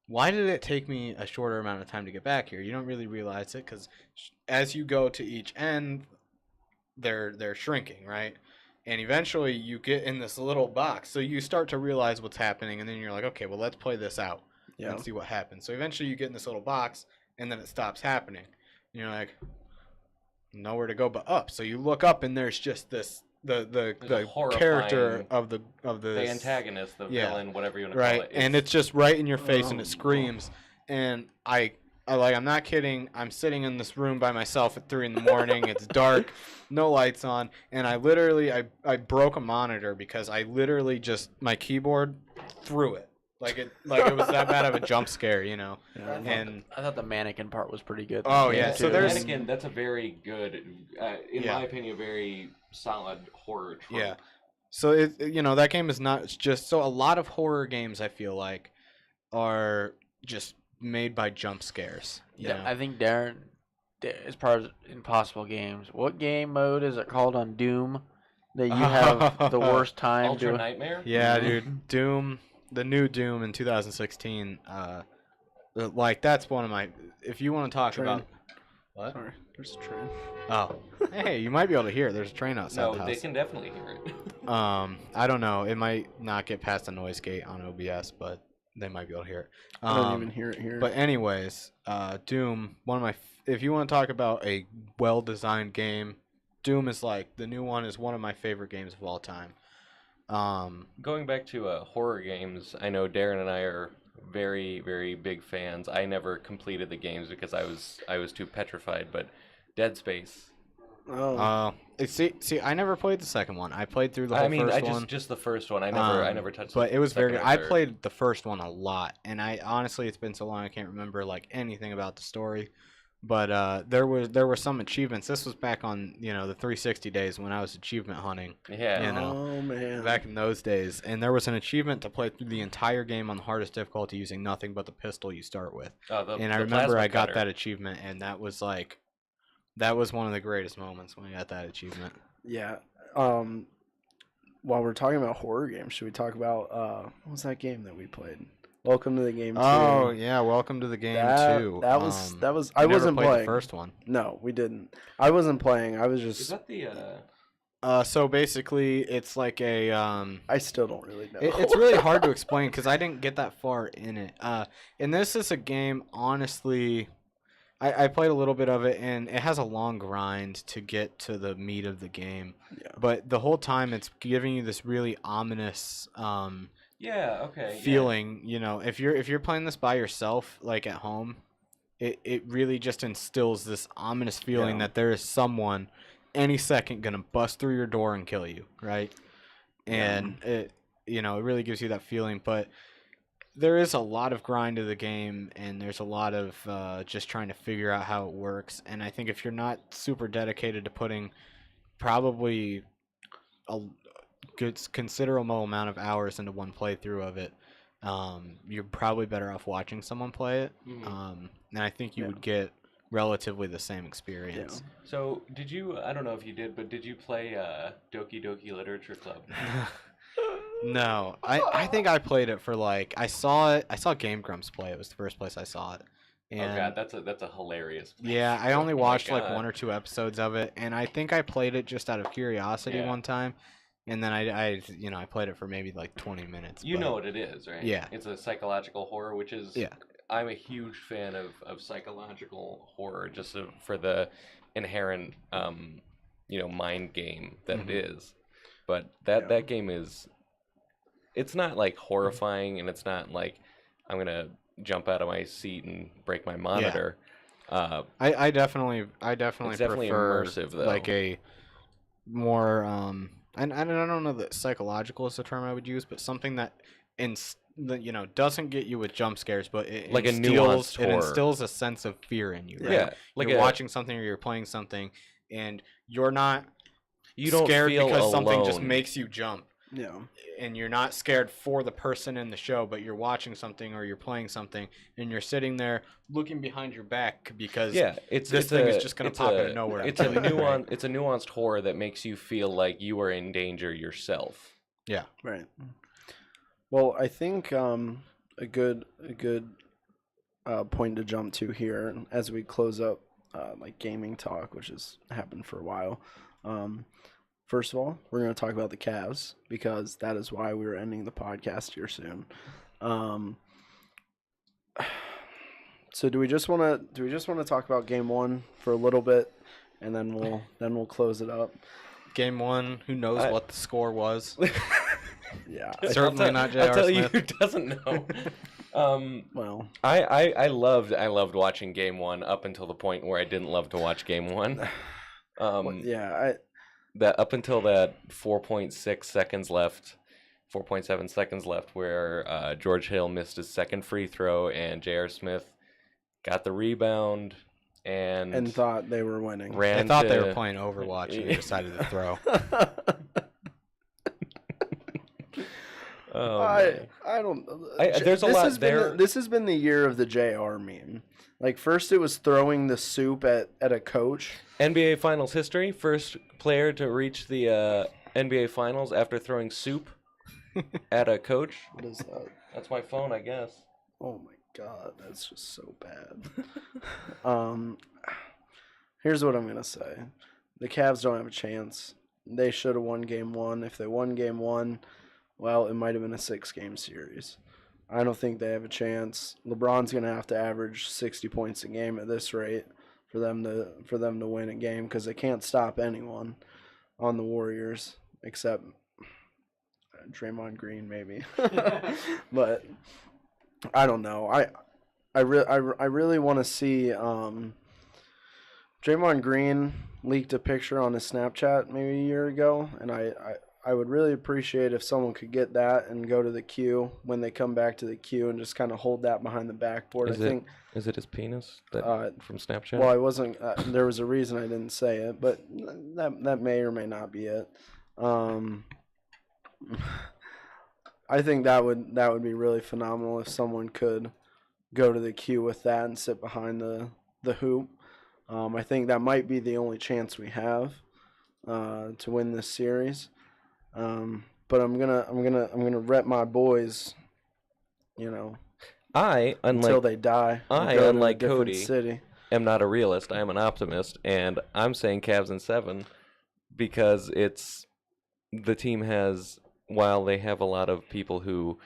why did it take me a shorter amount of time to get back here? You don't really realize it because as you go to each end, they're shrinking, right? And eventually you get in this little box. So you start to realize what's happening, and then you're like, okay, well, let's play this out and see what happens. So eventually you get in this little box, and then it stops happening. And you're like, nowhere to go but up. So you look up, and there's just this the character of the antagonist, the villain, whatever you want to right, call it. and it's just right in your face, and it screams. And I'm not kidding. I'm sitting in this room by myself at 3 in the morning. It's dark, no lights on, and I literally I broke a monitor because I literally just my keyboard threw it. Like it was that bad of a jump scare, you know. Yeah, I thought the mannequin part was pretty good. Oh yeah, so there's mannequin. That's a very good, in my opinion, very solid horror trope. Yeah. So that game is not just so a lot of horror games I feel like are just made by jump scares. You know? I think Darren, as part of Impossible Games, what game mode is it called on Doom that you have the worst time Ultra doing? Nightmare? Yeah, dude. Doom, the new Doom in 2016, like that's one of my if you want to talk about what? Sorry, there's a train. Oh. Hey, you might be able to hear it. There's a train outside the No, house. they can definitely hear it. I don't know. It might not get past the noise gate on OBS, but they might be able to hear it. I don't even hear it here. But anyways, Doom, one of my if you want to talk about a well-designed game, Doom is like the new one is one of my favorite games of all time. Going back to horror games, I know Darren and I are very, very big fans. I never completed the games because I was too petrified, but Dead Space. See, I never played the second one. I played through the whole first one. Just the first one. I never touched. But it was very good. second or I third. played the first one a lot, and I honestly, it's been so long I can't remember like anything about the story. But there were some achievements. This was back on the 360 days when I was achievement hunting. Yeah. Oh man. Back in those days, and there was an achievement to play through the entire game on the hardest difficulty using nothing but the pistol you start with. And I remember I got that achievement, and that was one of the greatest moments when I got that achievement. Yeah. While we're talking about horror games, should we talk about what was that game that we played? Welcome to the Game 2. Oh yeah, Welcome to the Game 2. That was I wasn't playing the first one. No, we didn't. I wasn't playing. I was just. Is that the? So basically, it's like a. I still don't really know. It's really hard to explain because I didn't get that far in it. And this is a game. Honestly, I played a little bit of it, and it has a long grind to get to the meat of the game. Yeah. But the whole time, it's giving you this really ominous. Feeling, if you're playing this by yourself, like at home, it really just instills this ominous feeling that there is someone any second gonna bust through your door and kill you, right? And it really gives you that feeling. But there is a lot of grind to the game, and there's a lot of just trying to figure out how it works. And I think if you're not super dedicated to putting probably a good considerable amount of hours into one playthrough of it, you're probably better off watching someone play it. And I think you would get relatively the same experience. Yeah. So did you? I don't know if you did, but did you play Doki Doki Literature Club? No, I think I played it for like I saw Game Grumps play it. It was the first place I saw it. And oh god, that's a hilarious. Yeah, I only watched like God. 1 or 2 episodes of it, and I think I played it just out of curiosity one time, and then I played it for maybe like 20 minutes. You know what it is, right? Yeah. It's a psychological horror, which is I'm a huge fan of psychological horror, just for the inherent mind game that it is. But that game is. It's not like horrifying, and it's not like I'm gonna jump out of my seat and break my monitor. Yeah. I definitely it's definitely prefer immersive, though. like a more and I don't know that psychological is the term I would use, but something that doesn't get you with jump scares, but it like a nuanced horror. It instills a sense of fear in you. Right? Yeah, like you're watching something or you're playing something, and you're not don't scared feel because something just alone. makes you jump. Yeah. And you're not scared for the person in the show, but you're watching something or you're playing something, and you're sitting there looking behind your back because this thing is just going to pop out of nowhere. It's a nuanced horror that makes you feel like you are in danger yourself. Yeah. Right. Well, I think a good point to jump to here as we close up like gaming talk, which has happened for a while. First of all, we're going to talk about the Cavs because that is why we're ending the podcast here soon. So do we just want to talk about game 1 for a little bit, and then we'll close it up? Game 1, who knows what the score was? Yeah, certainly not J.R. I'll tell Smith. you who doesn't know. Well, I loved watching game 1 up until the point where I didn't love to watch game 1. That up until that 4.6 seconds left, 4.7 seconds left, where George Hill missed his second free throw and J.R. Smith got the rebound and thought they were winning. They thought they were playing Overwatch and they decided to throw. I don't. There's a lot there. This has been the year of the JR meme. Like first it was throwing the soup at a coach. NBA Finals history: first player to reach the NBA Finals after throwing soup at a coach. What is that? That's my phone, I guess. Oh my god, that's just so bad. Here's what I'm gonna say: the Cavs don't have a chance. They should have won game 1. If they won game 1, well, it might have been a 6-game series. I don't think they have a chance. LeBron's gonna have to average 60 points a game at this rate for them to win a game because they can't stop anyone on the Warriors except Draymond Green maybe. But I don't know. I really want to see. Draymond Green leaked a picture on his Snapchat maybe a year ago, and I would really appreciate if someone could get that and go to the queue when they come back to the queue and just kind of hold that behind the backboard. Is it his penis from Snapchat? Well, I wasn't. There was a reason I didn't say it, but that may or may not be it. I think that would be really phenomenal if someone could go to the queue with that and sit behind the hoop. I think that might be the only chance we have to win this series. But I'm gonna rep my boys, until they die. Unlike Cody, city. am not a realist. I am an optimist, and I'm saying Cavs in 7 because the team has, while they have a lot of people who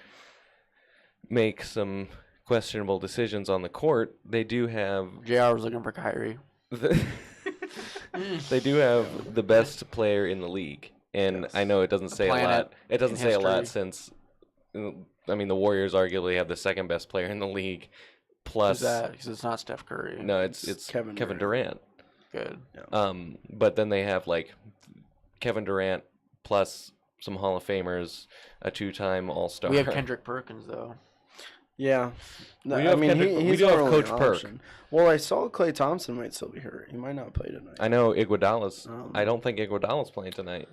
make some questionable decisions on the court, they do have JR was looking for Kyrie. They do have the best player in the league. And yes. I know it doesn't say a lot. It doesn't say a lot since, I mean, the Warriors arguably have the second best player in the league. Plus, because it's not Steph Curry. No, it's Kevin Durant. Good. Yeah. But then they have like Kevin Durant plus some Hall of Famers, a 2-time All-Star. We have Kendrick Perkins though. Yeah. We do have he's have our only Coach Perk. option. Well, I saw Klay Thompson might still be hurt. He might not play tonight. I know Iguodala's. I don't think Iguodala's playing tonight.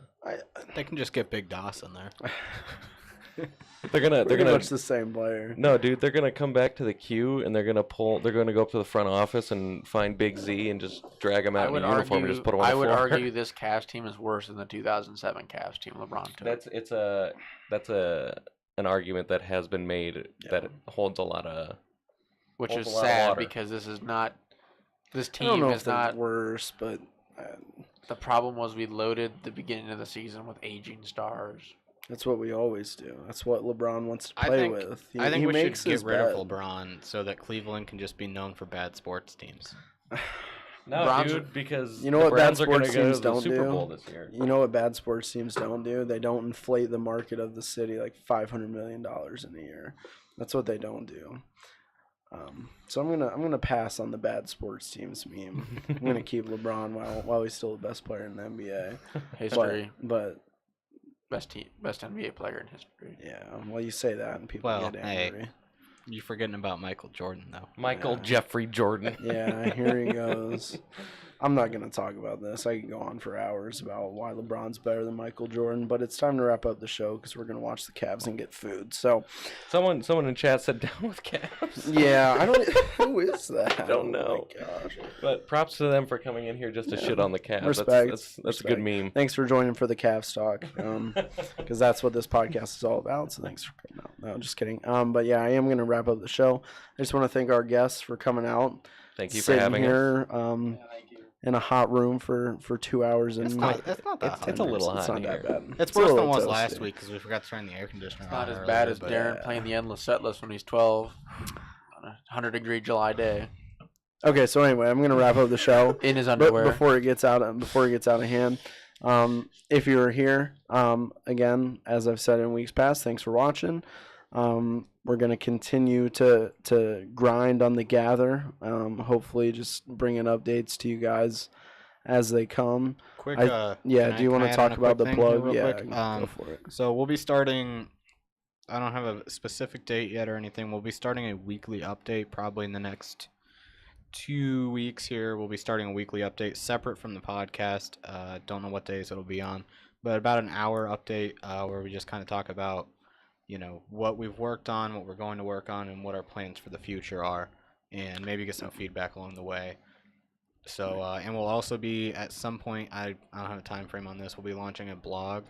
They can just get Big Doss in there. They're gonna much the same player. No, dude, they're gonna come back to the queue and they're gonna go up to the front office and find Big Z and just drag him out in a uniform and just put him on the floor. I would argue this Cavs team is worse than the 2007 Cavs team LeBron took. That's an argument that has been made that holds a lot of. Which is sad because this is not. This team I don't know is if they're not worse, but the problem was we loaded the beginning of the season with aging stars. That's what we always do. That's what LeBron wants to play with. I think we should get rid bed. of LeBron so that Cleveland can just be known for bad sports teams. No, dude, because you know what bad sports teams go don't to the Super do? Bowl this year. You know what bad sports teams don't do? They don't inflate the market of the city like $500 million in a year. That's what they don't do. So I'm gonna pass on the bad sports teams meme. I'm gonna keep LeBron while he's still the best player in the NBA. History, but best NBA player in history. Yeah, well, you say that and people get angry. Hey, you're forgetting about Michael Jordan though. Michael Jeffrey Jordan. Yeah, here he goes. I'm not going to talk about this. I can go on for hours about why LeBron's better than Michael Jordan, but it's time to wrap up the show because we're going to watch the Cavs and get food. So, someone in chat said down with Cavs. Yeah, I don't. Who is that? I don't know. Oh my gosh. But props to them for coming in here just to shit on the Cavs. Respect. That's a good meme. Thanks for joining for the Cavs talk, because that's what this podcast is all about. So thanks for coming out. No, just kidding. But yeah, I am going to wrap up the show. I just want to thank our guests for coming out. Thank you for having us. In a hot room for 2 hours and it's not that hot. It's a little hot. It's not that bad. It's worse than it was last week because we forgot to turn the air conditioner on. Not as bad as Darren playing the endless set list when he's 12 on a 100-degree July day. Okay, so anyway, I'm gonna wrap up the show in his underwear before it gets out of hand. If you're here, again, as I've said in weeks past, thanks for watching. We're going to continue to grind on the gather. Hopefully just bringing updates to you guys as they come. Quick, do you want to talk about the plug? Yeah, go for it. So we'll be starting, I don't have a specific date yet or anything. We'll be starting a weekly update probably in the next 2 weeks here. We'll be starting a weekly update separate from the podcast. Don't know what days it'll be on, but about an hour update where we just kind of talk about what we've worked on, what we're going to work on, and what our plans for the future are, and maybe get some feedback along the way. So, and we'll also be at some point, I don't have a time frame on this, we'll be launching a blog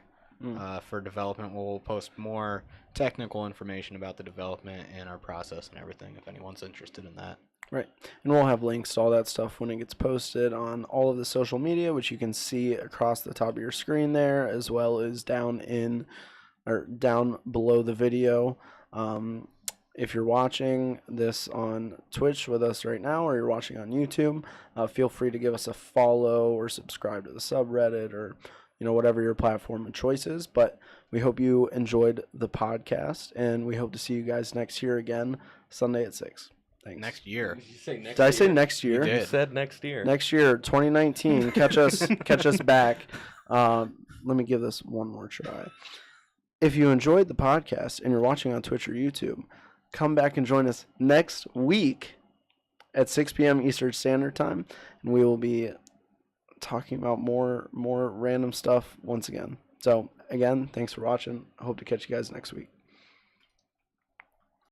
for development. We'll post more technical information about the development and our process and everything if anyone's interested in that. Right. And we'll have links to all that stuff when it gets posted on all of the social media, which you can see across the top of your screen there, as well as down below the video. If you're watching this on Twitch with us right now, or you're watching on YouTube, feel free to give us a follow or subscribe to the subreddit, or whatever your platform of choice is. But we hope you enjoyed the podcast, and we hope to see you guys next year again, Sunday at 6. Thanks. Next year. Did you say next Did I say next year? You said next year. Next year, 2019. Catch us back. Let me give this one more try. If you enjoyed the podcast and you're watching on Twitch or YouTube, come back and join us next week at 6 p.m. Eastern Standard Time, and we will be talking about more random stuff once again. So, again, thanks for watching. I hope to catch you guys next week.